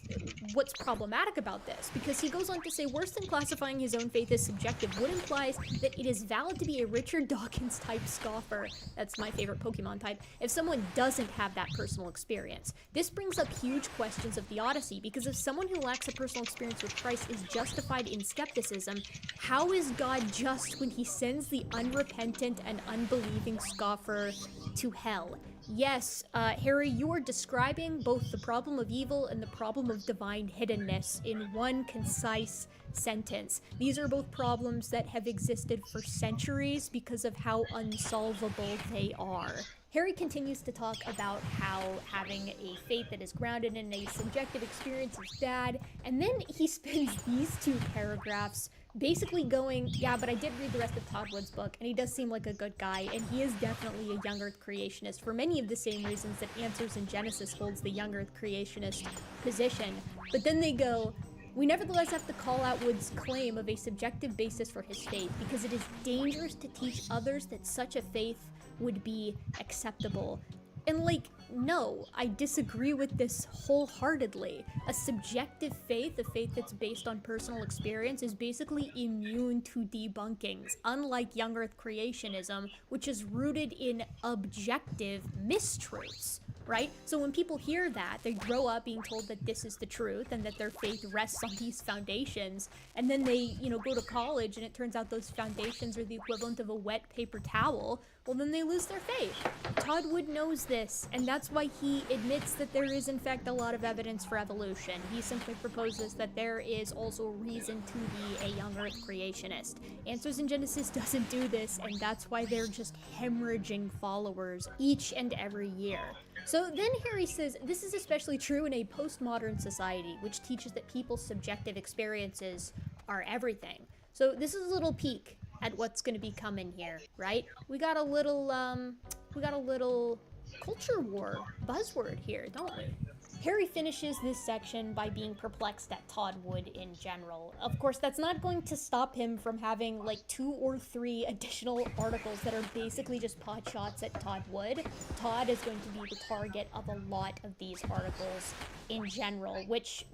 what's problematic about this, because he goes on to say worse than classifying his own faith as subjective, Wood implies that it is valid to be a Richard Dawkins type scoffer, that's my favorite Pokemon type, if someone doesn't have that personal experience. This brings up huge questions of theodicy, because if someone who lacks a personal experience with Christ is justified in skepticism, how is God just when he sends the unrepentant and unbelieving scoffer to hell? Yes, Harry, you are describing both the problem of evil and the problem of divine hiddenness in one concise sentence. These are both problems that have existed for centuries because of how unsolvable they are. Harry continues to talk about how having a faith that is grounded in a subjective experience is bad, and then he spends these two paragraphs basically going, yeah, but I did read the rest of Todd Wood's book, and he does seem like a good guy, and he is definitely a young Earth creationist for many of the same reasons that Answers in Genesis holds the young Earth creationist position. But then they go, we nevertheless have to call out Wood's claim of a subjective basis for his faith, because it is dangerous to teach others that such a faith would be acceptable. And no, I disagree with this wholeheartedly. A subjective faith, a faith that's based on personal experience, is basically immune to debunkings, unlike young Earth creationism, which is rooted in objective mistruths. right? So when people hear that, they grow up being told that this is the truth and that their faith rests on these foundations, and then they, go to college and it turns out those foundations are the equivalent of a wet paper towel, well then they lose their faith. Todd Wood knows this, and that's why he admits that there is in fact a lot of evidence for evolution. He simply proposes that there is also reason to be a young Earth creationist. Answers in Genesis doesn't do this, and that's why they're just hemorrhaging followers each and every year. So then Harry says, this is especially true in a postmodern society, which teaches that people's subjective experiences are everything. So this is a little peek at what's going to be coming here, right? We got a little culture war buzzword here, don't we? Harry finishes this section by being perplexed at Todd Wood in general. Of course, that's not going to stop him from having like 2 or 3 additional articles that are basically just pot shots at Todd Wood. Todd is going to be the target of a lot of these articles in general, which,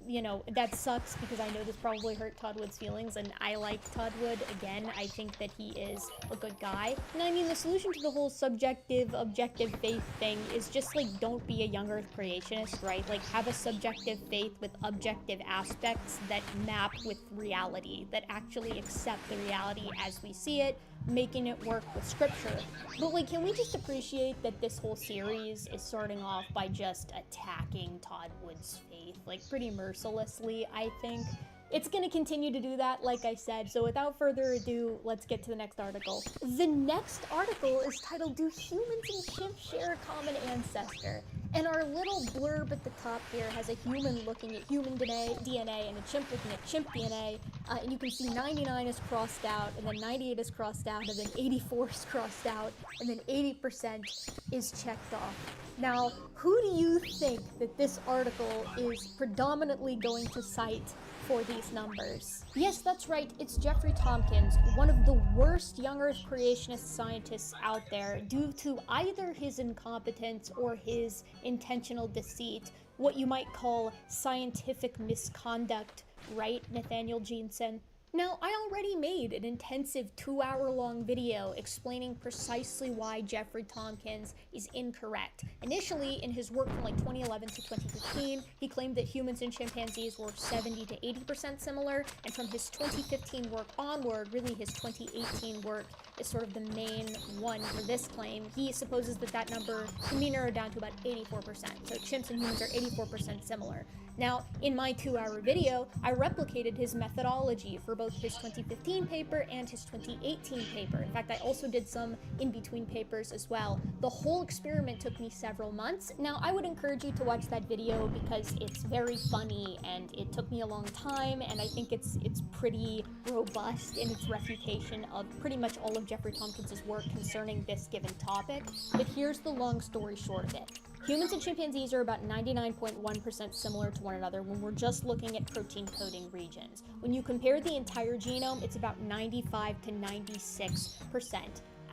that sucks because I know this probably hurt Todd Wood's feelings, and I like Todd Wood. Again, I think that he is a good guy. And I mean, the solution to the whole subjective, objective faith thing is just like, don't be a young Earth creationist, right? Like, have a subjective faith with objective aspects that map with reality, that actually accept the reality as we see it, making it work with scripture. But like, can we just appreciate that this whole series is starting off by just attacking Todd Wood's faith, like pretty mercilessly, I think. It's going to continue to do that, like I said, so without further ado, let's get to the next article. The next article is titled, Do Humans and Chimps Share a Common Ancestor? And our little blurb at the top here has a human looking at human DNA and a chimp looking at chimp DNA, and you can see 99 is crossed out, and then 98 is crossed out, and then 84 is crossed out, and then 80% is checked off. Now, who do you think that this article is predominantly going to cite for these numbers? Yes, that's right, it's Jeffrey Tompkins, one of the worst young Earth creationist scientists out there due to either his incompetence or his intentional deceit, what you might call scientific misconduct, right, Nathaniel Jeanson? Now, I already made an intensive 2-hour-long video explaining precisely why Jeffrey Tompkins is incorrect. Initially, in his work from like 2011 to 2015, he claimed that humans and chimpanzees were 70 to 80% similar, and from his 2015 work onward, really his 2018 work is sort of the main one for this claim. He supposes that that number can be narrowed down to about 84%, so chimps and humans are 84% similar. Now, in my 2-hour video, I replicated his methodology for both his 2015 paper and his 2018 paper. In fact, I also did some in-between papers as well. The whole experiment took me several months. Now, I would encourage you to watch that video because it's very funny and it took me a long time, and I think it's pretty robust in its refutation of pretty much all of Jeffrey Tompkins' work concerning this given topic. But here's the long story short of it. Humans and chimpanzees are about 99.1% similar to one another when we're just looking at protein coding regions. When you compare the entire genome, it's about 95 to 96%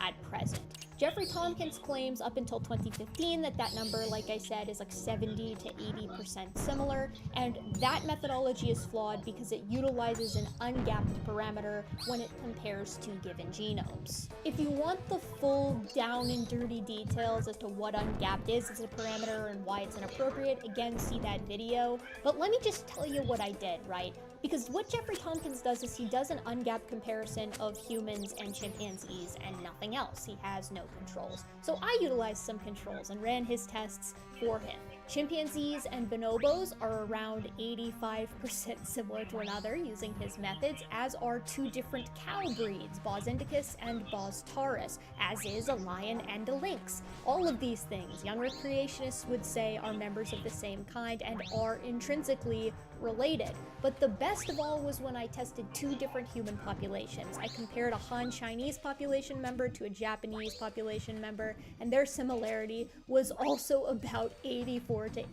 at present. Jeffrey Tompkins claims up until 2015 that that number, like I said, is like 70 to 80% similar, and that methodology is flawed because it utilizes an ungapped parameter when it compares two given genomes. If you want the full down and dirty details as to what ungapped is as a parameter and why it's inappropriate, again, see that video. But let me just tell you what I did, right? Because what Jeffrey Tompkins does is he does an ungapped comparison of humans and chimpanzees and nothing else. He has no controls. So I utilized some controls and ran his tests for him. Chimpanzees and bonobos are around 85% similar to one another using his methods, as are two different cow breeds, Bos indicus and Bos taurus, as is a lion and a lynx. All of these things, young Earth creationists would say, are members of the same kind and are intrinsically related. But the best of all was when I tested two different human populations. I compared a Han Chinese population member to a Japanese population member, and their similarity was also about 84 to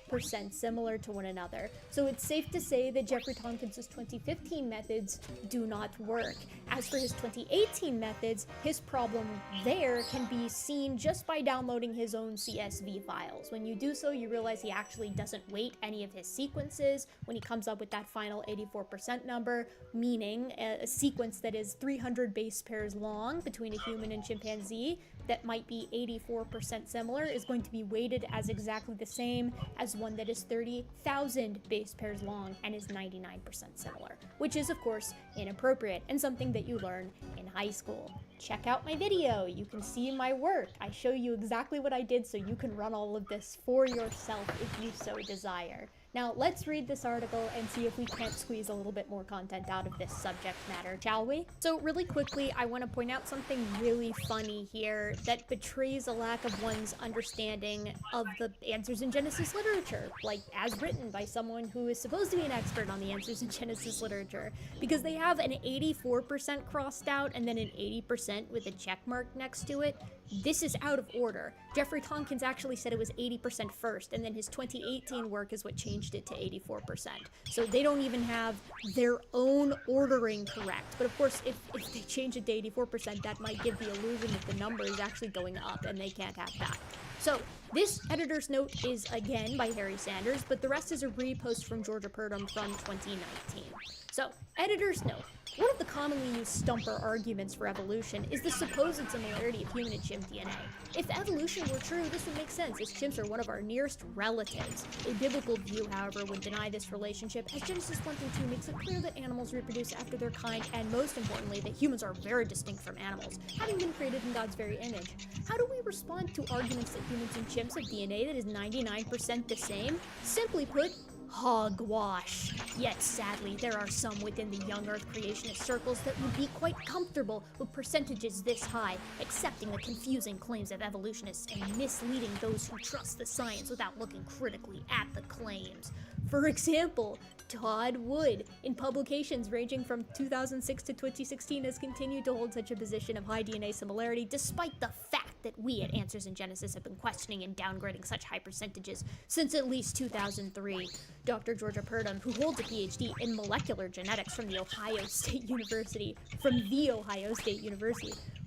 88% similar to one another. So it's safe to say that Jeffrey Tompkins' 2015 methods do not work. As for his 2018 methods, his problem there can be seen just by downloading his own CSV files. When you do so, you realize he actually doesn't weight any of his sequences when he comes up with that final 84% number, meaning a sequence that is 300 base pairs long between a human and chimpanzee that might be 84% similar is going to be weighted as exactly the same as one that is 30,000 base pairs long and is 99% similar, which is of course inappropriate and something that you learn in high school. Check out my video, you can see my work. I show you exactly what I did so you can run all of this for yourself if you so desire. Now let's read this article and see if we can't squeeze a little bit more content out of this subject matter, shall we? So really quickly, I want to point out something really funny here that betrays a lack of one's understanding of the Answers in Genesis literature, like as written by someone who is supposed to be an expert on the Answers in Genesis literature, because they have an 84% crossed out and then an 80% with a check mark next to it. This is out of order. Jeffrey Tompkins actually said it was 80% first, and then his 2018 work is what changed it to 84%. So they don't even have their own ordering correct. But of course, if they change it to 84%, that might give the illusion that the number is actually going up, and they can't have that. So this editor's note is again by Harry Sanders, but the rest is a repost from Georgia Purdom from 2019. So, editor's note. One of the commonly used stumper arguments for evolution is the supposed similarity of human and chimp DNA. If evolution were true, this would make sense, as chimps are one of our nearest relatives. A biblical view, however, would deny this relationship, as Genesis 1 and 2 makes it clear that animals reproduce after their kind, and most importantly, that humans are very distinct from animals, having been created in God's very image. How do we respond to arguments that humans and chimps have DNA that is 99% the same? Simply put, hogwash. Yet sadly, there are some within the young Earth creationist circles that would be quite comfortable with percentages this high, accepting the confusing claims of evolutionists and misleading those who trust the science without looking critically at the claims. For example, Todd Wood, in publications ranging from 2006 to 2016, has continued to hold such a position of high DNA similarity despite the fact that we at Answers in Genesis have been questioning and downgrading such high percentages since at least 2003. Dr. Georgia Purdom, who holds a PhD in molecular genetics from the Ohio State University,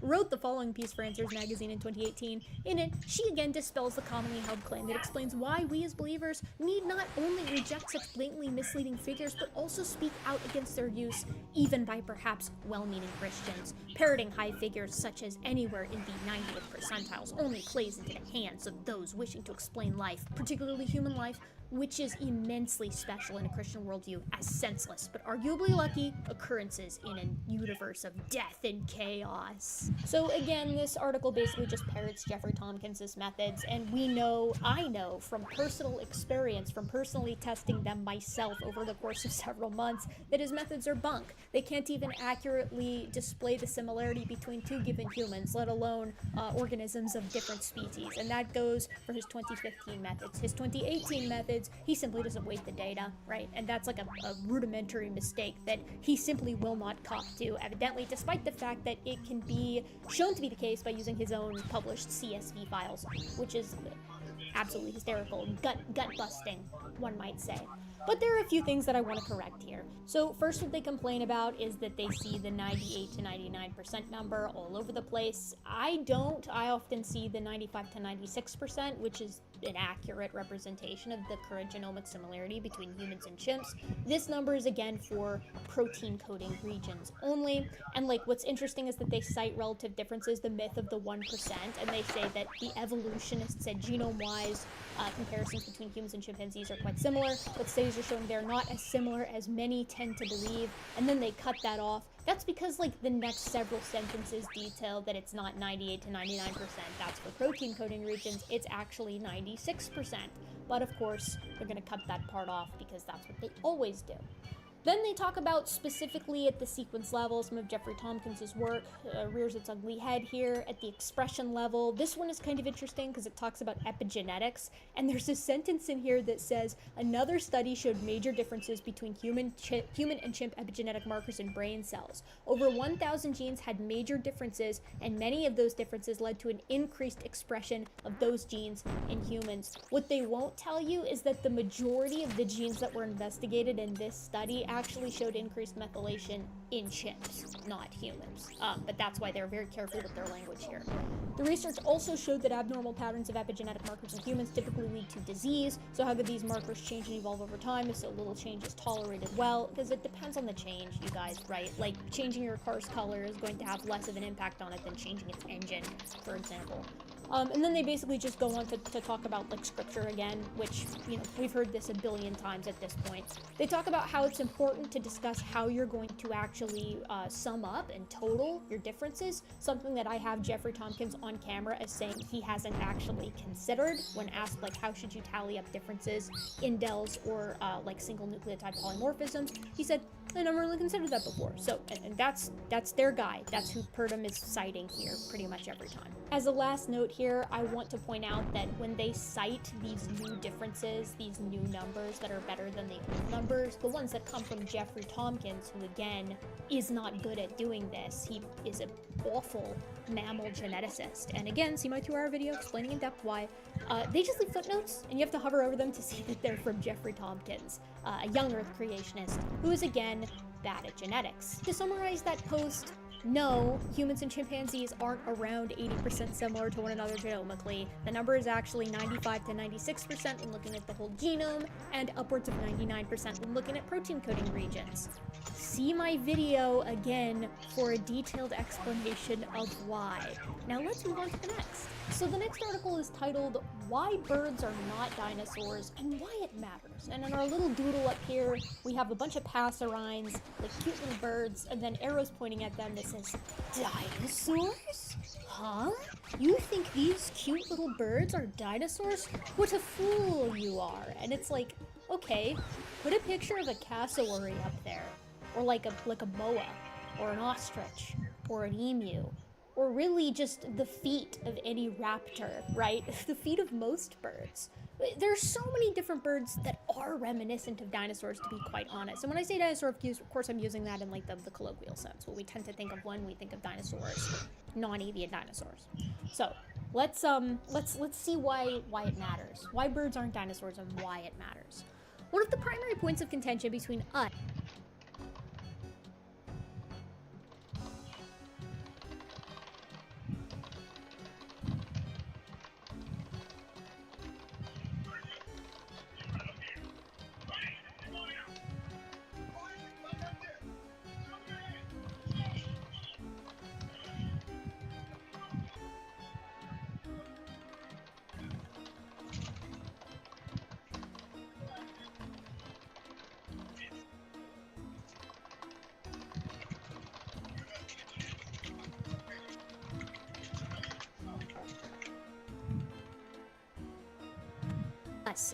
wrote the following piece for Answers magazine in 2018. In it, she again dispels the commonly held claim that explains why we as believers need not only reject such blatantly misleading figures, but also speak out against their use, even by perhaps well-meaning Christians. Parroting high figures such as anywhere in the 90th percentiles only plays into the hands of those wishing to explain life, particularly human life, which is immensely special in a Christian worldview, as senseless but arguably lucky occurrences in a universe of death and chaos. So again, this article basically just parrots Jeffrey Tompkins' methods, and I know from personal experience, from personally testing them myself over the course of several months, that his methods are bunk. They can't even accurately display the similarity between two given humans, let alone organisms of different species, and that goes for his 2015 methods. His 2018 methods, he simply doesn't weight the data, right? And that's like a rudimentary mistake that he simply will not cop to, evidently, despite the fact that it can be shown to be the case by using his own published CSV files, which is absolutely hysterical, gut-busting, one might say. But there are a few things that I want to correct here. So first, what they complain about is that they see the 98 to 99% number all over the place. I don't. I often see the 95 to 96%, which is an accurate representation of the current genomic similarity between humans and chimps. This number is again for protein coding regions only. And like, what's interesting is that they cite relative differences, the myth of the 1%, and they say that the evolutionists said genome-wise comparisons between humans and chimpanzees are quite similar, but studies are showing they're not as similar as many tend to believe, and then they cut that off. That's because like the next several sentences detail that it's not 98 to 99%. That's for protein coding regions. It's actually 96%. But of course, they're going to cut that part off because that's what they always do. Then they talk about specifically at the sequence level, some of Jeffrey Tompkins' work rears its ugly head here. At the expression level, this one is kind of interesting because it talks about epigenetics, and there's a sentence in here that says, another study showed major differences between human and chimp epigenetic markers in brain cells. Over 1,000 genes had major differences, and many of those differences led to an increased expression of those genes in humans. What they won't tell you is that the majority of the genes that were investigated in this study actually showed increased methylation in chimps, not humans. But that's why they're very careful with their language here. The research also showed that abnormal patterns of epigenetic markers in humans typically lead to disease. So how could these markers change and evolve over time if so little change is tolerated? Well, because it depends on the change, you guys, right? Like, changing your car's color is going to have less of an impact on it than changing its engine, for example. And then they basically just go on to talk about, like, scripture again, which, you know, we've heard this a billion times at this point. They talk about how it's important to discuss how you're going to actually sum up and total your differences, something that I have Jeffrey Tompkins on camera as saying he hasn't actually considered when asked, like, how should you tally up differences, indels, or, like, single nucleotide polymorphisms. He said, I never really considered that before. So, and that's their guy. That's who Purdom is citing here pretty much every time. As a last note here, I want to point out that when they cite these new differences, these new numbers that are better than the old numbers, the ones that come from Jeffrey Tompkins, who again is not good at doing this. He is an awful mammal geneticist. And again, see my 2-hour video explaining in depth why. They just leave footnotes, and you have to hover over them to see that they're from Jeffrey Tompkins, a young Earth creationist, who is again bad at genetics. To summarize that post, no, humans and chimpanzees aren't around 80% similar to one another genomically. The number is actually 95 to 96% when looking at the whole genome, and upwards of 99% when looking at protein coding regions. See my video again for a detailed explanation of why. Now let's move on to the next. So the next article is titled, Why Birds Are Not Dinosaurs and Why It Matters. And in our little doodle up here, we have a bunch of passerines, like cute little birds, and then arrows pointing at them that says, dinosaurs? Huh? You think these cute little birds are dinosaurs? What a fool you are. And it's like, okay, put a picture of a cassowary up there, or like a boa, or an ostrich, or an emu. Or really just the feet of any raptor, right? The feet of most birds. There are so many different birds that are reminiscent of dinosaurs, to be quite honest. And when I say dinosaur, of course I'm using that in like the colloquial sense. What we tend to think of when we think of dinosaurs, non-avian dinosaurs. So let's see why it matters. Why birds aren't dinosaurs and why it matters. One of the primary points of contention between us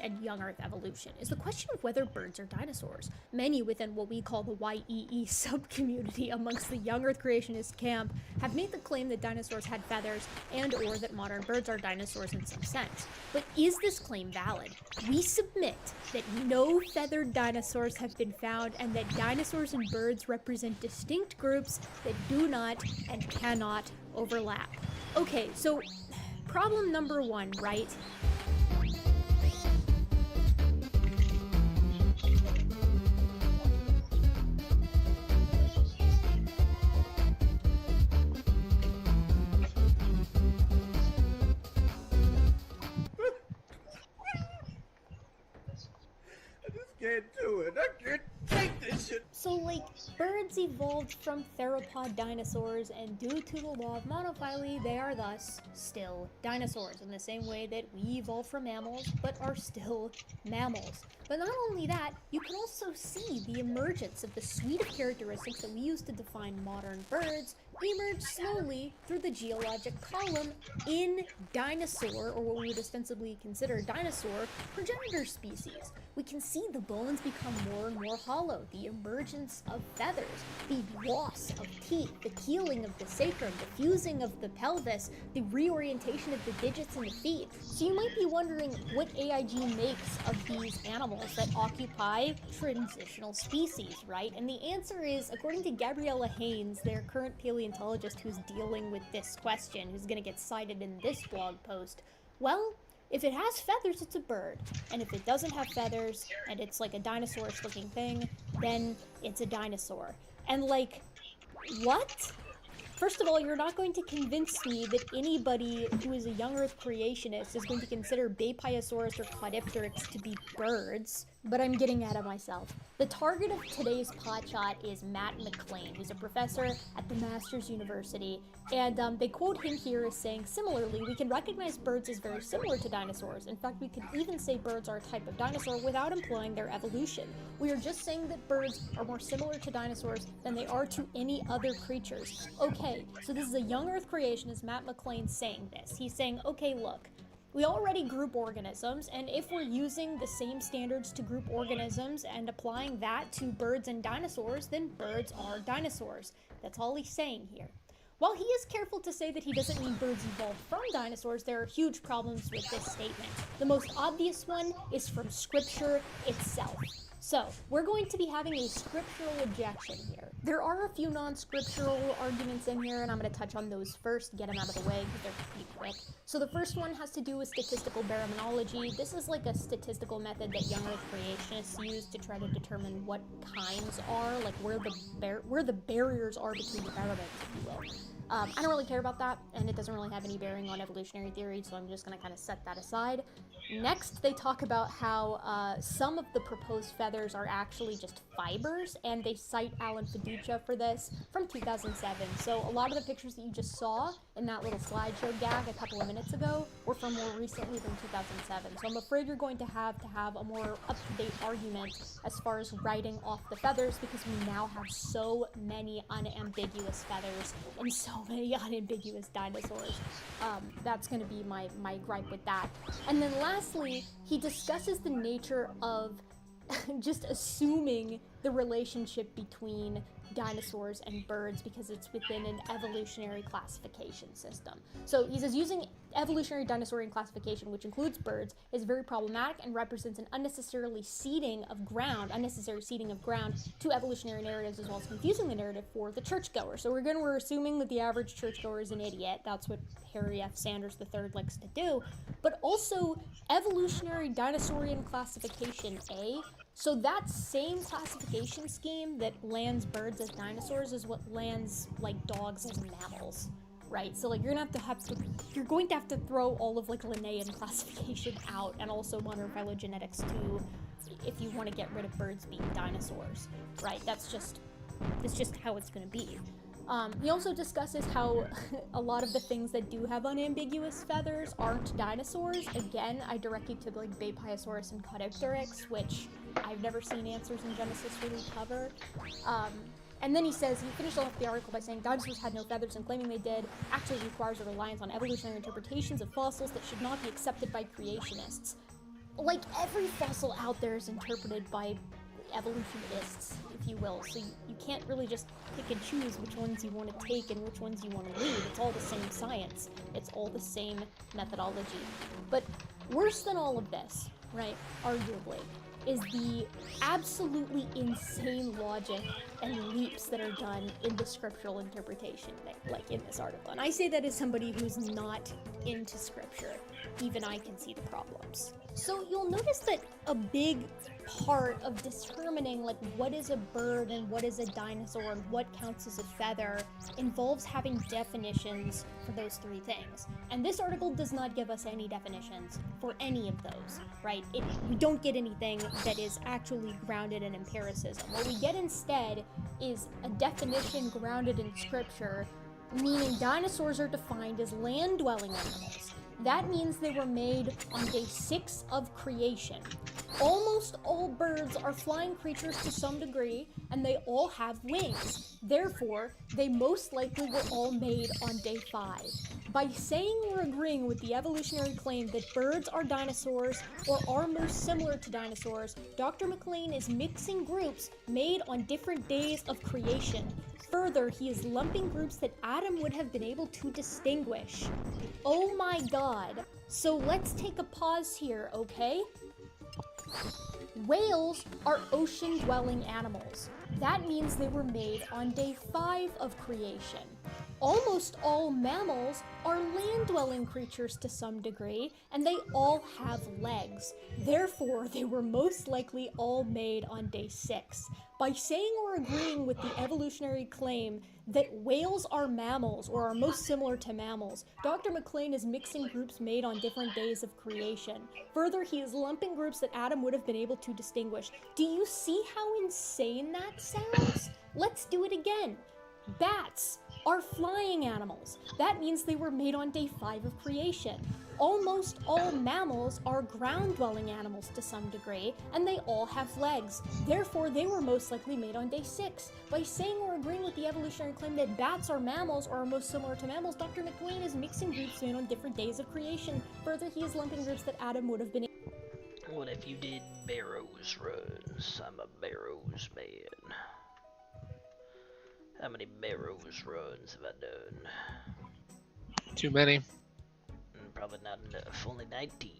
and young Earth evolution is the question of whether birds are dinosaurs. Many within what we call the YEE subcommunity amongst the young Earth creationist camp have made the claim that dinosaurs had feathers and or that modern birds are dinosaurs in some sense. But is this claim valid? We submit that no feathered dinosaurs have been found and that dinosaurs and birds represent distinct groups that do not and cannot overlap. Okay, so problem number one, right? So, like, birds evolved from theropod dinosaurs, and due to the law of monophyly, they are thus still dinosaurs, in the same way that we evolved from mammals, but are still mammals. But not only that, you can also see the emergence of the suite of characteristics that we use to define modern birds emerged slowly through the geologic column in dinosaur, or what we would ostensibly consider dinosaur, progenitor species. We can see the bones become more and more hollow, the emergence of feathers, the loss of teeth, the healing of the sacrum, the fusing of the pelvis, the reorientation of the digits in the feet. So you might be wondering what AIG makes of these animals that occupy transitional species, right? And the answer is, according to Gabriella Haynes, their current paleontologist who's dealing with this question, who's gonna get cited in this blog post, well, if it has feathers, it's a bird. And if it doesn't have feathers, and it's like a dinosaurish looking thing, then it's a dinosaur. And like, what? First of all, you're not going to convince me that anybody who is a young Earth creationist is going to consider Bapiosaurus or Caudipteryx to be birds, but I'm getting ahead of myself. The target of today's potshot is Matt McLean, who's a professor at the Masters University, and they quote him here as saying, similarly, we can recognize birds as very similar to dinosaurs. In fact, we could even say birds are a type of dinosaur without implying their evolution. We are just saying that birds are more similar to dinosaurs than they are to any other creatures. Okay, so this is a young Earth creationist, Matt McLean, saying this. He's saying, okay, look, we already group organisms, and if we're using the same standards to group organisms and applying that to birds and dinosaurs, then birds are dinosaurs. That's all he's saying here. While he is careful to say that he doesn't mean birds evolved from dinosaurs, there are huge problems with this statement. The most obvious one is from scripture itself. So, we're going to be having a scriptural objection here. There are a few non-scriptural arguments in here, and I'm going to touch on those first, get them out of the way, because they're pretty quick. So the first one has to do with statistical baraminology. This is like a statistical method that young Earth creationists use to try to determine what kinds are, like where the barriers are between the baramins, if you will. I don't really care about that, and it doesn't really have any bearing on evolutionary theory, so I'm just going to kind of set that aside. Next, they talk about how some of the proposed feathers are actually just fibers, and they cite Alan Fiducia for this from 2007. So a lot of the pictures that you just saw in that little slideshow gag a couple of minutes ago were from more recently than 2007. So I'm afraid you're going to have a more up-to-date argument as far as writing off the feathers, because we now have so many unambiguous feathers and so many unambiguous dinosaurs. That's going to be my gripe with that. And then lastly, he discusses the nature of just assuming the relationship between dinosaurs and birds because it's within an evolutionary classification system. So he says using evolutionary dinosaurian classification, which includes birds, is very problematic and represents an unnecessary seeding of ground to evolutionary narratives, as well as confusing the narrative for the churchgoer. So we're assuming that the average churchgoer is an idiot. That's what Harry F. Sanders III likes to do. But also evolutionary dinosaurian classification A. So that same classification scheme that lands birds as dinosaurs is what lands like dogs as mammals, right? So like you're going to have to throw all of like Linnaean classification out, and also modern phylogenetics too, if you want to get rid of birds being dinosaurs, right? That's just how it's going to be. He also discusses how a lot of the things that do have unambiguous feathers aren't dinosaurs. Again, I direct you to like Bapiosaurus and Caudipteryx, which I've never seen answers in Genesis really cover. And then he finished off the article by saying dinosaurs had no feathers, and claiming they did actually requires a reliance on evolutionary interpretations of fossils that should not be accepted by creationists. Like, every fossil out there is interpreted by evolutionists, if you will, so you can't really just pick and choose which ones you want to take and which ones you want to leave. It's all the same science. It's all the same methodology. But worse than all of this, right, arguably, is the absolutely insane logic and leaps that are done in the scriptural interpretation, like in this article. And I say that as somebody who's not into scripture. Even I can see the problems. So you'll notice that a big part of determining like what is a bird and what is a dinosaur and what counts as a feather involves having definitions for those three things. And this article does not give us any definitions for any of those, right? We don't get anything that is actually grounded in empiricism. What we get instead is a definition grounded in scripture, meaning dinosaurs are defined as land-dwelling animals. That means they were made on day 6 of creation. Almost all birds are flying creatures to some degree, and they all have wings. Therefore, they most likely were all made on day 5. By saying or agreeing with the evolutionary claim that birds are dinosaurs or are most similar to dinosaurs, Dr. McLean is mixing groups made on different days of creation. Further, he is lumping groups that Adam would have been able to distinguish. Oh my god. So let's take a pause here, okay? Whales are ocean-dwelling animals. That means they were made on day 5 of creation. Almost all mammals are land-dwelling creatures to some degree, and they all have legs. Therefore, they were most likely all made on day 6. By saying or agreeing with the evolutionary claim that whales are mammals or are most similar to mammals, Dr. McLean is mixing groups made on different days of creation. Further, he is lumping groups that Adam would have been able to distinguish. Do you see how insane that sounds? Let's do it again. Bats are flying animals. That means they were made on day 5 of creation. Almost all mammals are ground-dwelling animals to some degree, and they all have legs. Therefore, they were most likely made on day 6. By saying or agreeing with the evolutionary claim that bats are mammals or are most similar to mammals, Dr. McLean is mixing groups made on different days of creation. Further, he is lumping groups that Adam would have been. What if you did Barrows runs? I'm a Barrows man. How many Barrows runs have I done? Too many. Probably not enough. Only 19.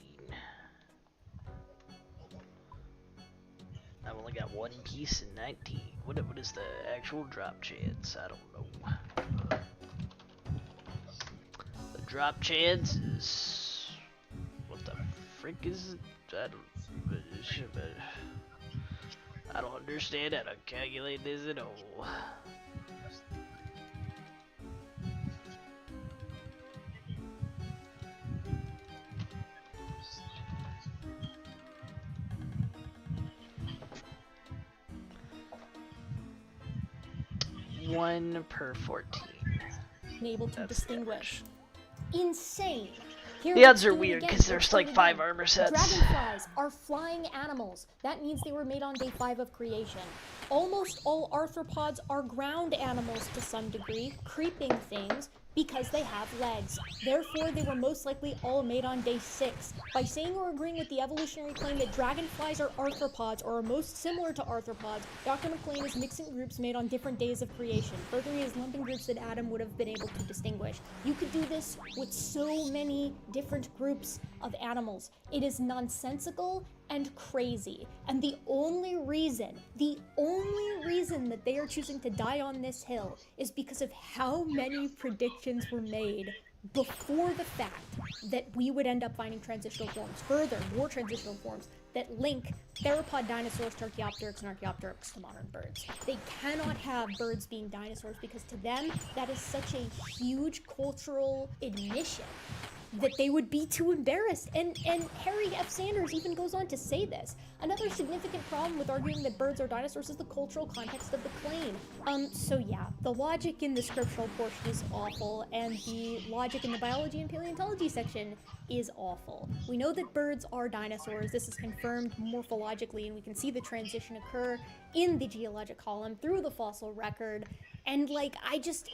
I've only got one piece in 19. What is the actual drop chance? I don't know. The drop chance is... What the frick is it? I don't understand how to calculate this at all. One per 14. Able to That's distinguish. Insane. Here, The let's odds are do it weird again. because Let's there's do it like 5 again. armor sets. Dragonflies are flying animals. That means they were made on day 5 of creation. Almost all arthropods are ground animals to some degree, creeping things, because they have legs. Therefore, they were most likely all made on day 6. By saying or agreeing with the evolutionary claim that dragonflies are arthropods or are most similar to arthropods, Dr. McLean is mixing groups made on different days of creation. Further, he is lumping groups that Adam would have been able to distinguish. You could do this with so many different groups of animals. It is nonsensical and crazy. And the only reason that they are choosing to die on this hill is because of how many predictions were made before the fact that we would end up finding transitional forms. Further, more transitional forms that link theropod dinosaurs to Archaeopteryx and Archaeopteryx to modern birds. They cannot have birds being dinosaurs because to them, that is such a huge cultural admission that they would be too embarrassed. And Harry F. Sanders even goes on to say this. Another significant problem with arguing that birds are dinosaurs is the cultural context of the claim. So yeah, the logic in the scriptural portion is awful, and the logic in the biology and paleontology section is awful. We know that birds are dinosaurs. This is confirmed morphologically, and we can see the transition occur in the geologic column through the fossil record. And like,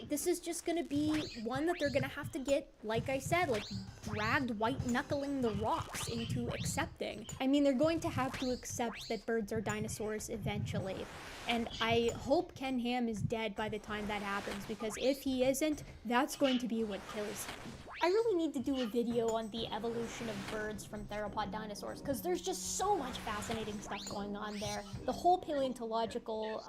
this is just gonna be one that they're gonna have to get, like I said, like dragged white-knuckling the rocks into accepting. I mean, they're going to have to accept that birds are dinosaurs eventually. And I hope Ken Ham is dead by the time that happens, because if he isn't, that's going to be what kills him. I really need to do a video on the evolution of birds from theropod dinosaurs, because there's just so much fascinating stuff going on there. The whole paleontological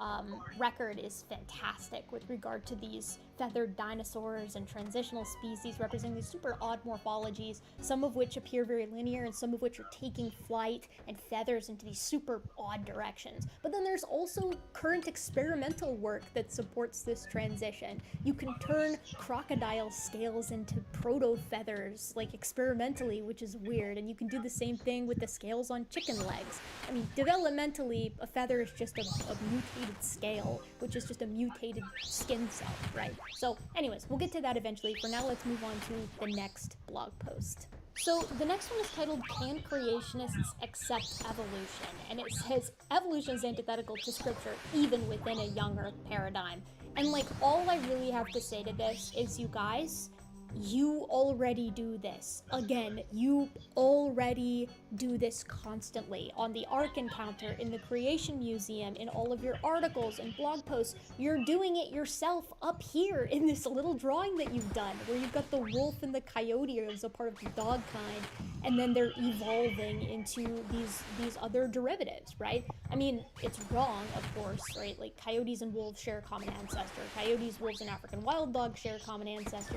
record is fantastic with regard to these feathered dinosaurs and transitional species representing these super odd morphologies, some of which appear very linear and some of which are taking flight and feathers into these super odd directions. But then there's also current experimental work that supports this transition. You can turn crocodile scales into proto-feathers, like experimentally, which is weird, and you can do the same thing with the scales on chicken legs. I mean, developmentally, a feather is just a mutated scale, which is just a mutated skin cell, right? So anyways, we'll get to that eventually. For now, let's move on to the next blog post. So the next one is titled Can Creationists Accept Evolution? And it says evolution is antithetical to scripture even within a young earth paradigm. And like all I really have to say to this is, you guys, you already do this. Again, you already do this constantly. On the Ark Encounter, in the Creation Museum, in all of your articles and blog posts, you're doing it yourself up here in this little drawing that you've done, where you've got the wolf and the coyote as a part of the dog kind, and then they're evolving into these other derivatives, right? I mean, it's wrong, of course, right? Like, coyotes and wolves share a common ancestor. Coyotes, wolves, and African wild dogs share a common ancestor,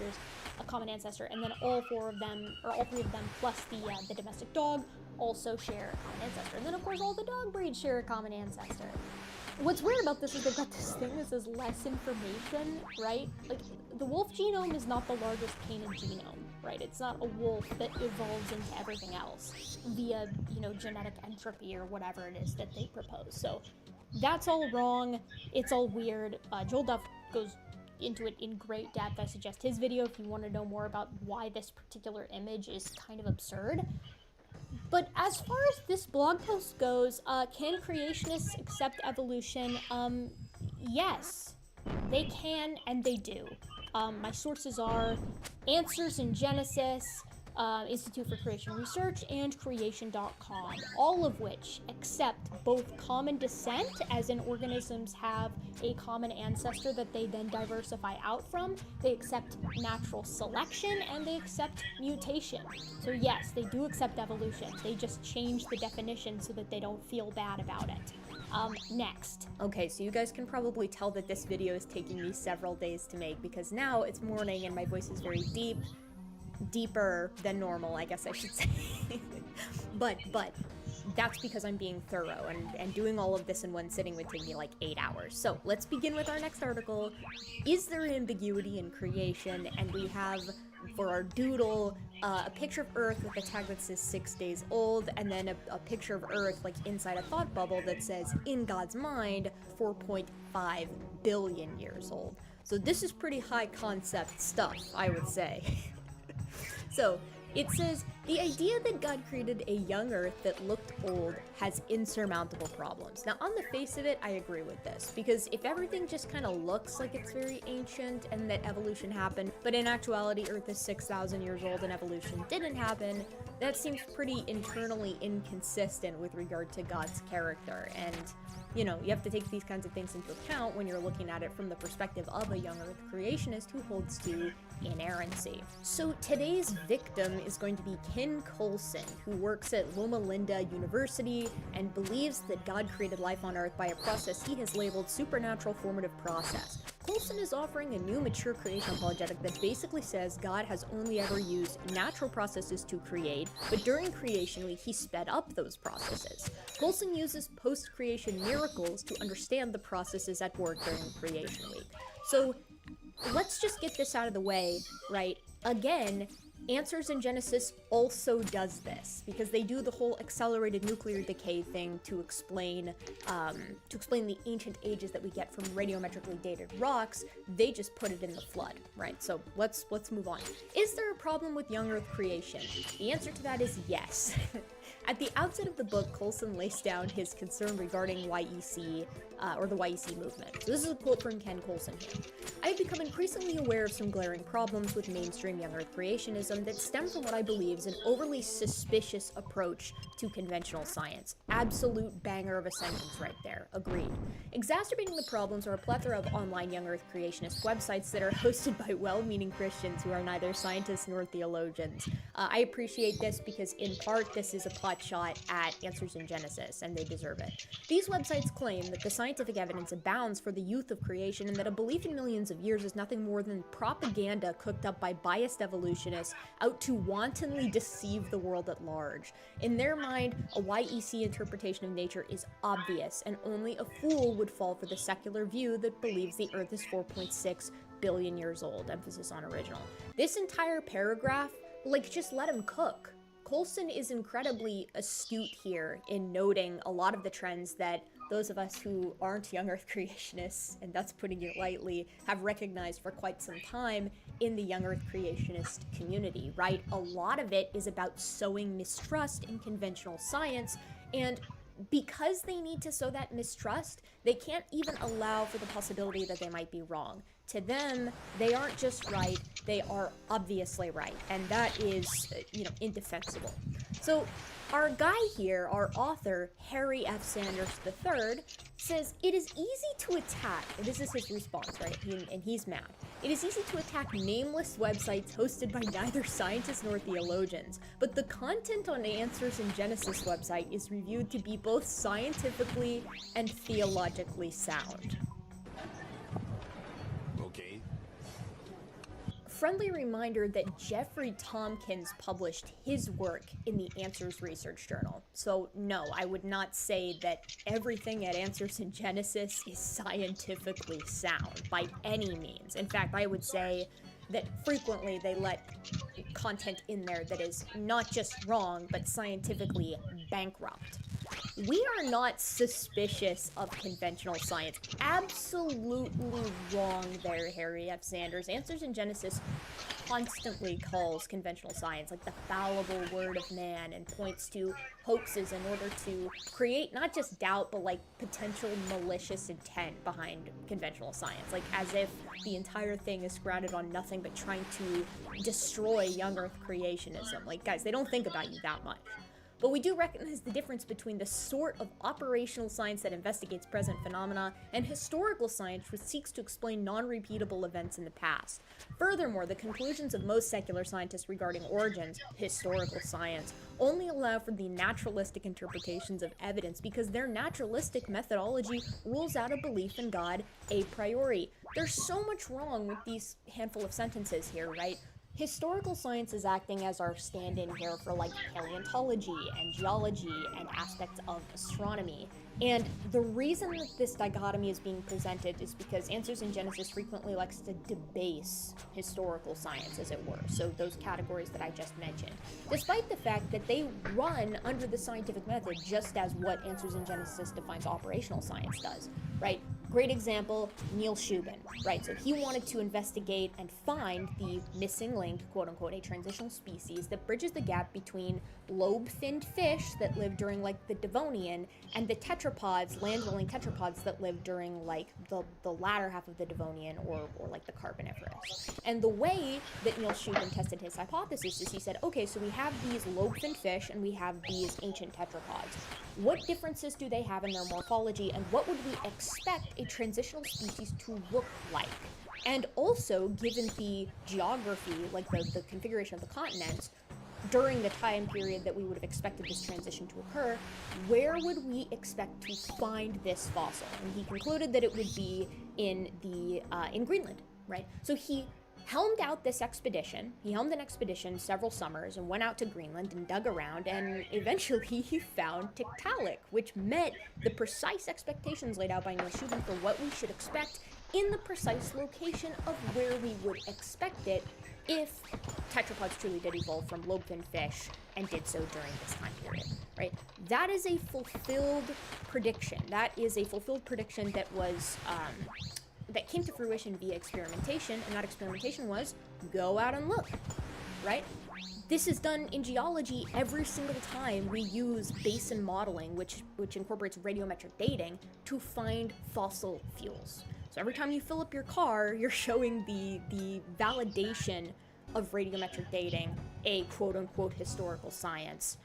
and then all three of them, plus the domestic dog, also share a common ancestor. And then, of course, all the dog breeds share a common ancestor. What's weird about this is they've got this thing that says less information, right? Like, the wolf genome is not the largest canine genome, right? It's not a wolf that evolves into everything else via, genetic entropy or whatever it is that they propose. So that's all wrong. It's all weird. Joel Duff goes into it in great depth. I suggest his video if you want to know more about why this particular image is kind of absurd. But as far as this blog post goes, can creationists accept evolution? Yes, they can and they do. My sources are Answers in Genesis, Institute for Creation Research, and Creation.com, all of which accept both common descent, as in organisms have a common ancestor that they then diversify out from. They accept natural selection, and they accept mutation. So yes, they do accept evolution. They just change the definition so that they don't feel bad about it. Next. Okay, so you guys can probably tell that this video is taking me several days to make, because now it's morning and my voice is very deeper than normal, I guess I should say. but that's because I'm being thorough, and doing all of this in one sitting would take me like 8 hours. So let's begin with our next article. Is there ambiguity in creation? And we have, for our doodle, a picture of Earth with a tag that says 6 days old, and then a picture of Earth like inside a thought bubble that says, in God's mind, 4.5 billion years old. So this is pretty high concept stuff, I would say. So, it says, the idea that God created a young Earth that looked old has insurmountable problems. Now, on the face of it, I agree with this, because if everything just kind of looks like it's very ancient and that evolution happened, but in actuality Earth is 6,000 years old and evolution didn't happen, that seems pretty internally inconsistent with regard to God's character. And, you have to take these kinds of things into account when you're looking at it from the perspective of a young Earth creationist who holds to inerrancy. So today's victim is going to be Ken Coulson, who works at Loma Linda University and believes that God created life on Earth by a process he has labeled supernatural formative process. Coulson is offering a new mature creation apologetic that basically says God has only ever used natural processes to create, but during creation week he sped up those processes. Coulson uses post-creation miracles to understand the processes at work during creation week. So let's just get this out of the way, right? Again, Answers in Genesis also does this, because they do the whole accelerated nuclear decay thing to explain the ancient ages that we get from radiometrically dated rocks. They just put it in the flood, right? So let's move on. Is there a problem with young Earth creation? The answer to that is yes. At the outset of the book, Coulson lays down his concern regarding YEC, or the YEC movement. So this is a quote from Ken Coulson here. I have become increasingly aware of some glaring problems with mainstream young Earth creationism that stem from what I believe is an overly suspicious approach to conventional science. Absolute banger of a sentence right there. Agreed. Exacerbating the problems are a plethora of online young Earth creationist websites that are hosted by well-meaning Christians who are neither scientists nor theologians. I appreciate this because, in part, this is a pot shot at Answers in Genesis, and they deserve it. These websites claim that the scientific evidence abounds for the youth of creation and that a belief in millions of years is nothing more than propaganda cooked up by biased evolutionists out to wantonly deceive the world at large. In their mind, a YEC interpretation of nature is obvious, and only a fool would fall for the secular view that believes the Earth is 4.6 billion years old, emphasis on original. This entire paragraph, just let him cook. Coulson is incredibly astute here in noting a lot of the trends that those of us who aren't young Earth creationists, and that's putting it lightly, have recognized for quite some time, in the young Earth creationist community, right? A lot of it is about sowing mistrust in conventional science, and because they need to sow that mistrust, they can't even allow for the possibility that they might be wrong. To them, they aren't just right, they are obviously right, and that is, indefensible. So our guy here, our author, Harry F. Sanders III, says it is easy to attack, and this is his response, right? And he's mad. It is easy to attack nameless websites hosted by neither scientists nor theologians, but the content on Answers in Genesis website is reviewed to be both scientifically and theologically sound. Okay. Friendly reminder that Jeffrey Tompkins published his work in the Answers Research Journal. So no, I would not say that everything at Answers in Genesis is scientifically sound by any means. In fact, I would say that frequently they let content in there that is not just wrong, but scientifically bankrupt. We are not suspicious of conventional science. Absolutely wrong there, Harry F. Sanders. Answers in Genesis constantly calls conventional science like the fallible word of man and points to hoaxes in order to create not just doubt, but like potential malicious intent behind conventional science. Like as if the entire thing is grounded on nothing but trying to destroy young Earth creationism. Like, guys, they don't think about you that much. But we do recognize the difference between the sort of operational science that investigates present phenomena and historical science which seeks to explain non-repeatable events in the past. Furthermore, the conclusions of most secular scientists regarding origins, historical science, only allow for the naturalistic interpretations of evidence because their naturalistic methodology rules out a belief in God a priori. There's so much wrong with these handful of sentences here, right? Historical science is acting as our stand-in here for like paleontology and geology and aspects of astronomy. And the reason that this dichotomy is being presented is because Answers in Genesis frequently likes to debase historical science, as it were, so those categories that I just mentioned, despite the fact that they run under the scientific method just as what Answers in Genesis defines operational science does, right? Great example, Neil Shubin, right? So he wanted to investigate and find the missing link, quote-unquote, a transitional species that bridges the gap between lobe-finned fish that lived during, like, the Devonian and the tetrapods, land-dwelling tetrapods that lived during, like, the latter half of the Devonian or like, the Carboniferous. And the way that Neil Shubin tested his hypothesis is he said, okay, so we have these lobe-finned fish and we have these ancient tetrapods. What differences do they have in their morphology, and what would we expect a transitional species to look like? And also, given the geography, like the configuration of the continents, during the time period that we would have expected this transition to occur, where would we expect to find this fossil? And he concluded that it would be in Greenland, right? So he helmed out this expedition. He helmed an expedition several summers and went out to Greenland and dug around, and eventually he found Tiktaalik, which met the precise expectations laid out by Neil Shubin for what we should expect in the precise location of where we would expect it if tetrapods truly did evolve from lobe-finned fish and did so during this time period, right? That is a fulfilled prediction. That is a fulfilled prediction that was that came to fruition via experimentation, and that experimentation was go out and look, right? This is done in geology every single time we use basin modeling, which incorporates radiometric dating, to find fossil fuels. So every time you fill up your car, you're showing the validation of radiometric dating, a quote-unquote historical science.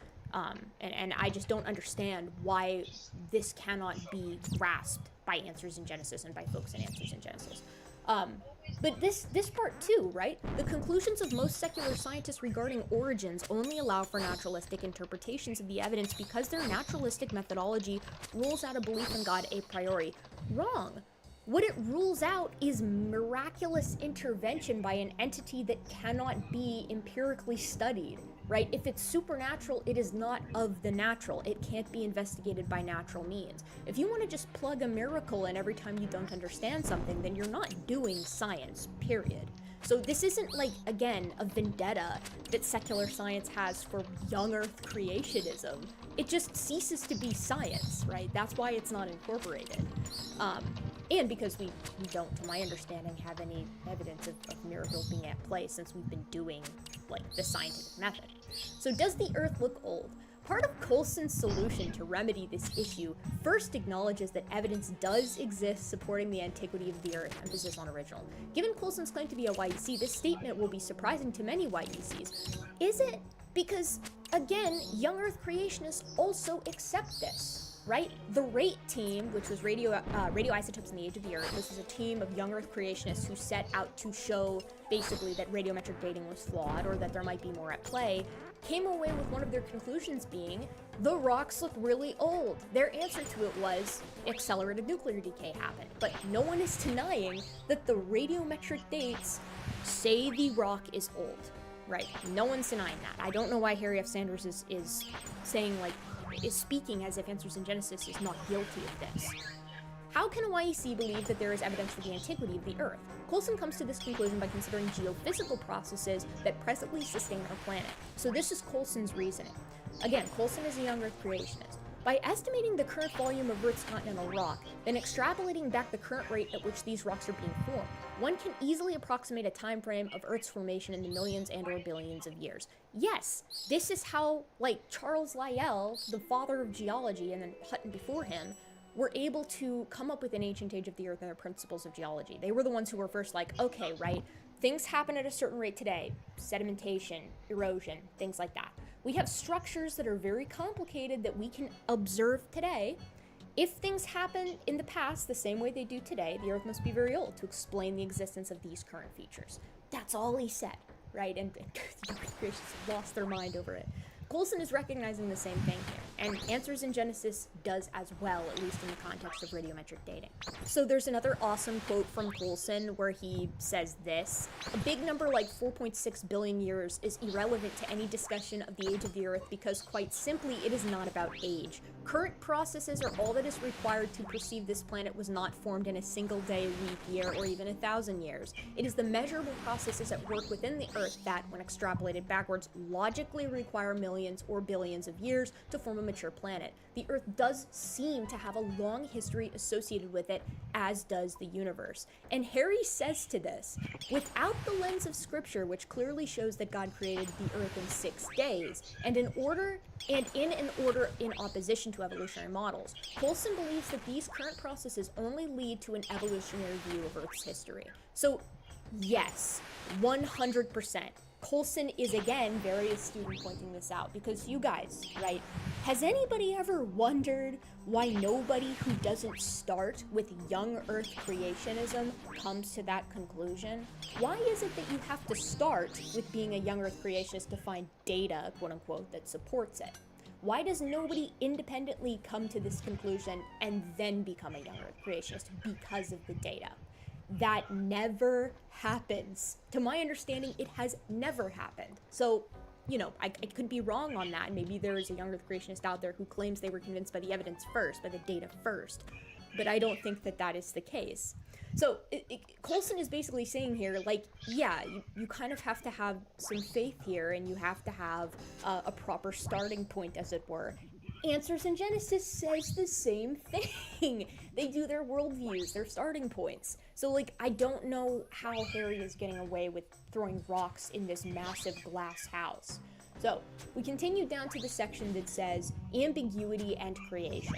And I just don't understand why this cannot be grasped by Answers in Genesis and by folks in Answers in Genesis. But this part too, right? The conclusions of most secular scientists regarding origins only allow for naturalistic interpretations of the evidence because their naturalistic methodology rules out a belief in God a priori. Wrong. What it rules out is miraculous intervention by an entity that cannot be empirically studied, right? If it's supernatural, it is not of the natural. It can't be investigated by natural means. If you want to just plug a miracle in every time you don't understand something, then you're not doing science, period. So this isn't like, again, a vendetta that secular science has for young Earth creationism. It just ceases to be science, right? That's why it's not incorporated. And because we don't, to my understanding, have any evidence of miracles being at play since we've been doing, like, the scientific method. So does the Earth look old? Part of Coulson's solution to remedy this issue first acknowledges that evidence does exist supporting the antiquity of the Earth, emphasis on original. Given Coulson's claim to be a YEC, this statement will be surprising to many YECs. Is it? Because, again, young Earth creationists also accept this, right? The RATE team, which was Radioisotopes in the Age of the Earth, this is a team of young Earth creationists who set out to show, basically, that radiometric dating was flawed, or that there might be more at play, came away with one of their conclusions being, the rocks look really old. Their answer to it was, accelerated nuclear decay happened. But no one is denying that the radiometric dates say the rock is old, right? No one's denying that. I don't know why Harry F. Sanders is saying, like, is speaking as if Answers in Genesis is not guilty of this. How can a YEC believe that there is evidence for the antiquity of the Earth? Coulson comes to this conclusion by considering geophysical processes that presently sustain our planet. So this is Coulson's reasoning. Again, Coulson is a young Earth creationist. By estimating the current volume of Earth's continental rock, then extrapolating back the current rate at which these rocks are being formed, one can easily approximate a time frame of Earth's formation in the millions and or billions of years. Yes, this is how, like, Charles Lyell, the father of geology, and then Hutton before him, were able to come up with an ancient age of the Earth and their principles of geology. They were the ones who were first like, okay, right, things happen at a certain rate today, sedimentation, erosion, things like that. We have structures that are very complicated that we can observe today. If things happen in the past the same way they do today, the Earth must be very old to explain the existence of these current features. That's all he said, right? And the creationists lost their mind over it. Coulson is recognizing the same thing here, and Answers in Genesis does as well, at least in the context of radiometric dating. So there's another awesome quote from Coulson where he says this: a big number like 4.6 billion years is irrelevant to any discussion of the age of the Earth because, quite simply, it is not about age. Current processes are all that is required to perceive this planet was not formed in a single day, week, year, or even 1,000 years. It is the measurable processes at work within the Earth that, when extrapolated backwards, logically require millions or billions of years to form a mature planet. The Earth does seem to have a long history associated with it, as does the universe. And Harry says to this, without the lens of Scripture, which clearly shows that God created the Earth in 6 days, and in an order in opposition to evolutionary models, Coulson believes that these current processes only lead to an evolutionary view of Earth's history. So, yes, 100%. Coulson is, again, very astute in pointing this out, because you guys, right, has anybody ever wondered why nobody who doesn't start with young Earth creationism comes to that conclusion? Why is it that you have to start with being a young Earth creationist to find data, quote unquote, that supports it? Why does nobody independently come to this conclusion and then become a young Earth creationist because of the data? That never happens. To my understanding, it has never happened. So, you know, I could be wrong on that. Maybe there is a young Earth creationist out there who claims they were convinced by the evidence first, by the data first. But I don't think that that is the case. So, Coulson is basically saying here, like, yeah, you kind of have to have some faith here, and you have to have a proper starting point, as it were. Answers in Genesis says the same thing. They do their worldviews, their starting points. So, like, I don't know how Harry is getting away with throwing rocks in this massive glass house. So, we continue down to the section that says ambiguity and creation.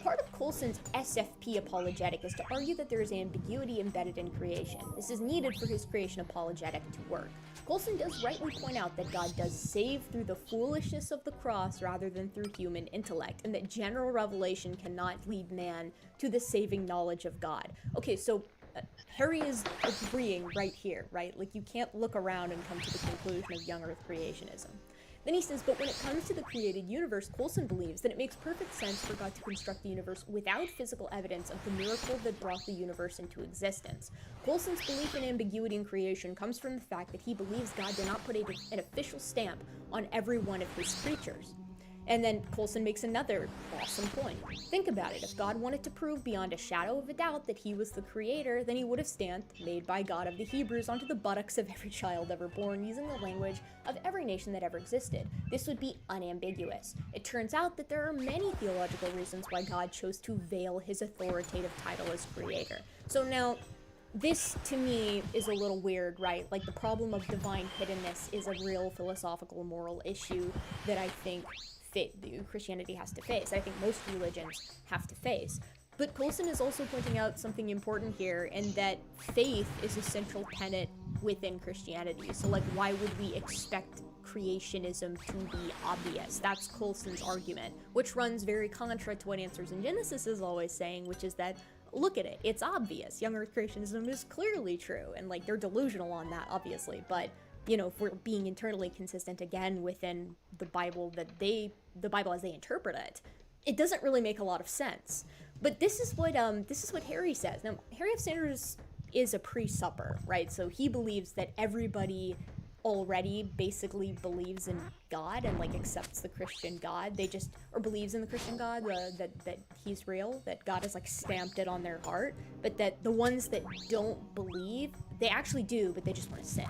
Part of Coulson's SFP apologetic is to argue that there is ambiguity embedded in creation. This is needed for his creation apologetic to work. Coulson does rightly point out that God does save through the foolishness of the cross rather than through human intellect, and that general revelation cannot lead man to the saving knowledge of God. Okay, so Harry is agreeing right here, right? Like, you can't look around and come to the conclusion of young Earth creationism. Then he says, but when it comes to the created universe, Coulson believes that it makes perfect sense for God to construct the universe without physical evidence of the miracle that brought the universe into existence. Coulson's belief in ambiguity in creation comes from the fact that he believes God did not put an official stamp on every one of his creatures. And then Coulson makes another awesome point. Think about it. If God wanted to prove beyond a shadow of a doubt that he was the creator, then he would have stamped "made by God of the Hebrews" onto the buttocks of every child ever born using the language of every nation that ever existed. This would be unambiguous. It turns out that there are many theological reasons why God chose to veil his authoritative title as creator. So now, this, to me, is a little weird, right? Like, the problem of divine hiddenness is a real philosophical, moral issue that I think Christianity has to face. I think most religions have to face. But Coulson is also pointing out something important here, and that faith is a central tenet within Christianity. So, like, why would we expect creationism to be obvious? That's Coulson's argument, which runs very contra to what Answers in Genesis is always saying, which is that, look at it, it's obvious. Young Earth creationism is clearly true, and, like, they're delusional on that, obviously, but you know, if we're being internally consistent again within the Bible as they interpret it, it doesn't really make a lot of sense. But this is what Harry says. Now, Harry F. Sanders is a pre-supper, right? So he believes that everybody already basically believes in God and like accepts the Christian God. Or believes in the Christian God, that he's real, that God has like stamped it on their heart, but that the ones that don't believe, they actually do, but they just want to sin.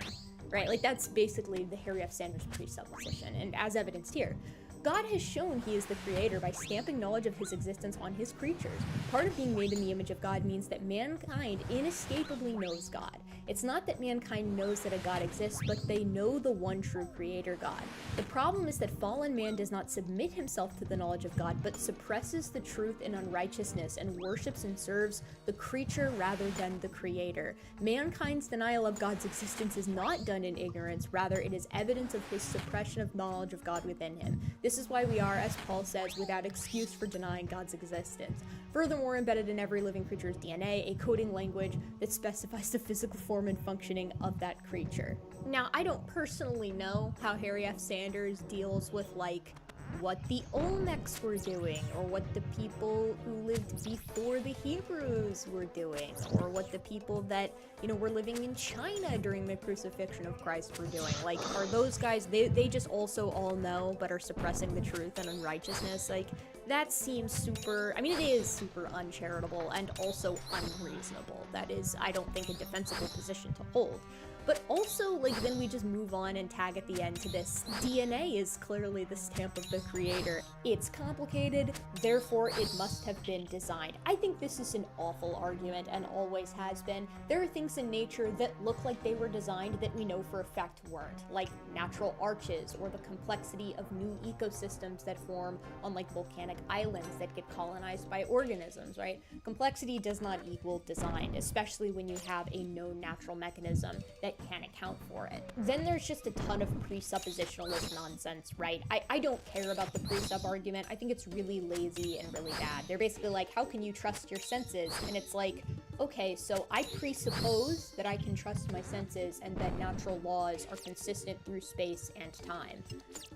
Right, like that's basically the Harry F. Sanders presupposition, and as evidenced here, God has shown he is the creator by stamping knowledge of his existence on his creatures. Part of being made in the image of God means that mankind inescapably knows God. It's not that mankind knows that a God exists, but they know the one true creator God. The problem is that fallen man does not submit himself to the knowledge of God, but suppresses the truth in unrighteousness and worships and serves the creature rather than the creator. Mankind's denial of God's existence is not done in ignorance, rather it is evidence of his suppression of knowledge of God within him. This is why we are, as Paul says, without excuse for denying God's existence. Furthermore, embedded in every living creature's DNA, a coding language that specifies the physical form and functioning of that creature. Now, I don't personally know how Harry F. Sanders deals with, like, what the Olmecs were doing, or what the people who lived before the Hebrews were doing, or what the people that, you know, were living in China during the crucifixion of Christ were doing. Like, are those guys, they just also all know, but are suppressing the truth and unrighteousness? Like, that seems super, I mean, it is super uncharitable and also unreasonable. That is, I don't think, a defensible position to hold. But also, like, then we just move on and tag at the end to this. DNA is clearly the stamp of the creator. It's complicated, therefore it must have been designed. I think this is an awful argument and always has been. There are things in nature that look like they were designed that we know for a fact weren't, like natural arches or the complexity of new ecosystems that form on like volcanic islands that get colonized by organisms, right? Complexity does not equal design, especially when you have a known natural mechanism that can account for it. Then there's just a ton of presuppositionalist nonsense, right? I don't care about the presup argument. I think it's really lazy and really bad. They're basically like, how can you trust your senses? And it's like, okay, so I presuppose that I can trust my senses and that natural laws are consistent through space and time.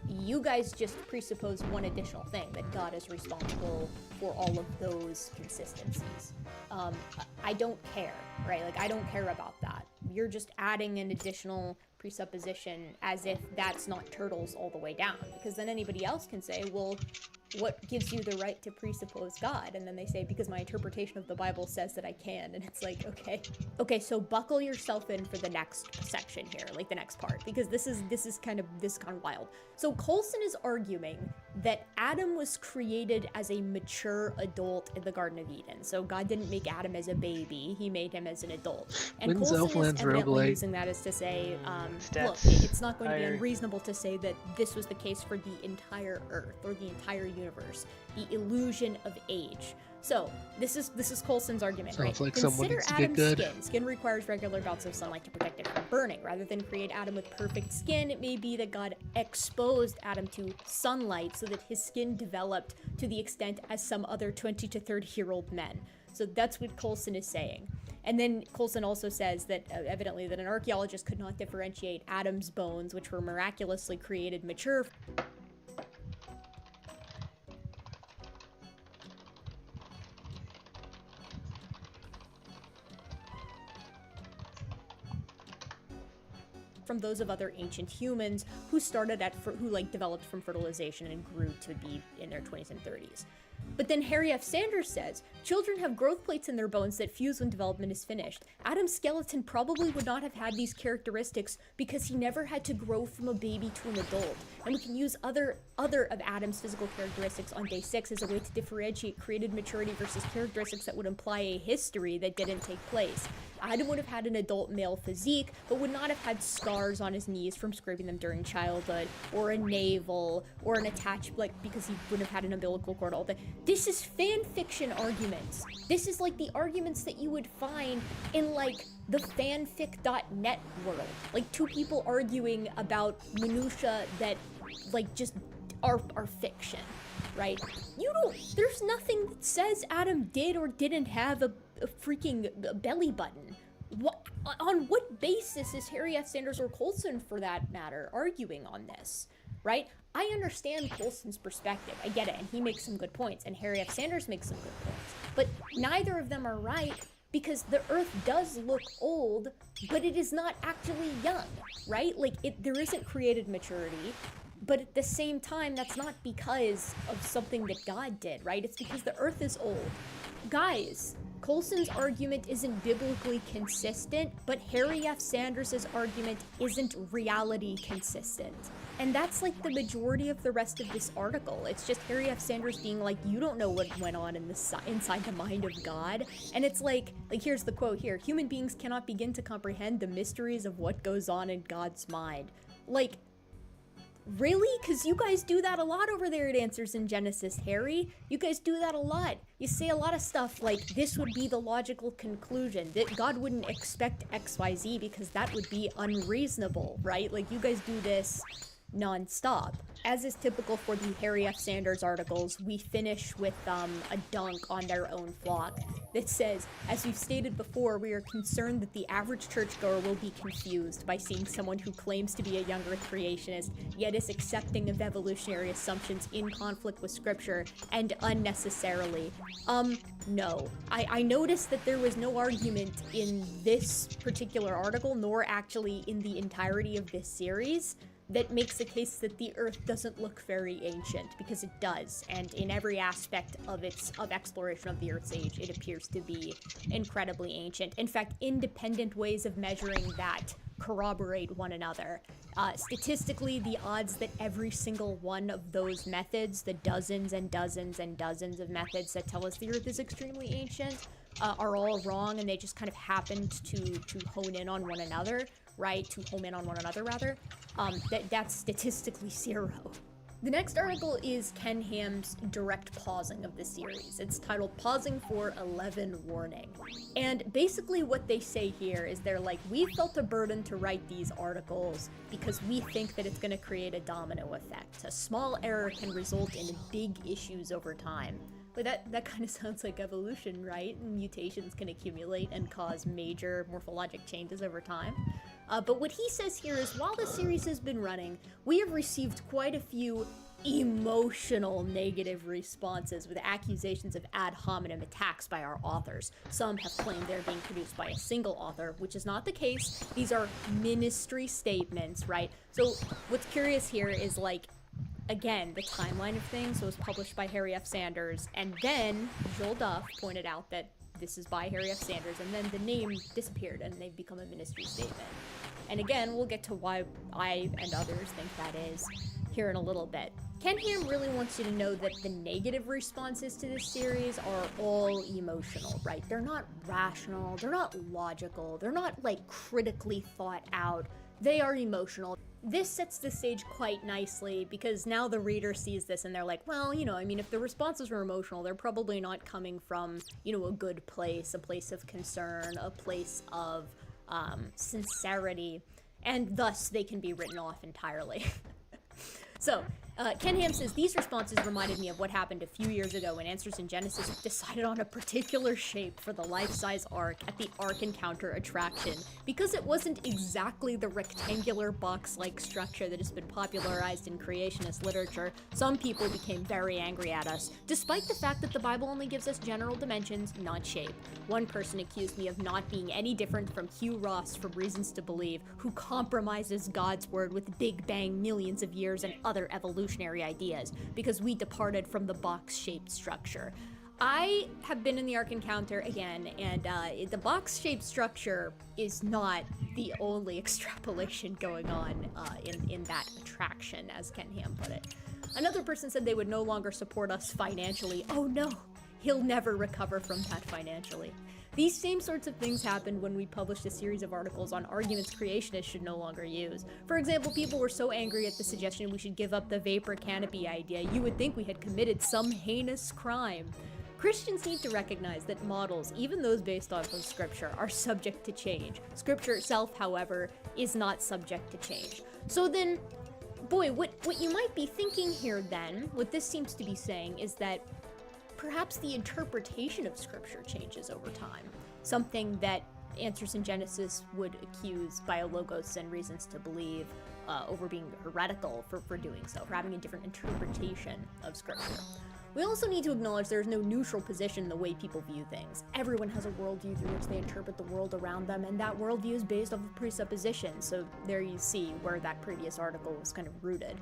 You guys just presuppose one additional thing, that God is responsible for all of those consistencies. I don't care, right? Like, I don't care about that. You're just adding an additional presupposition as if that's not turtles all the way down, because then anybody else can say, well, what gives you the right to presuppose God? And then they say, because my interpretation of the Bible says that I can. And it's like, okay, so buckle yourself in for the next section here, like the next part, because this is kind of wild. So Coulson is arguing that Adam was created as a mature adult in the Garden of Eden. So God didn't make Adam as a baby, he made him as an adult. And Coulson is evidently using that as to say, look, it's not going to be unreasonable to say that this was the case for the entire Earth or the entire universe, the illusion of age. So this is Coulson's argument, Sounds right? like Consider Adam's good. skin. Skin requires regular bouts of sunlight to protect it from burning. Rather than create Adam with perfect skin, it may be that God exposed Adam to sunlight so that his skin developed to the extent as some other 20 to 30-year-old men. So that's what Coulson is saying. And then Coulson also says that, evidently, that an archaeologist could not differentiate Adam's bones, which were miraculously created mature, from from those of other ancient humans who developed from fertilization and grew to be in their 20s and 30s. But then Harry F. Sanders says, children have growth plates in their bones that fuse when development is finished. Adam's skeleton probably would not have had these characteristics because he never had to grow from a baby to an adult. And we can use other of Adam's physical characteristics on day 6 as a way to differentiate created maturity versus characteristics that would imply a history that didn't take place. Adam would have had an adult male physique, but would not have had scars on his knees from scraping them during childhood, or a navel, or an attached, because he wouldn't have had an umbilical cord all day. This is fan fiction arguments. This is like the arguments that you would find in the fanfic.net world. Like 2 people arguing about minutia that just are fiction, right? There's nothing that says Adam did or didn't have a freaking belly button. On what basis is Harry F. Sanders or Coulson, for that matter, arguing on this, right? I understand Coulson's perspective. I get it, and he makes some good points, and Harry F. Sanders makes some good points. But neither of them are right, because the Earth does look old, but it is not actually young, right? There isn't created maturity, but at the same time, that's not because of something that God did, right? It's because the Earth is old. Guys, Coulson's argument isn't biblically consistent, but Harry F. Sanders' argument isn't reality consistent. And that's the majority of the rest of this article. It's just Harry F. Sanders being you don't know what went on inside the mind of God. And it's here's the quote here, human beings cannot begin to comprehend the mysteries of what goes on in God's mind. Really? Because you guys do that a lot over there at Answers in Genesis, Harry. You guys do that a lot. You say a lot of stuff this would be the logical conclusion, that God wouldn't expect XYZ because that would be unreasonable, right? You guys do this non-stop. As is typical for the Harry F. Sanders articles, we finish with a dunk on their own flock that says, as we've stated before, we are concerned that the average churchgoer will be confused by seeing someone who claims to be a younger creationist, yet is accepting of evolutionary assumptions in conflict with scripture and unnecessarily. No. I noticed that there was no argument in this particular article, nor actually in the entirety of this series, that makes the case that the Earth doesn't look very ancient, because it does, and in every aspect of exploration of the Earth's age, it appears to be incredibly ancient. In fact, independent ways of measuring that corroborate one another. Statistically, the odds that every single one of those methods, the dozens and dozens and dozens of methods that tell us the Earth is extremely ancient, are all wrong, and they just kind of happened to hone in on one another, right? To home in on one another, rather. That's statistically 0. The next article is Ken Ham's direct pausing of the series. It's titled Pausing for 11 Warning. And basically what they say here is they're we felt a burden to write these articles because we think that it's going to create a domino effect. A small error can result in big issues over time. But that kind of sounds like evolution, right? And mutations can accumulate and cause major morphologic changes over time. But what he says here is, while the series has been running, we have received quite a few emotional negative responses with accusations of ad hominem attacks by our authors. Some have claimed they're being produced by a single author, which is not the case. These are ministry statements, right? So what's curious here is again, the timeline of things. So it was published by Harry F. Sanders, and then Joel Duff pointed out that this is by Harry F. Sanders, and then the name disappeared and they've become a ministry statement. And again, we'll get to why I and others think that is here in a little bit. Ken Ham really wants you to know that the negative responses to this series are all emotional, right? They're not rational, they're not logical, they're not critically thought out, they are emotional. This sets the stage quite nicely because now the reader sees this and they're well, if the responses were emotional, they're probably not coming from, a good place, a place of concern, a place of sincerity, and thus they can be written off entirely. So, Ken Ham says, these responses reminded me of what happened a few years ago when Answers in Genesis decided on a particular shape for the life-size Ark at the Ark Encounter attraction, because it wasn't exactly the rectangular box-like structure that has been popularized in creationist literature. Some people became very angry at us, despite the fact that the Bible only gives us general dimensions, not shape. One person accused me of not being any different from Hugh Ross from Reasons to Believe, who compromises God's word with Big Bang, millions of years, and other evolutionary ideas, because we departed from the box-shaped structure. I have been in the Ark Encounter again, and the box-shaped structure is not the only extrapolation going on in that attraction, as Ken Ham put it. Another person said they would no longer support us financially. Oh no, he'll never recover from that financially. These same sorts of things happened when we published a series of articles on arguments creationists should no longer use. For example, people were so angry at the suggestion we should give up the vapor canopy idea, you would think we had committed some heinous crime. Christians need to recognize that models, even those based off of scripture, are subject to change. Scripture itself, however, is not subject to change. So then, boy, what you might be thinking here then, what this seems to be saying is that perhaps the interpretation of scripture changes over time. Something that Answers in Genesis would accuse Biologos and Reasons to Believe over being heretical for doing so, for having a different interpretation of scripture. We also need to acknowledge there is no neutral position in the way people view things. Everyone has a worldview through which they interpret the world around them, and that worldview is based off of presuppositions, so there you see where that previous article was kind of rooted.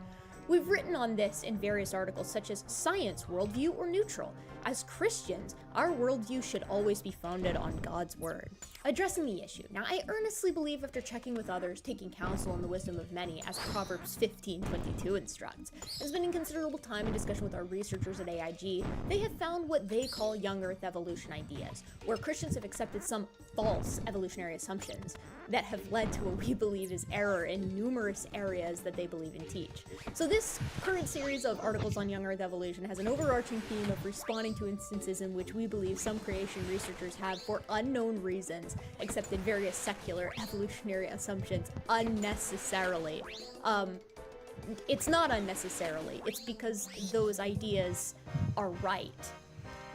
We've written on this in various articles such as Science, Worldview, or Neutral. As Christians, our worldview should always be founded on God's word. Addressing the issue. Now, I earnestly believe after checking with others, taking counsel in the wisdom of many, as Proverbs 15:22 instructs, and spending considerable time in discussion with our researchers at AIG, they have found what they call young Earth evolution ideas, where Christians have accepted some false evolutionary assumptions that have led to what we believe is error in numerous areas that they believe and teach. So this current series of articles on young Earth evolution has an overarching theme of responding to instances in which we believe some creation researchers have, for unknown reasons, accepted various secular evolutionary assumptions unnecessarily. It's not unnecessarily, it's because those ideas are right.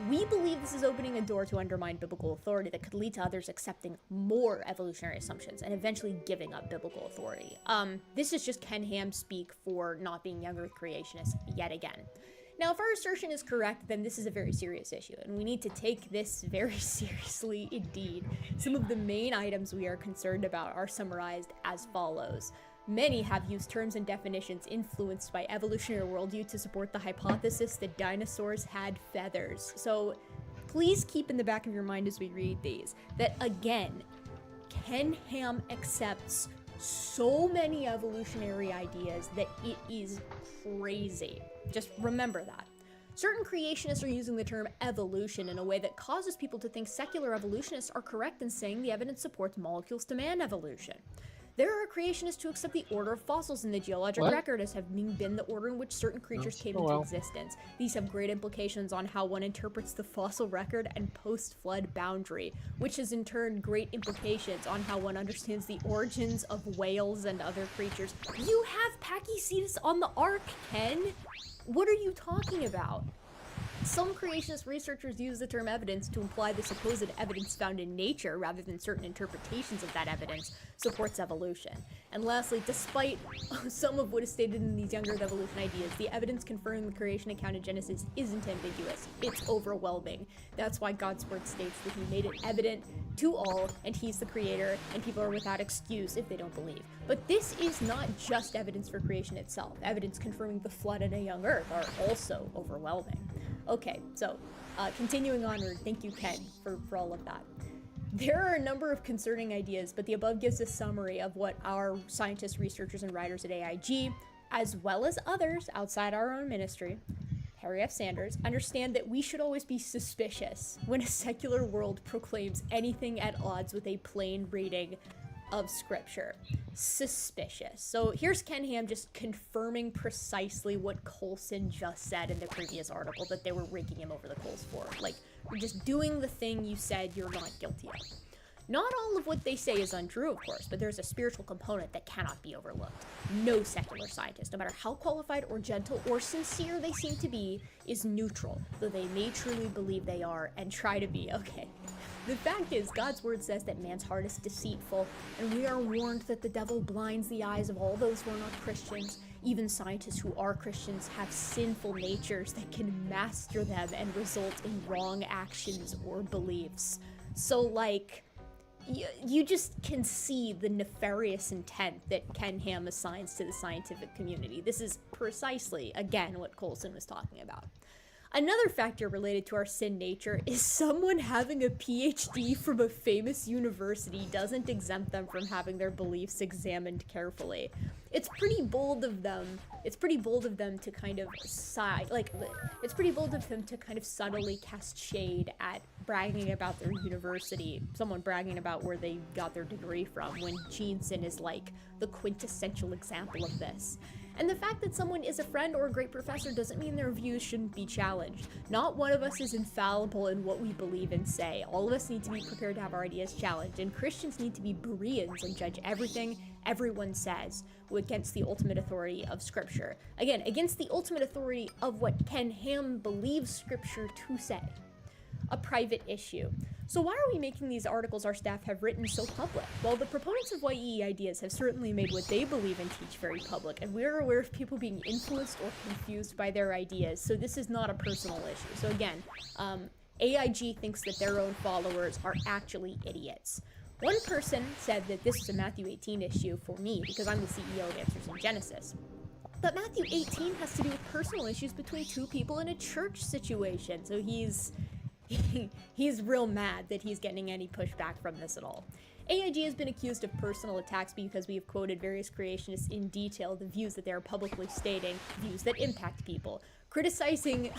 We believe this is opening a door to undermine biblical authority that could lead to others accepting more evolutionary assumptions and eventually giving up biblical authority. This is just Ken Ham speak for not being young Earth creationists yet again. Now, if our assertion is correct, then this is a very serious issue, and we need to take this very seriously indeed. Some of the main items we are concerned about are summarized as follows. Many have used terms and definitions influenced by evolutionary worldview to support the hypothesis that dinosaurs had feathers. So please keep in the back of your mind as we read these, that again, Ken Ham accepts so many evolutionary ideas that it is crazy. Just remember that. Certain creationists are using the term evolution in a way that causes people to think secular evolutionists are correct in saying the evidence supports molecules to man evolution. There are creationists who accept the order of fossils in the geologic record as having been the order in which certain creatures came into existence. These have great implications on how one interprets the fossil record and post-flood boundary, which has in turn great implications on how one understands the origins of whales and other creatures. You have Pachycetus on the Ark, Ken! What are you talking about? Some creationist researchers use the term evidence to imply the supposed evidence found in nature, rather than certain interpretations of that evidence, supports evolution. And lastly, despite some of what is stated in these young Earth evolution ideas, the evidence confirming the creation account in Genesis isn't ambiguous. It's overwhelming. That's why God's word states that he made it evident to all, and he's the creator, and people are without excuse if they don't believe. But this is not just evidence for creation itself. Evidence confirming the flood and a young Earth are also overwhelming. Okay, so continuing onward, thank you, Ken, for all of that. There are a number of concerning ideas, but the above gives a summary of what our scientists, researchers, and writers at AIG, as well as others outside our own ministry, Harry F. Sanders, understand that we should always be suspicious when a secular world proclaims anything at odds with a plain reading of scripture. Suspicious. So here's Ken Ham just confirming precisely what Coulson just said in the previous article that they were raking him over the coals for. Like, you're just doing the thing you said you're not guilty of. Not all of what they say is untrue, of course, but there's a spiritual component that cannot be overlooked. No secular scientist, no matter how qualified or gentle or sincere they seem to be, is neutral, though they may truly believe they are and try to be. Okay. The fact is, God's word says that man's heart is deceitful, and we are warned that the devil blinds the eyes of all those who are not Christians. Even scientists who are Christians have sinful natures that can master them and result in wrong actions or beliefs. So, like, you just can see the nefarious intent that Ken Ham assigns to the scientific community. This is precisely, again, what Coulson was talking about. Another factor related to our sin nature is someone having a PhD from a famous university doesn't exempt them from having their beliefs examined carefully. It's pretty bold of them. It's pretty bold of them to kind of it's pretty bold of them to kind of subtly cast shade at bragging about their university, someone bragging about where they got their degree from, when Jeanson is like the quintessential example of this. And the fact that someone is a friend or a great professor doesn't mean their views shouldn't be challenged. Not one of us is infallible in what we believe and say. All of us need to be prepared to have our ideas challenged, and Christians need to be Bereans and judge everything everyone says against the ultimate authority of Scripture. Again, against the ultimate authority of what Ken Ham believes Scripture to say. A private issue. So why are we making these articles our staff have written so public? Well, the proponents of YEE ideas have certainly made what they believe and teach very public, and we're aware of people being influenced or confused by their ideas, so this is not a personal issue. So again, AIG thinks that their own followers are actually idiots. One person said that this is a Matthew 18 issue for me because I'm the CEO of Answers in Genesis. But Matthew 18 has to do with personal issues between two people in a church situation, so he's real mad that he's getting any pushback from this at all. AIG has been accused of personal attacks because we have quoted various creationists in detail the views that they are publicly stating, views that impact people. Critiquing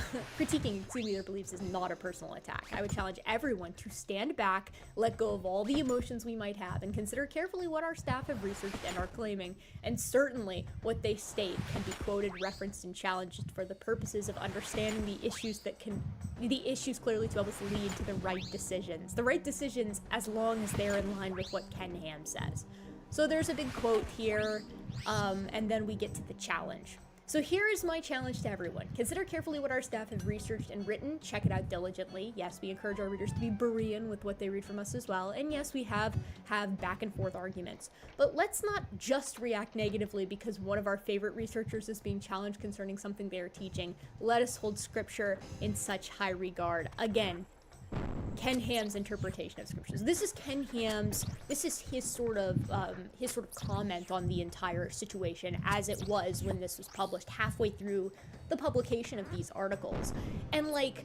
their beliefs is not a personal attack. I would challenge everyone to stand back, let go of all the emotions we might have, and consider carefully what our staff have researched and are claiming, and certainly what they state can be quoted, referenced, and challenged for the purposes of understanding the issues clearly to help us lead to the right decisions. The right decisions as long as they're in line with what Ken Ham says. So there's a big quote here, and then we get to the challenge. So here is my challenge to everyone. Consider carefully what our staff have researched and written. Check it out diligently. Yes, we encourage our readers to be Berean with what they read from us as well. And yes, we have back and forth arguments. But let's not just react negatively because one of our favorite researchers is being challenged concerning something they are teaching. Let us hold Scripture in such high regard. Again, Ken Ham's interpretation of scriptures. This is his sort of comment on the entire situation as it was when this was published, halfway through the publication of these articles. And like,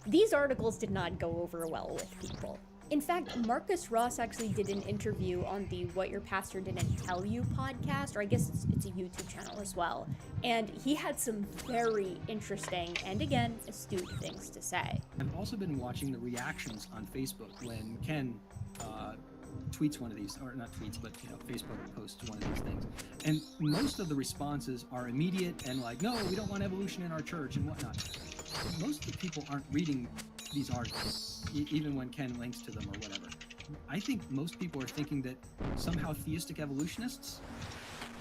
these articles did not go over well with people. In fact, Marcus Ross actually did an interview on the What Your Pastor Didn't Tell You podcast, or I guess it's a YouTube channel as well. And he had some very interesting and, again, astute things to say. I've also been watching the reactions on Facebook when Ken tweets one of these, or not tweets, but Facebook posts one of these things. And most of the responses are immediate and like, no, we don't want evolution in our church and whatnot. But most of the people aren't reading these articles, even when Ken links to them or whatever. I think most people are thinking that somehow theistic evolutionists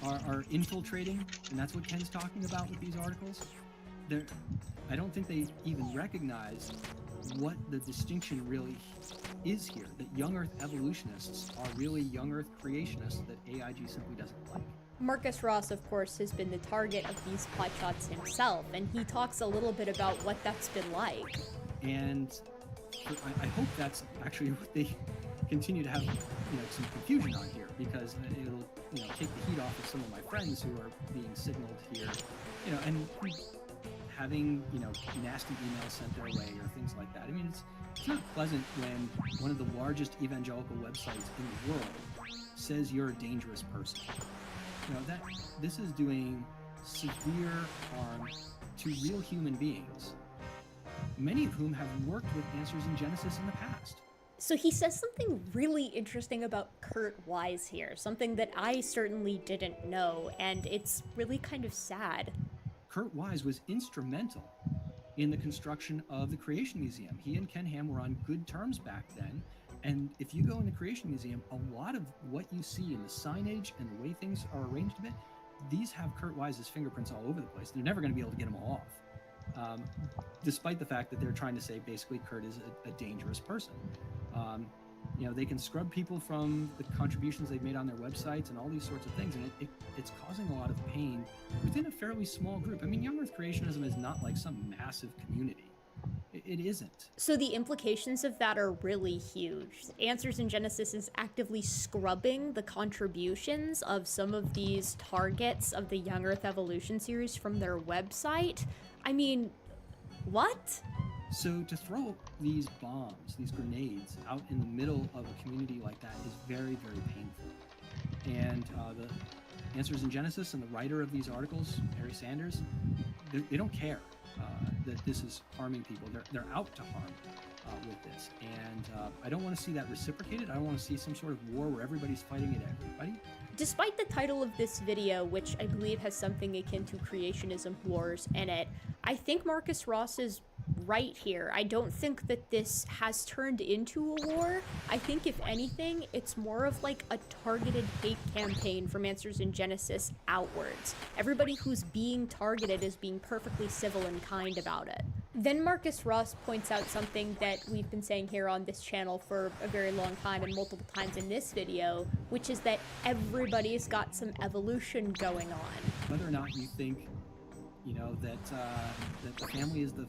are infiltrating, and that's what Ken's talking about with these articles. I don't think they even recognize what the distinction really is here, that young Earth evolutionists are really young Earth creationists that AIG simply doesn't like. Marcus Ross, of course, has been the target of these potshots himself, and he talks a little bit about what that's been like. And I hope that's actually what they continue to have, some confusion on here, because it'll take the heat off of some of my friends who are being signaled here, and having nasty emails sent their way or things like that. I mean, it's not pleasant when one of the largest evangelical websites in the world says you're a dangerous person. This is doing severe harm to real human beings, many of whom have worked with Answers in Genesis in the past. So he says something really interesting about Kurt Wise here, something that I certainly didn't know, and it's really kind of sad. Kurt Wise was instrumental in the construction of the Creation Museum. He and Ken Ham were on good terms back then, And if you go in the Creation Museum, a lot of what you see in the signage and the way things are arranged a bit, these have Kurt Wise's fingerprints all over the place. They're never going to be able to get them all off, despite the fact that they're trying to say basically Kurt is a dangerous person. You know, they can scrub people from the contributions they've made on their websites and all these sorts of things, and it's causing a lot of pain within a fairly small group. I mean, Young Earth Creationism is not like some massive community. It isn't. So the implications of that are really huge. Answers in Genesis is actively scrubbing the contributions of some of these targets of the Young Earth Evolution series from their website. I mean, what? So to throw these bombs, these grenades, out in the middle of a community like that is very, very painful. And the Answers in Genesis and the writer of these articles, Harry Sanders, they don't care that this is harming people. They're out to harm with this. And I don't want to see that reciprocated. I don't want to see some sort of war where everybody's fighting at everybody. Despite the title of this video, which I believe has something akin to creationism wars in it, I think Marcus Ross is right here. I don't think that this has turned into a war. I think if anything, it's more of like a targeted hate campaign from Answers in Genesis outwards. Everybody who's being targeted is being perfectly civil and kind about it. Then Marcus Ross points out something that we've been saying here on this channel for a very long time and multiple times in this video, which is that everybody's got some evolution going on. Whether or not you think, you know, that the family is the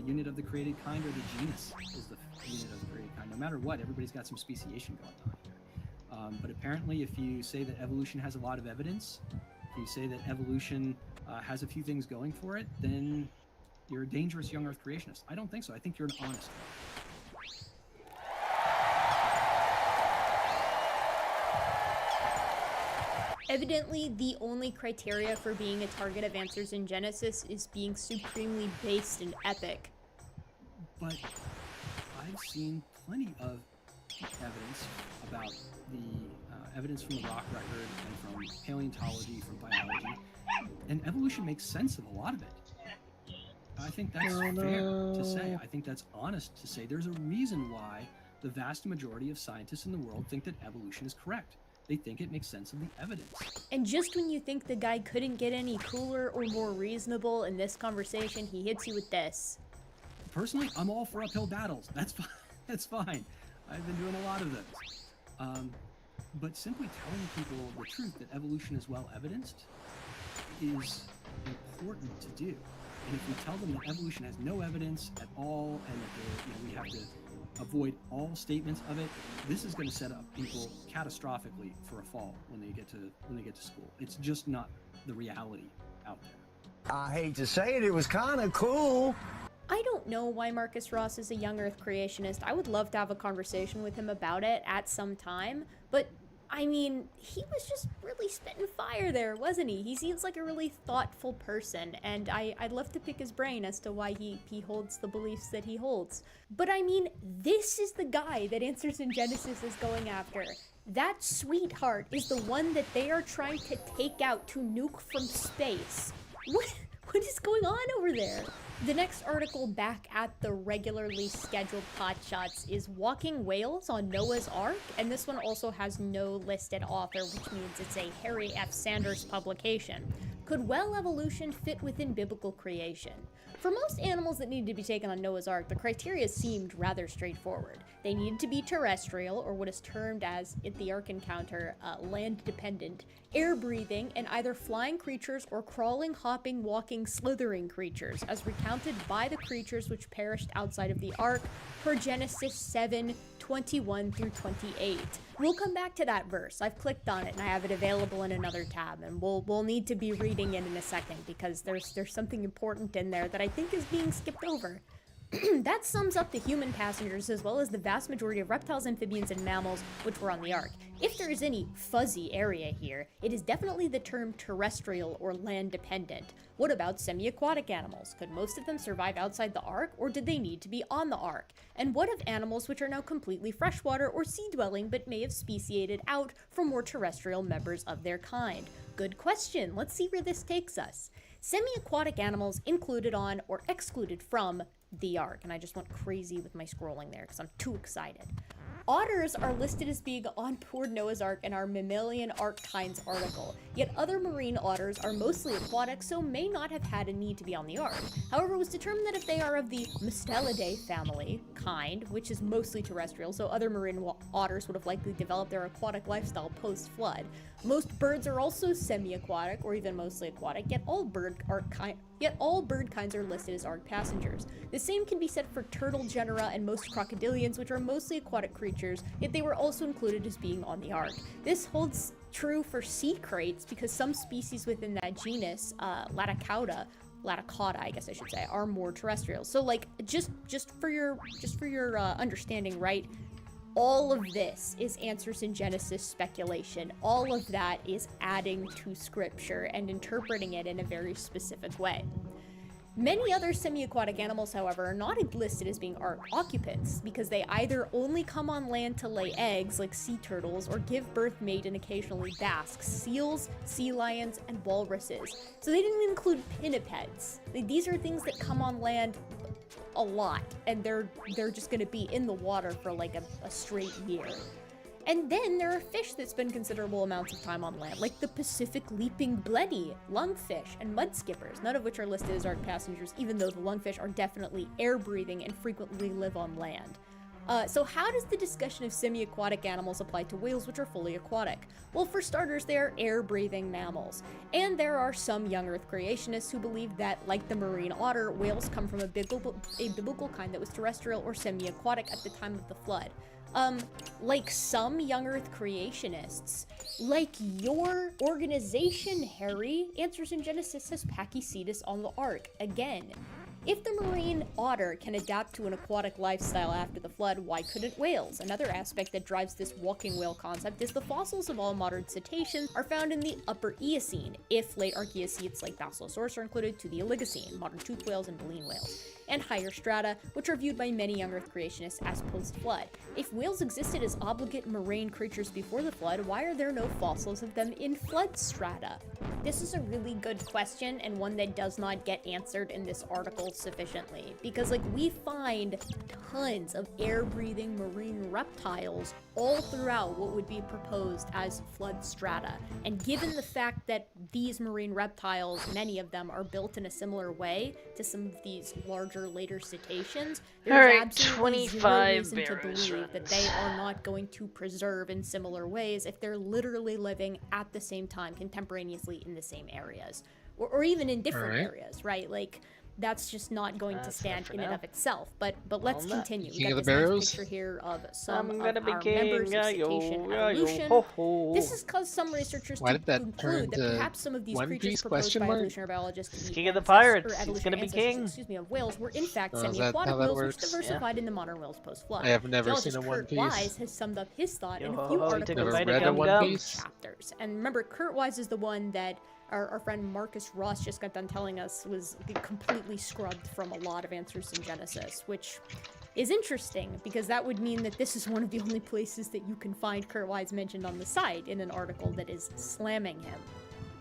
unit of the created kind, or the genus is the unit of the created kind. No matter what, everybody's got some speciation going on here. But apparently, if you say that evolution has a lot of evidence, if you say that evolution has a few things going for it, then you're a dangerous young Earth creationist. I don't think so. I think you're an honest one. Evidently, the only criteria for being a target of Answers in Genesis is being supremely based and epic. But I've seen plenty of evidence about the evidence from the rock record and from paleontology, from biology, and evolution makes sense of a lot of it. I think that's fair to say. I think that's honest to say. There's a reason why the vast majority of scientists in the world think that evolution is correct. They think it makes sense of the evidence. And just when you think the guy couldn't get any cooler or more reasonable in this conversation, he hits you with this. Personally, I'm all for uphill battles. That's fine. That's fine. I've been doing a lot of those. But simply telling people the truth that evolution is well evidenced is important to do. And if we tell them that evolution has no evidence at all, and that we have to avoid all statements of it, this is going to set up people catastrophically for a fall when they get to school. It's just not the reality out there. I hate to say it, it was kind of cool. I don't know why Marcus Ross is a young Earth creationist. I would love to have a conversation with him about it at some time, but I mean, he was just really spitting fire there, wasn't he? He seems like a really thoughtful person, and I'd love to pick his brain as to why he holds the beliefs that he holds. But I mean, this is the guy that Answers in Genesis is going after. That sweetheart is the one that they are trying to take out to nuke from space. What is going on over there? The next article back at the regularly scheduled potshots is Walking Whales on Noah's Ark, and this one also has no listed author, which means it's a Harry F. Sanders publication. Could well evolution fit within biblical creation? For most animals that needed to be taken on Noah's Ark, the criteria seemed rather straightforward. They needed to be terrestrial, or what is termed as, at the Ark encounter, land-dependent, air-breathing, and either flying creatures or crawling, hopping, walking, slithering creatures, as recounted by the creatures which perished outside of the Ark, per Genesis 7:21 through 28. We'll come back to that verse. I've clicked on it and I have it available in another tab, and we'll need to be reading it in a second because there's something important in there that I think is being skipped over. That sums up the human passengers as well as the vast majority of reptiles, amphibians, and mammals which were on the Ark. If there is any fuzzy area here, it is definitely the term terrestrial or land-dependent. What about semi-aquatic animals? Could most of them survive outside the Ark, or did they need to be on the Ark? And what of animals which are now completely freshwater or sea-dwelling but may have speciated out from more terrestrial members of their kind? Good question. Let's see where this takes us. Semi-aquatic animals included on or excluded from the Ark, and I just went crazy with my scrolling there because I'm too excited, Otters are listed as being on board Noah's Ark in our Mammalian Arktines article, yet other marine otters are mostly aquatic, so may not have had a need to be on the Ark. However, it was determined that if they are of the Mustelidae family, kind, which is mostly terrestrial, so other marine otters would have likely developed their aquatic lifestyle post-flood. Most birds are also semi-aquatic, or even mostly aquatic, yet all bird kinds are listed as Ark passengers. The same can be said for turtle genera and most crocodilians, which are mostly aquatic creatures, yet they were also included as being on the Ark. This holds true for sea kraits because some species within that genus, Laticauda, I guess I should say, are more terrestrial. So like, just for your understanding, right? All of this is Answers in Genesis speculation. All of that is adding to scripture and interpreting it in a very specific way. Many other semi-aquatic animals, however, are not listed as being Ark occupants because they either only come on land to lay eggs, like sea turtles, or give birth, mate, and occasionally bask, seals, sea lions, and walruses. So they didn't include pinnipeds. These are things that come on land a lot, and they're just gonna be in the water for like a straight year. And then there are fish that spend considerable amounts of time on land, like the Pacific leaping blenny, lungfish, and mudskippers, none of which are listed as Ark passengers, even though the lungfish are definitely air-breathing and frequently live on land. So how does the discussion of semi-aquatic animals apply to whales, which are fully aquatic? Well, for starters, they are air-breathing mammals. And there are some young Earth creationists who believe that, like the marine otter, whales come from a biblical kind that was terrestrial or semi-aquatic at the time of the flood. Like some young Earth creationists, like your organization, Harry, Answers in Genesis has Pachycetus on the Ark again. If the marine otter can adapt to an aquatic lifestyle after the flood, why couldn't whales? Another aspect that drives this walking whale concept is the fossils of all modern cetaceans are found in the Upper Eocene, if late Archaeocetes like Basilosaurus are included, to the Oligocene, modern toothed whales and baleen whales, and higher strata, which are viewed by many young Earth creationists as post-flood. If whales existed as obligate marine creatures before the flood, why are there no fossils of them in flood strata? This is a really good question, and one that does not get answered in this article sufficiently, because like we find tons of air-breathing marine reptiles all throughout what would be proposed as flood strata, and given the fact that these marine reptiles, many of them, are built in a similar way to some of these larger later cetaceans, there's absolutely zero reason to believe that they are not going to preserve in similar ways if they're literally living at the same time contemporaneously in the same areas, or even in different areas, right? Like, that's just not going to stand in and of itself. But let's continue. We got this nice picture here of some of our members of Cetacean Evolution. This is because some researchers conclude that perhaps some of these creatures proposed by evolutionary biologists to be King of the Pirates. He's gonna be king. Of whales were in fact semi-aquatic whales, which diversified into modern whales post-flood. I have never seen a One Kurt Piece. Wise has summed up his thought in a few articles Never read a One Piece. chapters. And remember, Kurt Wise is the one that our friend Marcus Ross just got done telling us was completely scrubbed from a lot of Answers in Genesis, which is interesting because that would mean that this is one of the only places that you can find Kurt Wise mentioned on the site in an article that is slamming him.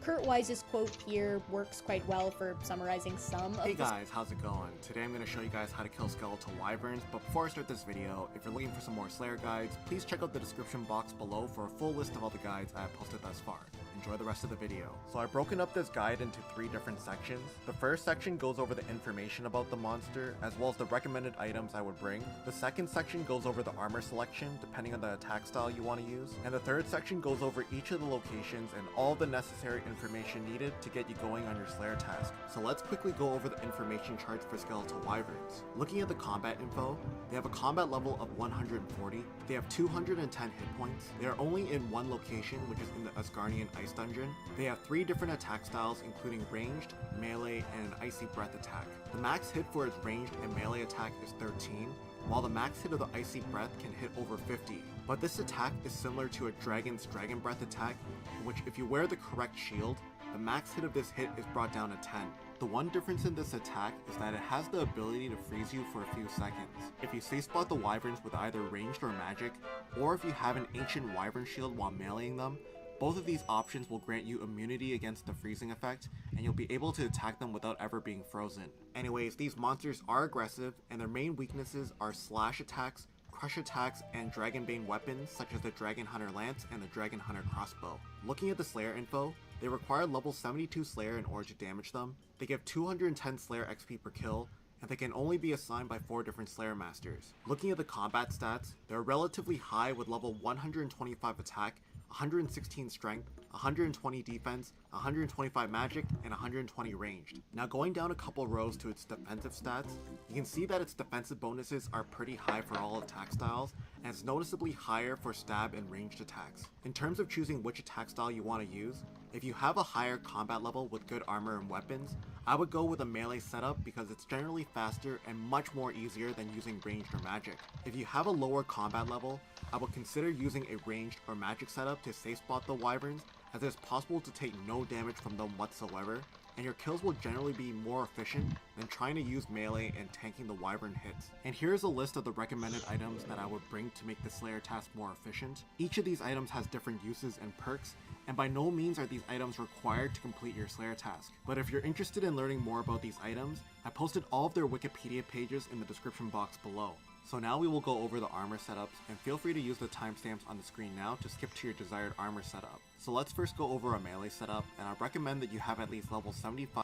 Kurt Wise's quote here works quite well for summarizing some of Hey guys, how's it going? Today I'm going to show you guys how to kill skeletal wyverns, but before I start this video, if you're looking for some more Slayer guides, please check out the description box below for a full list of all the guides I have posted thus far. Enjoy the rest of the video. So I've broken up this guide into 3 different sections. The first section goes over the information about the monster, as well as the recommended items I would bring. The second section goes over the armor selection, depending on the attack style you want to use. And the third section goes over each of the locations and all the necessary information needed to get you going on your Slayer task. So let's quickly go over the information charts for skeletal wyverns. Looking at the combat info, they have a combat level of 140, they have 210 hit points, they are only in one location, which is in the Asgarnian Ice Dungeon. They have 3 different attack styles, including ranged, melee, and an icy breath attack. The max hit for its ranged and melee attack is 13, while the max hit of the icy breath can hit over 50. But this attack is similar to a dragon's dragon breath attack, in which if you wear the correct shield, the max hit of this hit is brought down to 10. The one difference in this attack is that it has the ability to freeze you for a few seconds. If you safe spot the wyverns with either ranged or magic, or if you have an ancient wyvern shield while meleeing them, both of these options will grant you immunity against the freezing effect, and you'll be able to attack them without ever being frozen. Anyways, these monsters are aggressive, and their main weaknesses are slash attacks, crush attacks and Dragonbane weapons such as the Dragon Hunter Lance and the Dragon Hunter Crossbow. Looking at the Slayer info, they require level 72 Slayer in order to damage them, they give 210 Slayer XP per kill, and they can only be assigned by 4 different Slayer Masters. Looking at the combat stats, they're relatively high with level 125 attack, 116 strength, 120 defense, 125 magic, and 120 ranged. Now going down a couple rows to its defensive stats, you can see that its defensive bonuses are pretty high for all attack styles, and it's noticeably higher for stab and ranged attacks. In terms of choosing which attack style you want to use, if you have a higher combat level with good armor and weapons, I would go with a melee setup because it's generally faster and much more easier than using ranged or magic. If you have a lower combat level, I would consider using a ranged or magic setup to safe spot the wyverns, as it is possible to take no damage from them whatsoever, and your kills will generally be more efficient than trying to use melee and tanking the wyvern hits. And here's a list of the recommended items that I would bring to make the Slayer task more efficient. Each of these items has different uses and perks, and by no means are these items required to complete your Slayer task. But if you're interested in learning more about these items, I posted all of their Wikipedia pages in the description box below. So now we will go over the armor setups, and feel free to use the timestamps on the screen now to skip to your desired armor setup. So let's first go over a melee setup, and I recommend that you have at least level 75,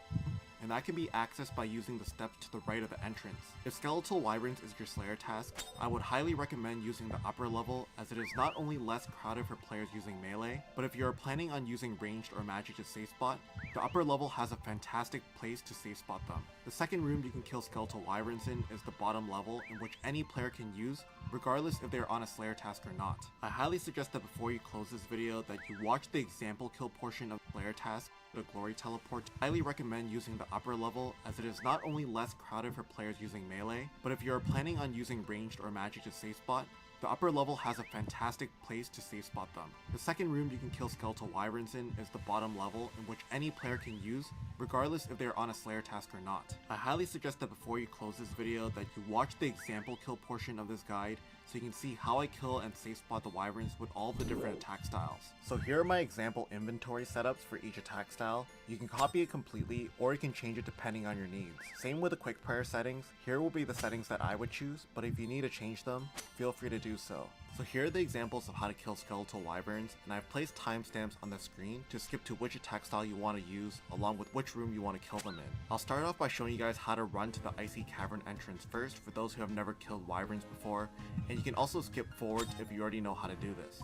and that can be accessed by using the steps to the right of the entrance. If Skeletal Wyverns is your Slayer task, I would highly recommend using the upper level, as it is not only less crowded for players using melee, but if you are planning on using ranged or magic to safe spot, the upper level has a fantastic place to safe spot them. The second room you can kill Skeletal Wyverns in is the bottom level, in which any player can use, regardless if they are on a Slayer task or not. I highly suggest that before you close this video that you watch the example kill portion of the Slayer task, the Glory Teleport. I highly recommend using the upper level, as it is not only less crowded for players using melee, but if you are planning on using ranged or magic to safe spot, the upper level has a fantastic place to safe spot them. The second room you can kill Skeletal Wyverns in is the bottom level, in which any player can use, regardless if they are on a Slayer task or not. I highly suggest that before you close this video that you watch the example kill portion of this guide so you can see how I kill and safe spot the wyverns with all the different attack styles. So here are my example inventory setups for each attack style. You can copy it completely, or you can change it depending on your needs. Same with the quick prayer settings. Here will be the settings that I would choose, but if you need to change them, feel free to do so. So here are the examples of how to kill Skeletal Wyverns, and I've placed timestamps on the screen to skip to which attack style you want to use, along with which room you want to kill them in. I'll start off by showing you guys how to run to the Icy Cavern entrance first for those who have never killed wyverns before, and you can also skip forward if you already know how to do this.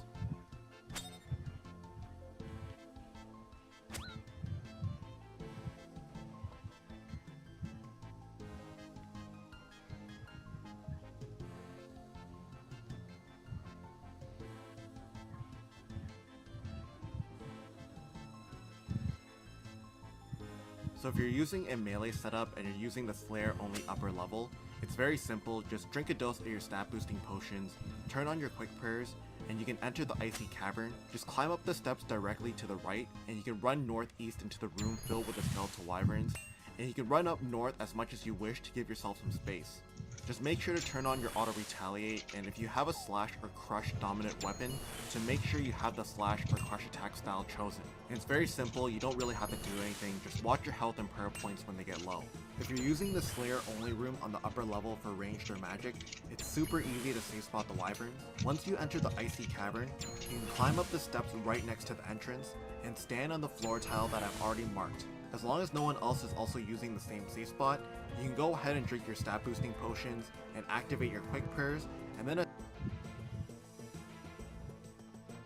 So if you're using a melee setup and you're using the Slayer only upper level, it's very simple. Just drink a dose of your stat boosting potions, turn on your quick prayers, and you can enter the Icy Cavern. Just climb up the steps directly to the right, and you can run northeast into the room filled with the Skeletal Wyverns, and you can run up north as much as you wish to give yourself some space. Just make sure to turn on your auto retaliate, and if you have a slash or crush dominant weapon, to make sure you have the slash or crush attack style chosen. And it's very simple, you don't really have to do anything, just watch your health and prayer points when they get low. If you're using the Slayer only room on the upper level for ranged or magic, it's super easy to safe spot the wyverns. Once you enter the Icy Cavern, you can climb up the steps right next to the entrance, and stand on the floor tile that I've already marked. As long as no one else is also using the same safe spot, you can go ahead and drink your stat boosting potions and activate your quick prayers, and then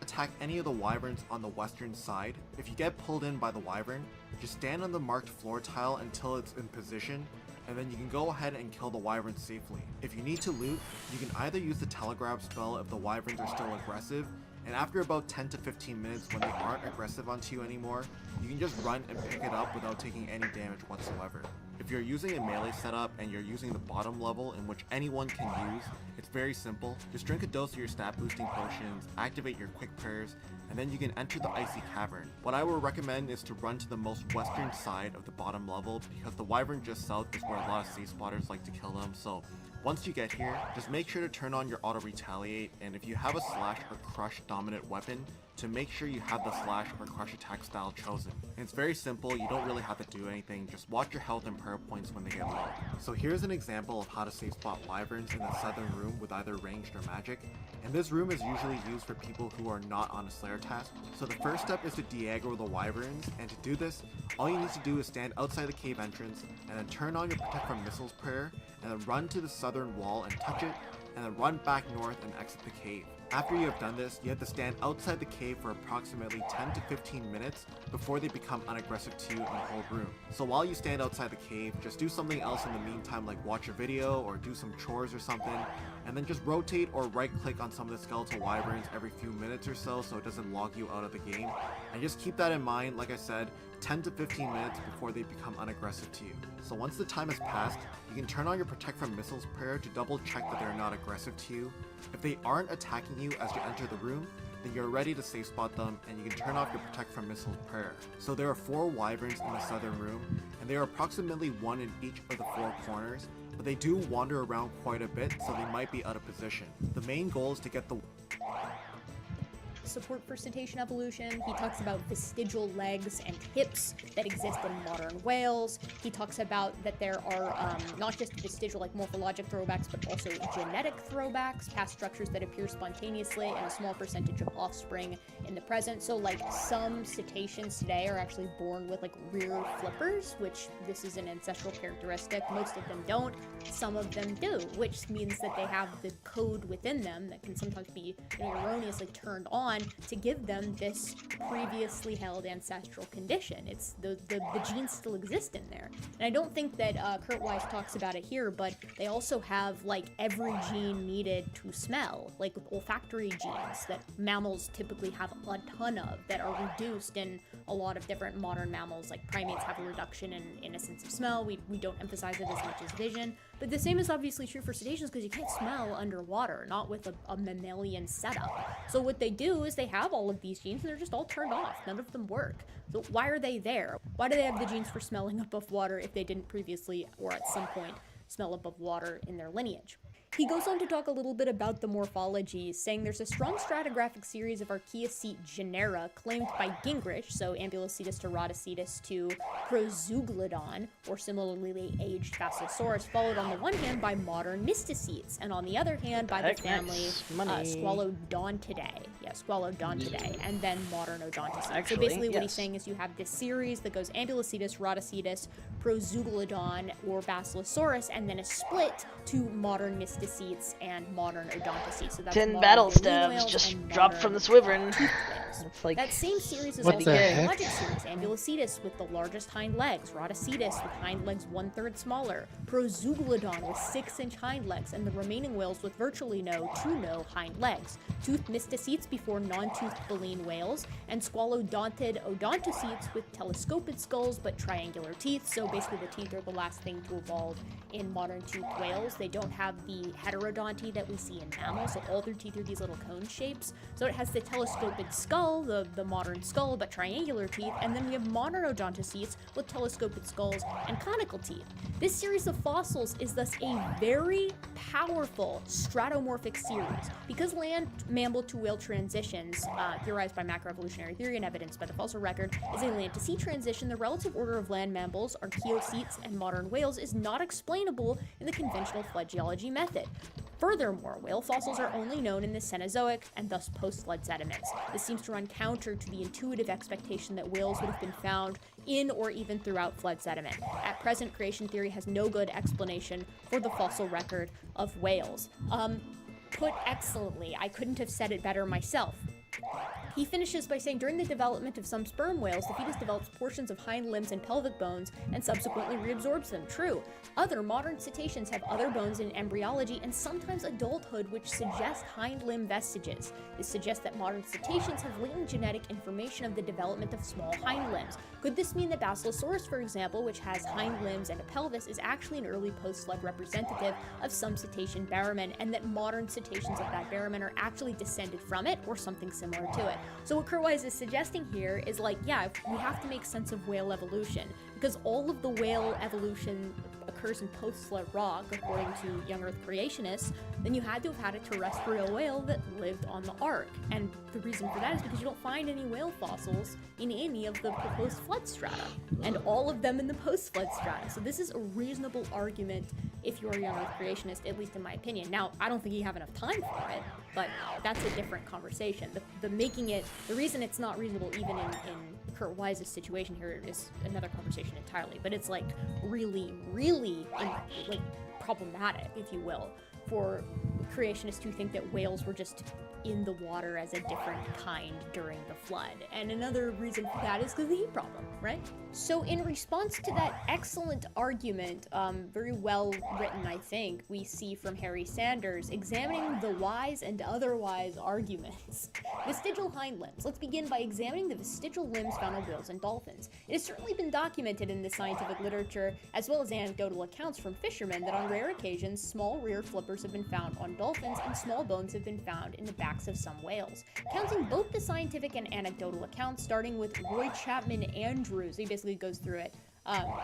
attack any of the wyverns on the western side. If you get pulled in by the wyvern, just stand on the marked floor tile until it's in position, and then you can go ahead and kill the wyverns safely. If you need to loot, you can either use the telegraph spell if the wyverns are still aggressive, and after about 10 to 15 minutes when they aren't aggressive onto you anymore, you can just run and pick it up without taking any damage whatsoever. If you're using a melee setup and you're using the bottom level in which anyone can use, it's very simple. Just drink a dose of your stat boosting potions, activate your quick prayers, and then you can enter the Icy Cavern. What I would recommend is to run to the most western side of the bottom level, because the wyvern just south is where a lot of safe spotters like to kill them, so Once you get here, just make sure to turn on your auto retaliate, and if you have a slash or crush dominant weapon, to make sure you have the slash or crush attack style chosen. And it's very simple, you don't really have to do anything, just watch your health and prayer points when they get low. So here's an example of how to safe spot wyverns in the southern room with either ranged or magic. And this room is usually used for people who are not on a slayer task. So the first step is to de-aggro the wyverns, and to do this, all you need to do is stand outside the cave entrance, and then turn on your protect from missiles prayer, and then run to the southern wall and touch it, and then run back north and exit the cave. After you have done this, you have to stand outside the cave for approximately 10 to 15 minutes before they become unaggressive to you in the whole room. So while you stand outside the cave, just do something else in the meantime, like watch a video or do some chores or something, and then just rotate or right click on some of the skeletal wyverns every few minutes or so it doesn't log you out of the game. And just keep that in mind, like I said, 10 to 15 minutes before they become unaggressive to you. So once the time has passed, you can turn on your protect from missiles prayer to double check that they're not aggressive to you. If they aren't attacking you as you enter the room, then you're ready to safe spot them, and you can turn off your protect from missiles prayer. So there are 4 wyverns in the southern room, and they are approximately 1 in each of the 4 corners, but they do wander around quite a bit, so they might be out of position. The main goal is to get the support for cetacean evolution. He talks about vestigial legs and hips that exist in modern whales. He talks about that there are not just vestigial, like morphologic throwbacks, but also genetic throwbacks, past structures that appear spontaneously, and a small percentage of offspring in the present. So like some cetaceans today are actually born with like rear flippers, which this is an ancestral characteristic. Most of them don't. Some of them do, which means that they have the code within them that can sometimes be erroneously turned on to give them this previously held ancestral condition. It's the genes still exist in there. And I don't think that Kurt Wise talks about it here, but they also have like every gene needed to smell, like olfactory genes that mammals typically have a ton of that are reduced in a lot of different modern mammals. Like primates have a reduction in a sense of smell. We don't emphasize it as much as vision. But the same is obviously true for cetaceans because you can't smell underwater, not with a mammalian setup. So what they do is they have all of these genes and they're just all turned off. None of them work. So why are they there? Why do they have the genes for smelling above water if they didn't previously or at some point smell above water in their lineage? He goes on to talk a little bit about the morphology, saying there's a strong stratigraphic series of Archaeocete genera claimed by Gingrich, so Ambulocetus to Rhodocetus to Prozuglodon, or similarly aged Basilosaurus, followed on the one hand by modern Mysticetes, and on the other hand by the family Squalodontidae. Yeah, Squalodontidae, and then modern Odontocetes. So basically what he's saying is you have this series that goes Ambulocetus, Rhodocetus, Prozuglodon, or Basilosaurus, and then a split to modern Mysticetes and modern Odontocetes. So that's 10 battle stabs just dropped from the Swyvern. It's like that same series is also the Logic series. Ambulocetus with the largest hind legs, Rhodocetus with hind legs 1/3 smaller, Prozuglodon with 6-inch hind legs, and the remaining whales with virtually no to no hind legs. Toothed Mysticetes before non-toothed baleen whales, and squalodontid Odontocetes with telescoped skulls but triangular teeth. So basically the teeth are the last thing to evolve in modern toothed whales. They don't have the heterodonty that we see in mammals, so all their teeth are these little cone shapes. So it has the telescoped skull, the modern skull, but triangular teeth, and then we have modern Odontocetes with telescoped skulls and conical teeth. This series of fossils is thus a very powerful stratomorphic series. Because land mammal to whale transitions, theorized by macroevolutionary theory and evidenced by the fossil record, is a land to sea transition, the relative order of land mammals, archaeocetes, and modern whales is not explainable in the conventional phylogeology method. Furthermore, whale fossils are only known in the Cenozoic and thus post-flood sediments. This seems to run counter to the intuitive expectation that whales would have been found in or even throughout flood sediment. At present, creation theory has no good explanation for the fossil record of whales. Put excellently, I couldn't have said it better myself. He finishes by saying, during the development of some sperm whales, the fetus develops portions of hind limbs and pelvic bones and subsequently reabsorbs them. True. Other modern cetaceans have other bones in embryology and sometimes adulthood, which suggest hind limb vestiges. This suggests that modern cetaceans have latent genetic information of the development of small hind limbs. Could this mean that Basilosaurus, for example, which has hind limbs and a pelvis, is actually an early post-flood representative of some cetacean barramen, and that modern cetaceans of that barramen are actually descended from it or something similar to it? So what Kurt Wise is suggesting here is like, yeah, we have to make sense of whale evolution. because all of the whale evolution occurs in post-flood rock, according to young Earth creationists, then you had to have had a terrestrial whale that lived on the ark. And the reason for that is because you don't find any whale fossils in any of the post-flood strata, and all of them in the post-flood strata. So this is a reasonable argument if you're a young Earth creationist, at least in my opinion. Now, I don't think you have enough time for it, but that's a different conversation. The reason it's not reasonable even in Kurt Wise's situation here is another conversation entirely, but it's like really, really like problematic, if you will, for creationists who think that whales were just in the water as a different kind during the flood. And another reason for that is because of the heat problem, right? So in response to that excellent argument, very well written, I think, we see from Harry Sanders examining the wise and otherwise arguments. Vestigial hind limbs. Let's begin by examining the vestigial limbs found on whales and dolphins. It has certainly been documented in the scientific literature, as well as anecdotal accounts from fishermen, that on rare occasions, small rear flippers have been found on dolphins and small bones have been found in the backs of some whales. Counting both the scientific and anecdotal accounts, starting with Roy Chapman Andrews, he basically goes through it.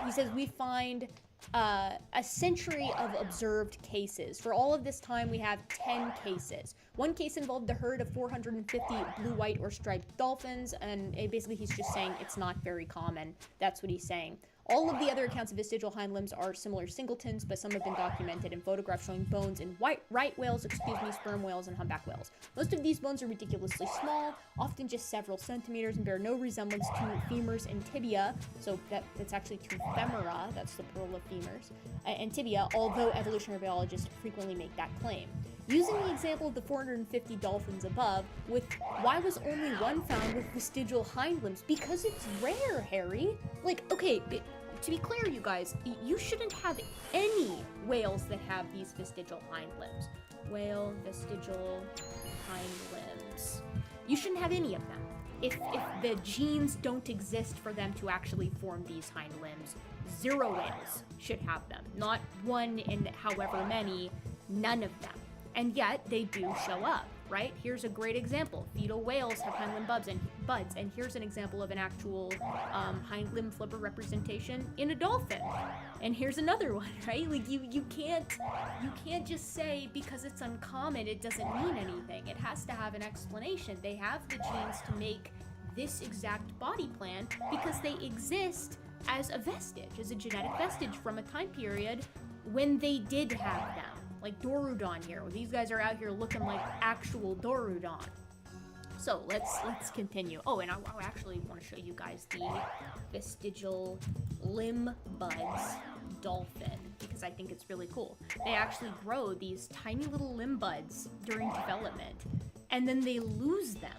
He says, we find a century of observed cases. For all of this time, we have 10 cases. One case involved a herd of 450 blue, white, or striped dolphins, and basically he's just saying it's not very common. That's what he's saying. All of the other accounts of vestigial hind limbs are similar singletons, but some have been documented in photographs showing bones in right whales, sperm whales, and humpback whales. Most of these bones are ridiculously small, often just several centimeters, and bear no resemblance to femurs and tibia, so that's actually to femora, that's the plural of femurs, and tibia, although evolutionary biologists frequently make that claim. Using the example of the 450 dolphins above, why was only one found with vestigial hind limbs? Because it's rare, Harry. Like, okay, to be clear, you guys, you shouldn't have any whales that have these vestigial hind limbs. Whale, vestigial hind limbs. You shouldn't have any of them. If the genes don't exist for them to actually form these hind limbs, 0 whales should have them. Not one in however many, none of them. And yet, they do show up, right? Here's a great example. Fetal whales have hind limb buds, and here's an example of an actual hind limb flipper representation in a dolphin. And here's another one, right? Like, you can't just say because it's uncommon it doesn't mean anything. It has to have an explanation. They have the genes to make this exact body plan because they exist as a vestige, as a genetic vestige from a time period when they did have them. Like Dorudon here, where these guys are out here looking like actual Dorudon. So let's continue. Oh, and I actually want to show you guys the vestigial limb buds dolphin, because I think it's really cool. They actually grow these tiny little limb buds during development, and then they lose them.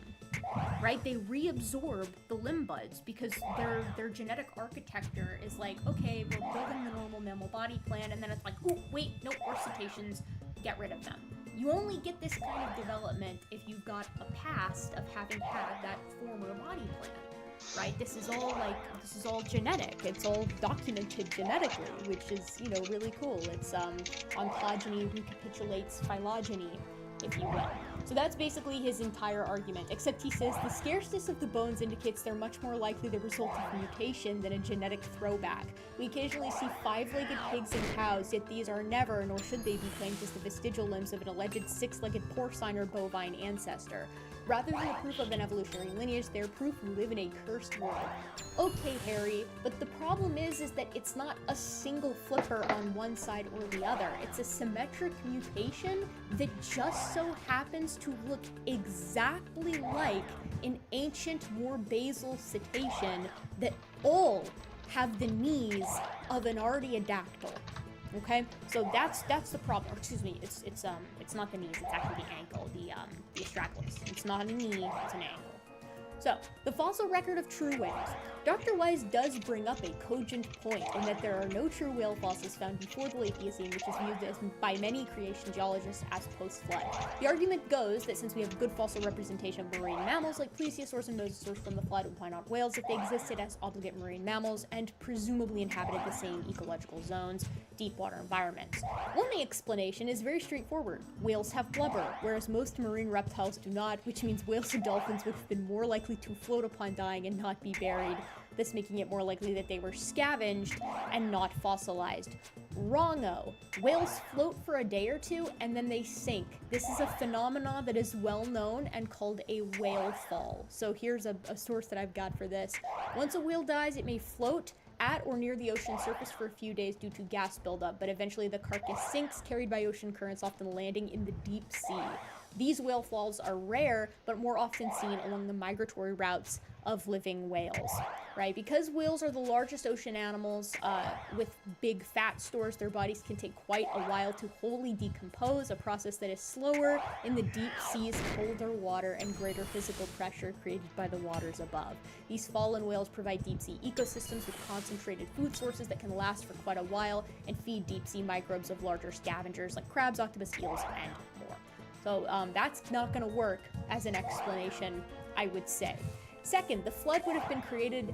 Right? They reabsorb the limb buds because their genetic architecture is like, okay, we're building the normal mammal body plan, and then it's like, oh, wait, no, we're cetaceans, get rid of them. You only get this kind of development if you've got a past of having had that former body plan. Right? This is all genetic. It's all documented genetically, which is, really cool. It's ontogeny recapitulates phylogeny, if you will. So that's basically his entire argument, except he says the scarceness of the bones indicates they're much more likely the result of mutation than a genetic throwback. We occasionally see 5-legged pigs and cows, yet these are never, nor should they be claimed as the vestigial limbs of an alleged 6-legged porcine or bovine ancestor. Rather than a proof of an evolutionary lineage, they're proof we live in a cursed world. Okay, Harry, but the problem is that it's not a single flipper on one side or the other. It's a symmetric mutation that just so happens to look exactly like an ancient, more basal cetacean that all have the knees of an artiodactyl. Okay, so that's the problem. Or excuse me, it's not the knees. It's actually the ankle, the astragalus. It's not a knee. It's an ankle. So, the fossil record of true whales. Dr. Wise does bring up a cogent point in that there are no true whale fossils found before the late Eocene, which is viewed as, by many creation geologists as post-flood. The argument goes that since we have good fossil representation of marine mammals like plesiosaurs and mosasaurs from the flood, why not whales if they existed as obligate marine mammals and presumably inhabited the same ecological zones, deep water environments? One explanation is very straightforward. Whales have blubber, whereas most marine reptiles do not, which means whales and dolphins would have been more likely to float upon dying and not be buried. thus making it more likely that they were scavenged and not fossilized. Wrongo. Whales float for a day or two and then they sink. This is a phenomenon that is well known and called a whale fall. So here's a source that I've got for this. Once a whale dies, it may float at or near the ocean surface for a few days due to gas buildup, but eventually the carcass sinks, carried by ocean currents, often landing in the deep sea. These whale falls are rare, but more often seen along the migratory routes of living whales, right? Because whales are the largest ocean animals with big fat stores, their bodies can take quite a while to wholly decompose, a process that is slower in the deep seas, colder water, and greater physical pressure created by the waters above. These fallen whales provide deep sea ecosystems with concentrated food sources that can last for quite a while and feed deep sea microbes of larger scavengers like crabs, octopus, eels, and more. So that's not going to work as an explanation, I would say. Second, the flood would have created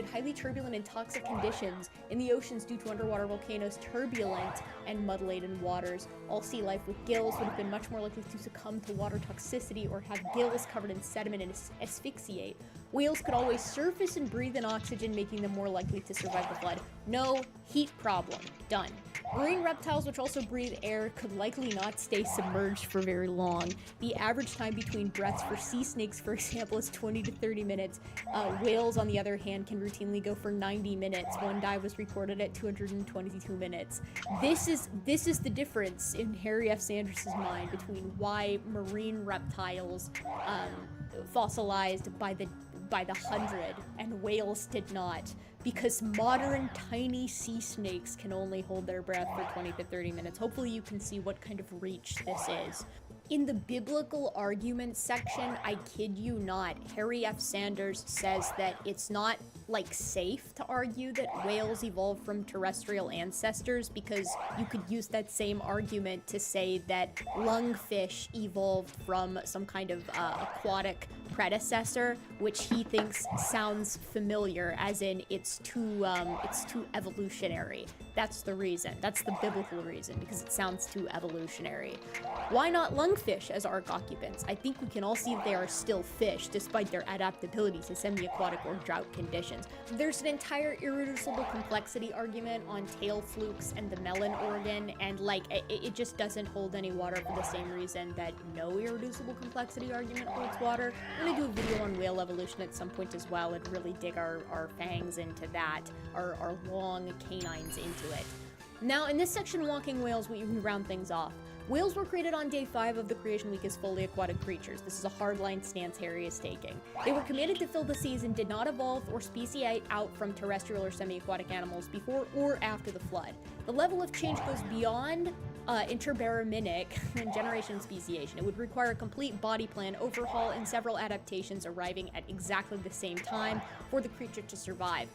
highly turbulent and toxic conditions in the oceans due to underwater volcanoes' turbulent and mud-laden waters. All sea life with gills would have been much more likely to succumb to water toxicity or have gills covered in sediment and asphyxiate. Whales could always surface and breathe in oxygen, making them more likely to survive the flood. No heat problem. Done. Marine reptiles, which also breathe air, could likely not stay submerged for very long. The average time between breaths for sea snakes, for example, is 20 to 30 minutes. Whales, on the other hand, can routinely go for 90 minutes. One dive was recorded at 222 minutes. This is the difference in Harry F. Sanders' mind between why marine reptiles fossilized by the hundred and whales did not. Because modern tiny sea snakes can only hold their breath for 20 to 30 minutes. Hopefully you can see what kind of reach this is. In the biblical arguments section, I kid you not, Harry F. Sanders says that it's not, like, safe to argue that whales evolved from terrestrial ancestors because you could use that same argument to say that lungfish evolved from some kind of aquatic predecessor, which he thinks sounds familiar, as in it's too evolutionary. That's the reason. That's the biblical reason, because it sounds too evolutionary. Why not lungfish as ark occupants? I think we can all see that they are still fish, despite their adaptability to semi-aquatic or drought conditions. There's an entire irreducible complexity argument on tail flukes and the melon organ, and like, it just doesn't hold any water for the same reason that no irreducible complexity argument holds water. I'm gonna do a video on whale evolution at some point as well and really dig our fangs into that, our long canines into it. Now, in this section, walking whales, we can round things off. Whales were created on day 5 of the creation week as fully aquatic creatures. This is a hardline stance Harry is taking. They were commanded to fill the seas and did not evolve or speciate out from terrestrial or semi-aquatic animals before or after the flood. The level of change goes beyond interbaraminic and generation speciation. It would require a complete body plan overhaul and several adaptations arriving at exactly the same time for the creature to survive.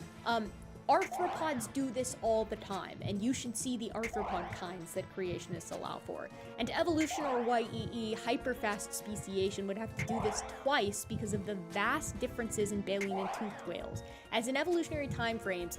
Arthropods do this all the time, and you should see the arthropod kinds that creationists allow for. And evolution, or YEE, hyperfast speciation, would have to do this twice because of the vast differences in baleen and toothed whales. As in evolutionary timeframes,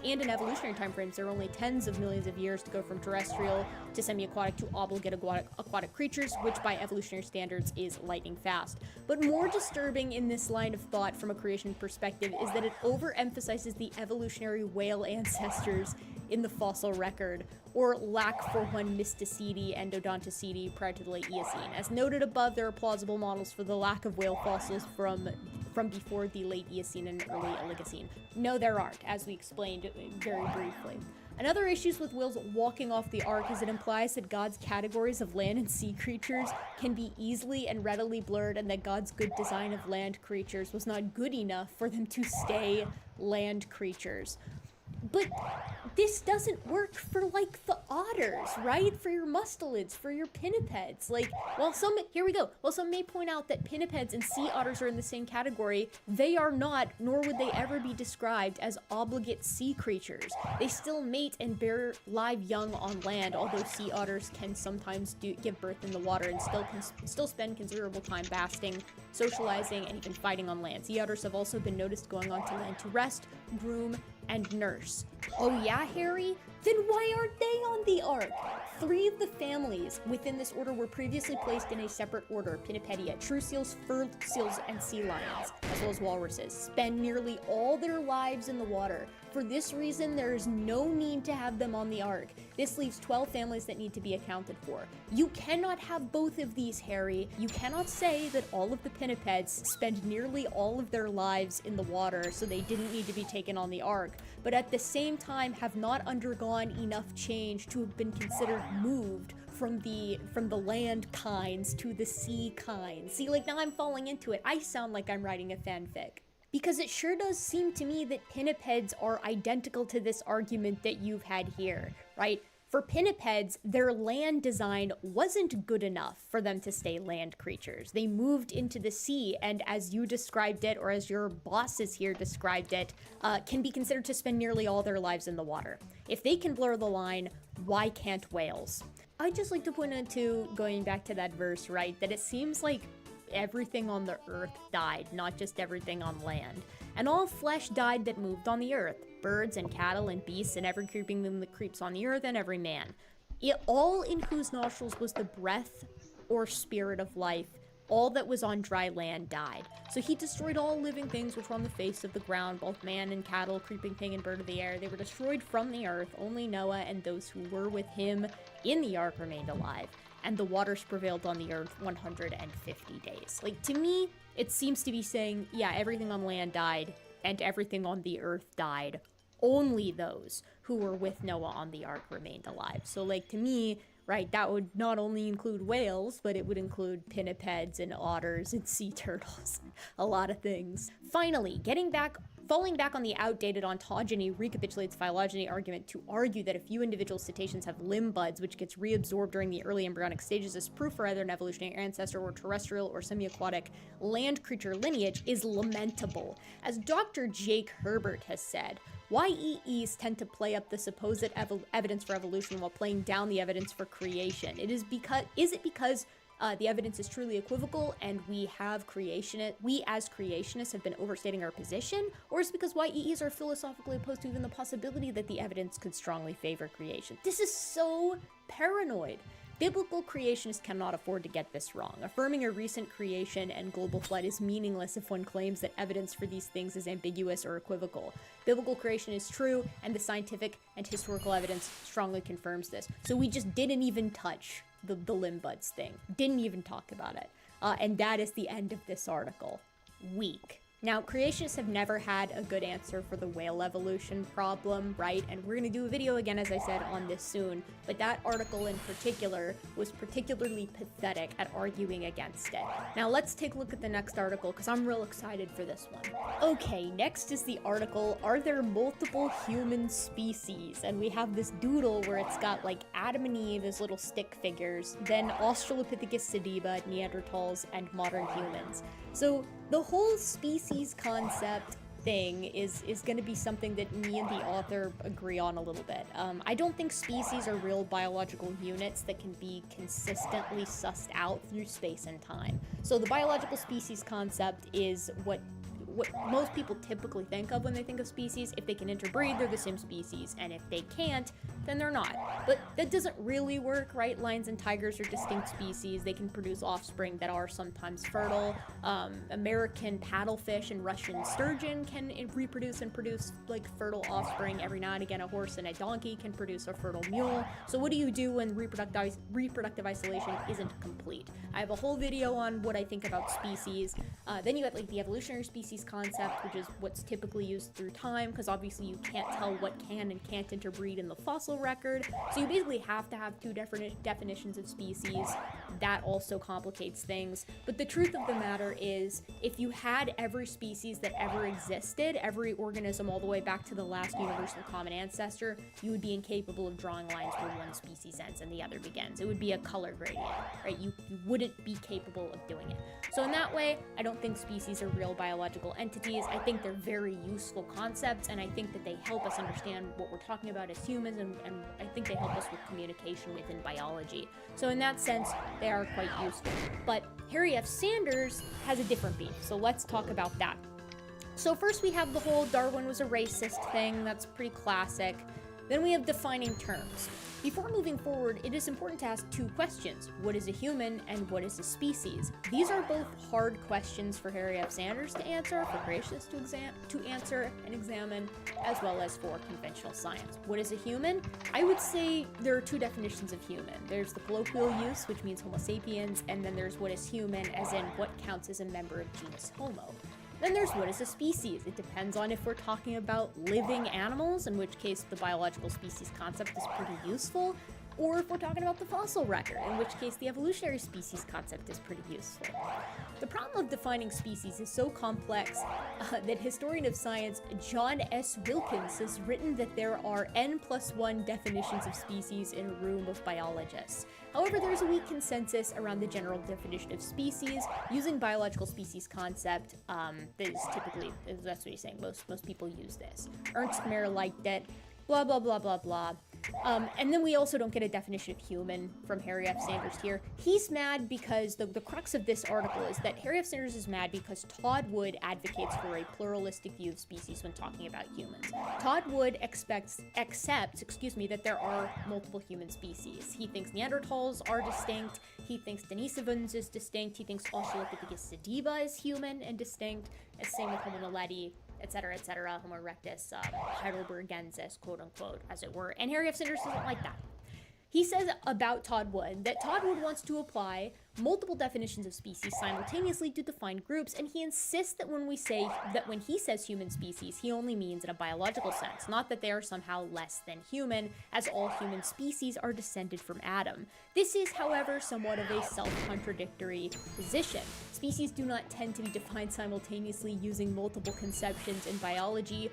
there are only tens of millions of years to go from terrestrial to semi-aquatic to obligate aquatic creatures, which by evolutionary standards is lightning fast. But more disturbing in this line of thought from a creation perspective is that it overemphasizes the evolutionary whale ancestors in the fossil record, or lack for one Mysticeti and Odontoceti prior to the late Eocene. As noted above, there are plausible models for the lack of whale fossils from before the late Eocene and early Oligocene. No, there aren't, as we explained very briefly. Another issue with whales walking off the ark is it implies that God's categories of land and sea creatures can be easily and readily blurred, and that God's good design of land creatures was not good enough for them to stay land creatures. But this doesn't work for, like, the otters, right? For your mustelids, for your pinnipeds. Like, while some may point out that pinnipeds and sea otters are in the same category, they are not, nor would they ever be described as obligate sea creatures. They still mate and bear live young on land, although sea otters can sometimes give birth in the water and still spend considerable time basking, socializing, and even fighting on land. Sea otters have also been noticed going onto land to rest, groom, and Nurse. Oh yeah, Harry? Then why aren't they on the Ark? 3 of the families within this order were previously placed in a separate order, Pinnipedia, true seals, fur seals, and sea lions, as well as walruses, spend nearly all their lives in the water. For this reason, there is no need to have them on the Ark. This leaves 12 families that need to be accounted for. You cannot have both of these, Harry. You cannot say that all of the pinnipeds spend nearly all of their lives in the water, so they didn't need to be taken on the Ark, but at the same time have not undergone enough change to have been considered moved from the land kinds to the sea kinds. See, like, now I'm falling into it. I sound like I'm writing a fanfic. Because it sure does seem to me that pinnipeds are identical to this argument that you've had here, right? For pinnipeds, their land design wasn't good enough for them to stay land creatures. They moved into the sea, and as you described it, or as your bosses here described it, can be considered to spend nearly all their lives in the water. If they can blur the line, why can't whales? I'd just like to point out too, going back to that verse, right, that it seems like everything on the earth died, not just everything on land. And all flesh died that moved on the earth. Birds and cattle and beasts and every creeping thing that creeps on the earth and every man. It all in whose nostrils was the breath or spirit of life. All that was on dry land died. So he destroyed all living things which were on the face of the ground, both man and cattle, creeping thing and bird of the air. They were destroyed from the earth. Only Noah and those who were with him in the ark remained alive. And the waters prevailed on the earth 150 days. Like, to me, it seems to be saying, yeah, everything on land died, and everything on the earth died. Only those who were with Noah on the ark remained alive. So, like, to me, right, that would not only include whales, but it would include pinnipeds and otters and sea turtles. A lot of things. Finally, falling back on the outdated ontogeny recapitulates phylogeny argument to argue that a few individual cetaceans have limb buds which gets reabsorbed during the early embryonic stages as proof for either an evolutionary ancestor or terrestrial or semi-aquatic land creature lineage is lamentable. As Dr. Jake Herbert has said, YEEs tend to play up the supposed evidence for evolution while playing down the evidence for creation. Is it because the evidence is truly equivocal and we as creationists have been overstating our position, or is it because YEEs are philosophically opposed to even the possibility that the evidence could strongly favor creation? This is so paranoid. Biblical creationists cannot afford to get this wrong. Affirming a recent creation and global flood is meaningless if one claims that evidence for these things is ambiguous or equivocal. Biblical creation is true, and the scientific and historical evidence strongly confirms this. So we just didn't even touch the limb buds thing. Didn't even talk about it. And that is the end of this article. Weak. Now, creationists have never had a good answer for the whale evolution problem, right? And we're gonna do a video again, as I said, on this soon. But that article in particular was particularly pathetic at arguing against it. Now, let's take a look at the next article, because I'm real excited for this one. Okay, next is the article, Are There Multiple Human Species? And we have this doodle where it's got, like, Adam and Eve as little stick figures, then Australopithecus sediba, Neanderthals, and modern humans. So the whole species concept thing is going to be something that me and the author agree on a little bit. I don't think species are real biological units that can be consistently sussed out through space and time. So the biological species concept is what most people typically think of when they think of species. If they can interbreed, they're the same species, and if they can't, then they're not. But that doesn't really work, right? Lions and tigers are distinct species. They can produce offspring that are sometimes fertile. American paddlefish and Russian sturgeon can reproduce and produce like fertile offspring. Every now and again, a horse and a donkey can produce a fertile mule. So what do you do when reproductive isolation isn't complete? I have a whole video on what I think about species. Then you got like the evolutionary species concept, which is what's typically used through time, because obviously you can't tell what can and can't interbreed in the fossil record. So you basically have to have two different definitions of species. That also complicates things. But the truth of the matter is, if you had every species that ever existed, every organism all the way back to the last universal common ancestor, you would be incapable of drawing lines where one species ends and the other begins. It would be a color gradient, right? You wouldn't be capable of doing it. So in that way, I don't think species are real biological entities. I think they're very useful concepts, and I think that they help us understand what we're talking about as humans, and I think they help us with communication within biology. So in that sense, they are quite useful. But Harry F. Sanders has a different beef, so let's talk about that. So first we have the whole Darwin was a racist thing. That's pretty classic. Then we have defining terms. Before moving forward, it is important to ask two questions. What is a human and what is a species? These are both hard questions for Harry F. Sanders to answer, for creationists to answer and examine, as well as for conventional science. What is a human? I would say there are two definitions of human. There's the colloquial use, which means Homo sapiens, and then there's what is human, as in what counts as a member of genus Homo. Then there's what is a species. It depends on if we're talking about living animals, in which case the biological species concept is pretty useful, or if we're talking about the fossil record, in which case the evolutionary species concept is pretty useful. The problem of defining species is so complex that historian of science John S. Wilkins has written that there are n+1 definitions of species in a room of biologists. However, there's a weak consensus around the general definition of species using biological species concept. That is typically, that's what he's saying, most people use this. Ernst Mayr liked it, blah, blah, blah, blah, blah. And then we also don't get a definition of human from Harry F. Sanders here. He's mad because the crux of this article is that Harry F. Sanders is mad because Todd Wood advocates for a pluralistic view of species when talking about humans. Todd Wood accepts that there are multiple human species. He thinks Neanderthals are distinct. He thinks Denisovans is distinct. He thinks Australopithecus sediba is human and distinct. Same with Homo naledi, etc., Homo erectus, heidelbergensis, quote unquote, as it were. And Harry F. Sanders doesn't like that. He says about Todd Wood that Todd Wood wants to apply multiple definitions of species simultaneously to define groups, and he insists that when he says human species, he only means in a biological sense, not that they are somehow less than human, as all human species are descended from Adam. This is, however, somewhat of a self-contradictory position. Species do not tend to be defined simultaneously using multiple conceptions in biology.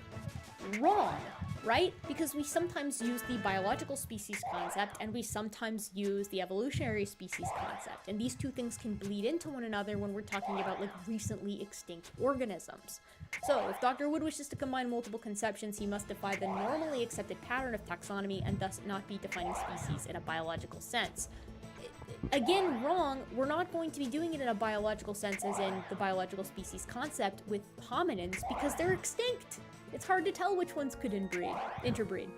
Wrong, right? Because we sometimes use the biological species concept and we sometimes use the evolutionary species concept. And these two things can bleed into one another when we're talking about like recently extinct organisms. So if Dr. Wood wishes to combine multiple conceptions, he must defy the normally accepted pattern of taxonomy and thus not be defining species in a biological sense. Again, wrong. We're not going to be doing it in a biological sense as in the biological species concept with hominins because they're extinct. It's hard to tell which ones could interbreed.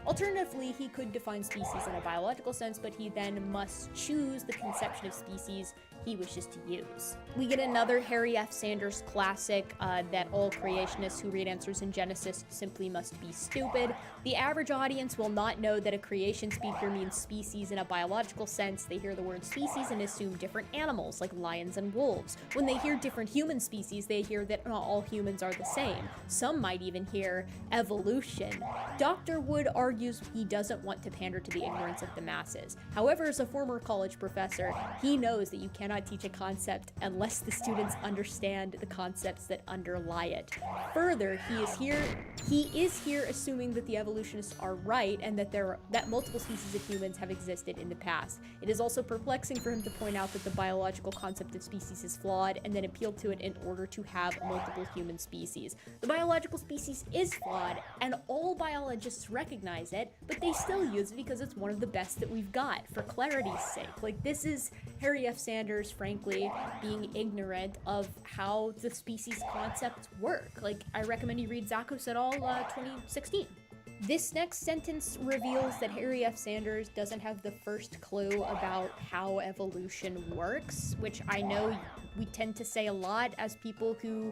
Alternatively, he could define species in a biological sense, but he then must choose the conception of species he wishes to use. We get another Harry F. Sanders classic that all creationists who read Answers in Genesis simply must be stupid. The average audience will not know that a creation speaker means species in a biological sense. They hear the word species and assume different animals like lions and wolves. When they hear different human species, they hear that not all humans are the same. Some might even hear evolution. Dr. Wood argues he doesn't want to pander to the ignorance of the masses. However, as a former college professor, he knows that you cannot teach a concept unless the students understand the concepts that underlie it. Further, he is here assuming that the evolutionists are right and that multiple species of humans have existed in the past. It is also perplexing for him to point out that the biological concept of species is flawed and then appeal to it in order to have multiple human species. The biological species is flawed and all biologists recognize it, but they still use it because it's one of the best that we've got for clarity's sake. Like, this is Harry F. Sanders, frankly, being ignorant of how the species concepts work. Like, I recommend you read Zachos et al. 2016. This next sentence reveals that Harry F. Sanders doesn't have the first clue about how evolution works, which I know we tend to say a lot as people who,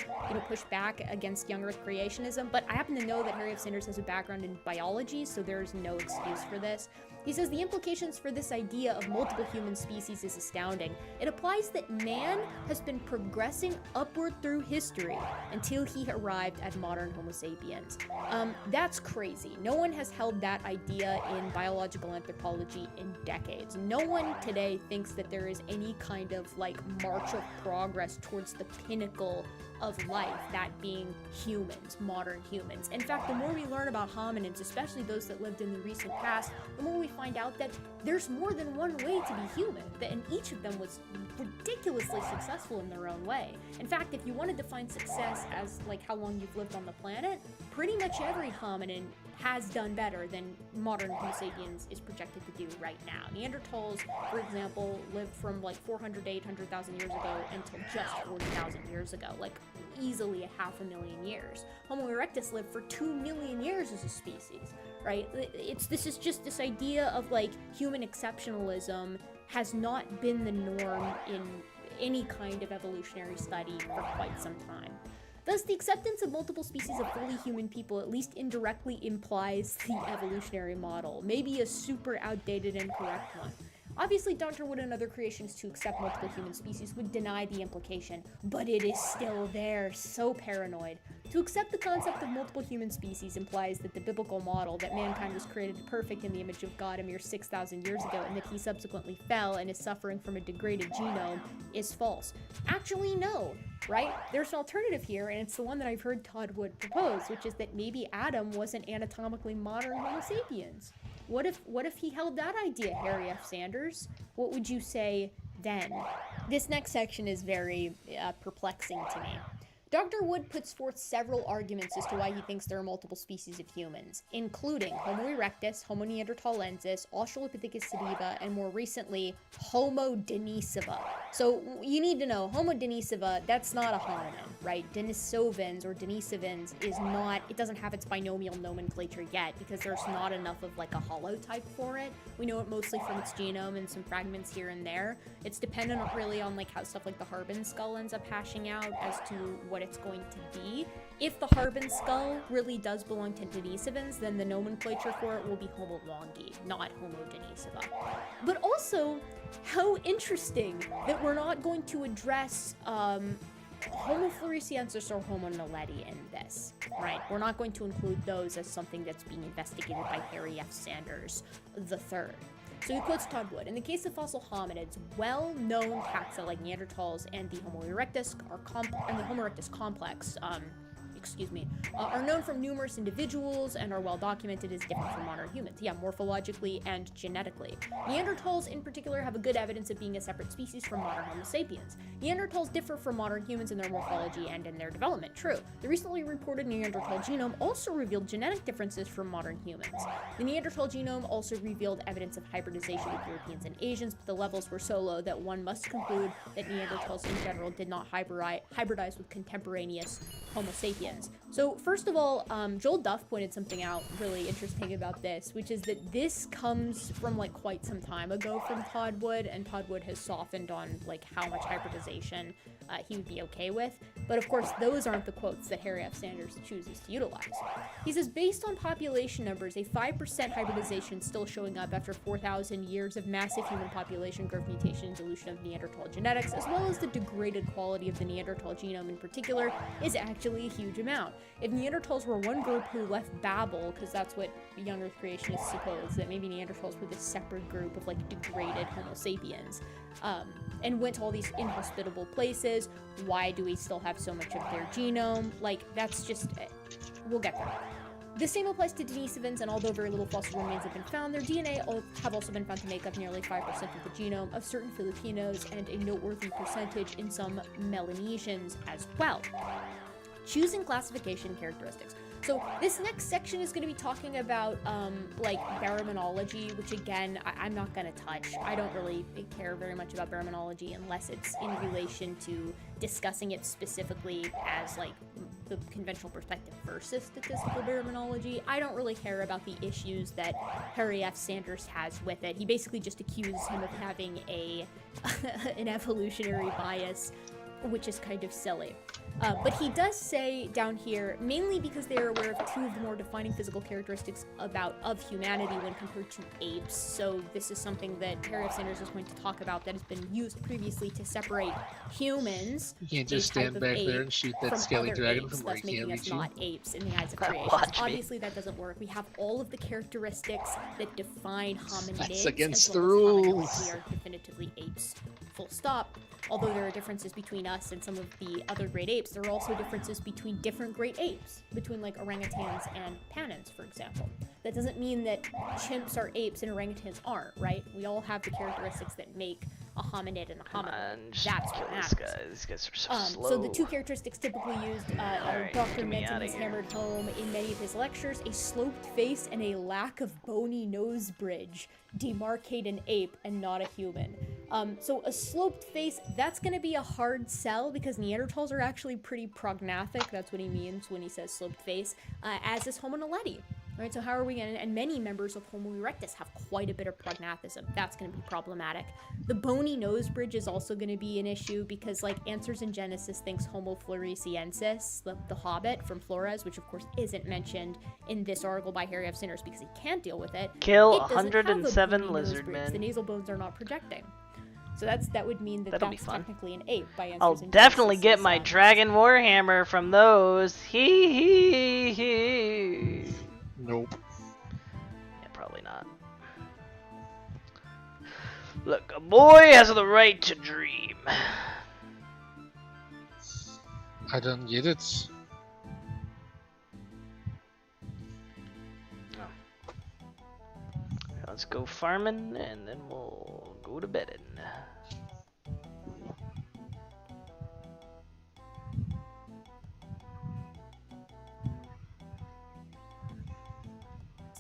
push back against young Earth creationism, but I happen to know that Harry F. Sanders has a background in biology, so there's no excuse for this. He says the implications for this idea of multiple human species is astounding. It applies that man has been progressing upward through history until he arrived at modern Homo sapiens. That's crazy. No one has held that idea in biological anthropology in decades. No one today thinks that there is any kind of march of progress towards the pinnacle of life, that being humans, modern humans. In fact, the more we learn about hominins, especially those that lived in the recent past, the more we find out that there's more than one way to be human, and each of them was ridiculously successful in their own way. In fact, if you want to define success as how long you've lived on the planet, pretty much every hominin has done better than modern Homo sapiens is projected to do right now. Neanderthals, for example, lived from 400 to 800,000 years ago until just 40,000 years ago. easily 500,000 years. Homo erectus lived for 2 million years as a species, right? This is just this idea of like human exceptionalism has not been the norm in any kind of evolutionary study for quite some time. Thus, the acceptance of multiple species of fully human people at least indirectly implies the evolutionary model, maybe a super outdated and incorrect one. Obviously, Dr. Wood and other creationists who accept multiple human species would deny the implication, but it is still there, so paranoid. To accept the concept of multiple human species implies that the biblical model that mankind was created perfect in the image of God a mere 6,000 years ago and that he subsequently fell and is suffering from a degraded genome is false. Actually, no, right? There's an alternative here, and it's the one that I've heard Todd Wood propose, which is that maybe Adam wasn't anatomically modern Homo sapiens. What if he held that idea, Harry F. Sanders? What would you say then? This next section is very perplexing to me. Dr. Wood puts forth several arguments as to why he thinks there are multiple species of humans, including Homo erectus, Homo neanderthalensis, Australopithecus sediva, and more recently, Homo denisova. So you need to know, Homo denisova, that's not a hominin, right? Denisovans or Denisovans is not, it doesn't have its binomial nomenclature yet because there's not enough of like a holotype for it. We know it mostly from its genome and some fragments here and there. It's dependent really on like how stuff like the Harbin skull ends up hashing out as to what it's going to be. If the Harbin skull really does belong to Denisovans, then the nomenclature for it will be Homo longi, not Homo denisova. But also, how interesting that we're not going to address Homo floresiensis or Homo naledi in this, right? We're not going to include those as something that's being investigated by Harry F. Sanders III. So he quotes Todd Wood. In the case of fossil hominids, well-known taxa like Neanderthals and the Homo erectus and the Homo erectus complex, are known from numerous individuals and are well documented as different from modern humans. Yeah, morphologically and genetically. Neanderthals in particular have a good evidence of being a separate species from modern Homo sapiens. Neanderthals differ from modern humans in their morphology and in their development, true. The recently reported Neanderthal genome also revealed genetic differences from modern humans. The Neanderthal genome also revealed evidence of hybridization with Europeans and Asians, but the levels were so low that one must conclude that Neanderthals in general did not hybridize with contemporaneous Homo sapiens. So first of all, Joel Duff pointed something out really interesting about this, which is that this comes from like quite some time ago from Todd Wood, and Todd Wood has softened on like how much hybridization he would be okay with. But of course, those aren't the quotes that Harry F. Sanders chooses to utilize. He says, based on population numbers, a 5% hybridization still showing up after 4,000 years of massive human population growth, mutation, and dilution of Neanderthal genetics, as well as the degraded quality of the Neanderthal genome in particular, is actually a huge amount. If Neanderthals were one group who left Babel, because that's what young Earth creationists suppose, that maybe Neanderthals were this separate group of like degraded Homo sapiens, and went to all these inhospitable places, why do we still have so much of their genome? Like, that's just, we'll get there. The same applies to Denisovans, and although very little fossil remains have been found, their DNA have also been found to make up nearly 5% of the genome of certain Filipinos and a noteworthy percentage in some Melanesians as well. Choosing classification characteristics. So this next section is going to be talking about like baraminology, which again, I'm not going to touch. I don't really care very much about baraminology unless it's in relation to discussing it specifically as like the conventional perspective versus statistical baraminology. I don't really care about the issues that Harry F. Sanders has with it. He basically just accuses him of having an evolutionary bias, which is kind of silly. But he does say down here, mainly because they are aware of two of the more defining physical characteristics of humanity when compared to apes. So this is something that Harry F. Sanders is going to talk about that has been used previously to separate humans. You can't just stand back there and shoot that scaly dragon from where he can't reach you. Not apes in the eyes of creation. Obviously, that doesn't work. We have all of the characteristics that define hominids. That's against the rules. We are definitively apes. Full stop. Although there are differences between us and some of the other great apes, there are also differences between different great apes, between like orangutans and pandas, for example. That doesn't mean that chimps are apes and orangutans aren't, right? We all have the characteristics that make a hominid and a hominid. That's what matters. These guys are so slow. So the two characteristics typically used, Dr. Menton has hammered home in many of his lectures: a sloped face and a lack of bony nose bridge demarcate an ape and not a human. So a sloped face, that's going to be a hard sell because Neanderthals are actually pretty prognathic. That's what he means when he says sloped face, as is Homo naledi. Right, so how are we going to, and many members of Homo erectus have quite a bit of prognathism. That's going to be problematic. The bony nose bridge is also going to be an issue because, like, Answers in Genesis thinks Homo floresiensis, the hobbit from Flores, which of course isn't mentioned in this article by Harry F. Sinners because he can't deal with it. Kill It doesn't have a 107 bony nose lizard bridge. men. The nasal bones are not projecting. So that would mean that That'll be that's fun. technically an ape by Answers I'll in definitely Genesis, get my Dragon Warhammer from those. Hee. Nope. Yeah, probably not. Look, a boy has the right to dream. I don't get it. Let's go farming and then we'll go to bedding.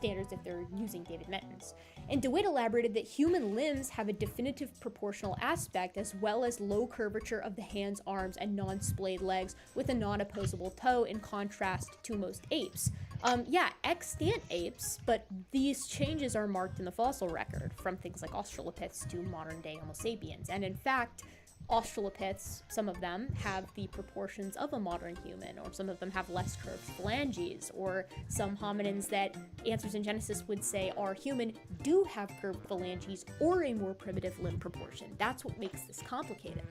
standards if they're using David Menton's. And DeWitt elaborated that human limbs have a definitive proportional aspect as well as low curvature of the hands, arms, and non-splayed legs with a non-opposable toe in contrast to most apes. Yeah, extant apes, but these changes are marked in the fossil record from things like Australopiths to modern-day Homo sapiens. And in fact, Australopiths, some of them have the proportions of a modern human, or some of them have less curved phalanges, or some hominins that Answers in Genesis would say are human do have curved phalanges or a more primitive limb proportion. That's what makes this complicated.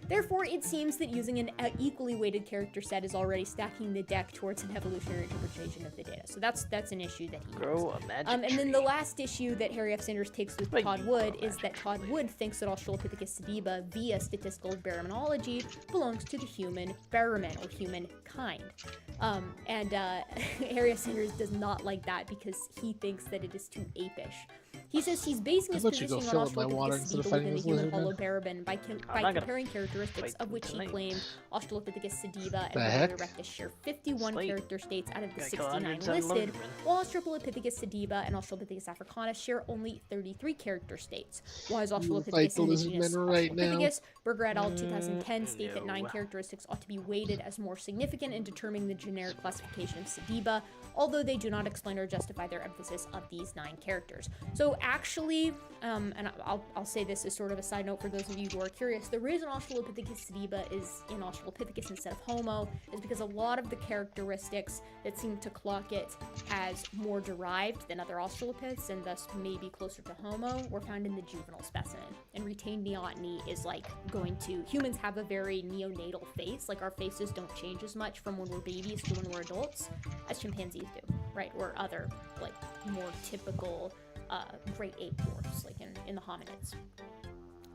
Therefore, it seems that using an equally weighted character set is already stacking the deck towards an evolutionary interpretation of the data. So that's an issue that he Grow a magic and then tree. the last issue that Harry F. Sanders takes with Wait, Todd Wood is that Todd Wood thinks that Australopithecus sediba, via statistical baraminology, belongs to the human baramin, or humankind. Harry F. Sanders does not like that because he thinks that it is too apish. He says he's basing his I'll let you go positioning on fill up my water Australopithecus instead of sediba fighting within the this human lizard man. holobarabin by I'm not gonna comparing characteristics fight of which he tonight. claimed Australopithecus sediba The and heck? Homo erectus share 51 Slate. character states out of the Gotta kill 69 107 listed, lizardmen. while Australopithecus sediba and Australopithecus africanus share only 33 character states. While fight Australopithecus the lizard indigenus men right now. Australopithecus, Berger et al. 2010 state that 9 no. characteristics ought to be weighted as more significant in determining the generic classification of sediba, although they do not explain or justify their emphasis of these 9 characters. So actually, and I'll say this as sort of a side note for those of you who are curious, the reason Australopithecus sediba is in Australopithecus instead of Homo is because a lot of the characteristics that seem to clock it as more derived than other Australopiths and thus maybe closer to Homo were found in the juvenile specimen. And retained neoteny is like humans have a very neonatal face, like our faces don't change as much from when we're babies to when we're adults as chimpanzees do, right? Or other like more typical great ape dwarfs, like in the hominids.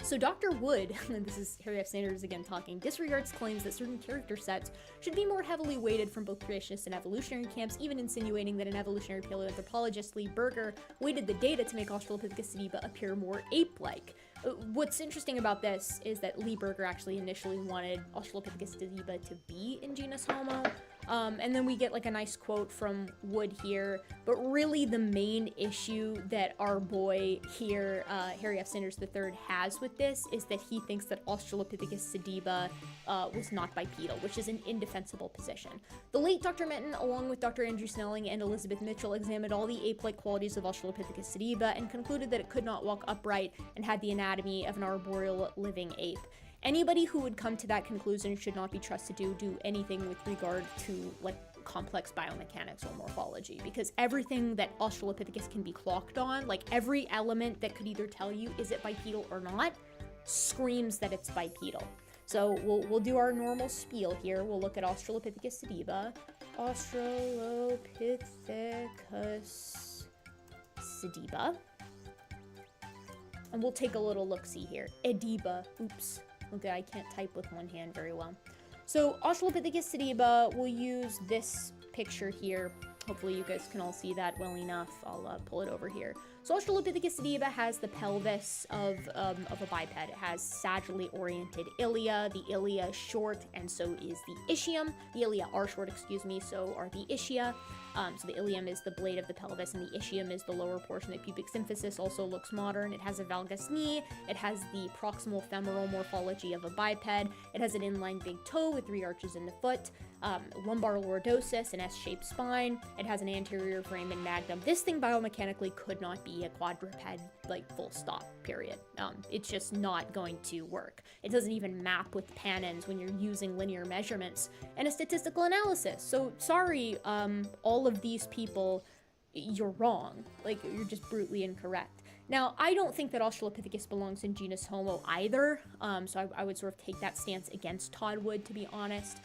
So Dr. Wood, and this is Harry F. Sanders again talking, disregards claims that certain character sets should be more heavily weighted from both creationist and evolutionary camps, even insinuating that an evolutionary paleoanthropologist, Lee Berger, weighted the data to make Australopithecus sediba appear more ape-like. What's interesting about this is that Lee Berger actually initially wanted Australopithecus sediba to be in genus Homo, and then we get like a nice quote from Wood here, but really the main issue that our boy here, Harry F. Sanders III, has with this is that he thinks that Australopithecus sediba was not bipedal, which is an indefensible position. The late Dr. Menton, along with Dr. Andrew Snelling and Elizabeth Mitchell, examined all the ape-like qualities of Australopithecus sediba and concluded that it could not walk upright and had the anatomy of an arboreal living ape. Anybody who would come to that conclusion should not be trusted to do anything with regard to like complex biomechanics or morphology, because everything that Australopithecus can be clocked on, like every element that could either tell you is it bipedal or not, screams that it's bipedal. So we'll do our normal spiel here. We'll look at Australopithecus sediba. Australopithecus sediba. And we'll take a little look-see here. Ediba. Oops. Okay, I can't type with one hand very well. So Australopithecus sediba, we'll use this picture here Hopefully you guys can all see that well enough. I'll pull it over here. So Australopithecus sediba has the pelvis of a biped. It has sagittally oriented ilia. The ilia is short, and so is the ischium. The ilia are short, excuse me, so are the ischia. So the ilium is the blade of the pelvis, and the ischium is the lower portion. The pubic symphysis also looks modern. It has a valgus knee. It has the proximal femoral morphology of a biped. It has an inline big toe with 3 arches in the foot. Lumbar lordosis, an S-shaped spine. It has an anterior foramen magnum. This thing biomechanically could not be a quadruped, like, full stop, period. It's just not going to work. It doesn't even map with Pannon's when you're using linear measurements and a statistical analysis. So, sorry, all of these people, you're wrong. Like, you're just brutally incorrect. Now, I don't think that Australopithecus belongs in genus Homo either, so I would sort of take that stance against Todd Wood, to be honest.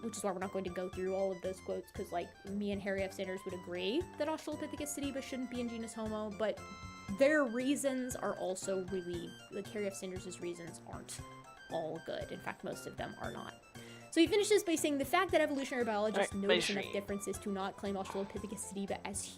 Which is why we're not going to go through all of those quotes, because, like, me and Harry F. Sanders would agree that Australopithecus sediba shouldn't be in genus Homo, but their reasons are also really, like, Harry F. Sanders' reasons aren't all good. In fact, most of them are not. So he finishes by saying the fact that evolutionary biologists notice enough differences to not claim Australopithecus sediba as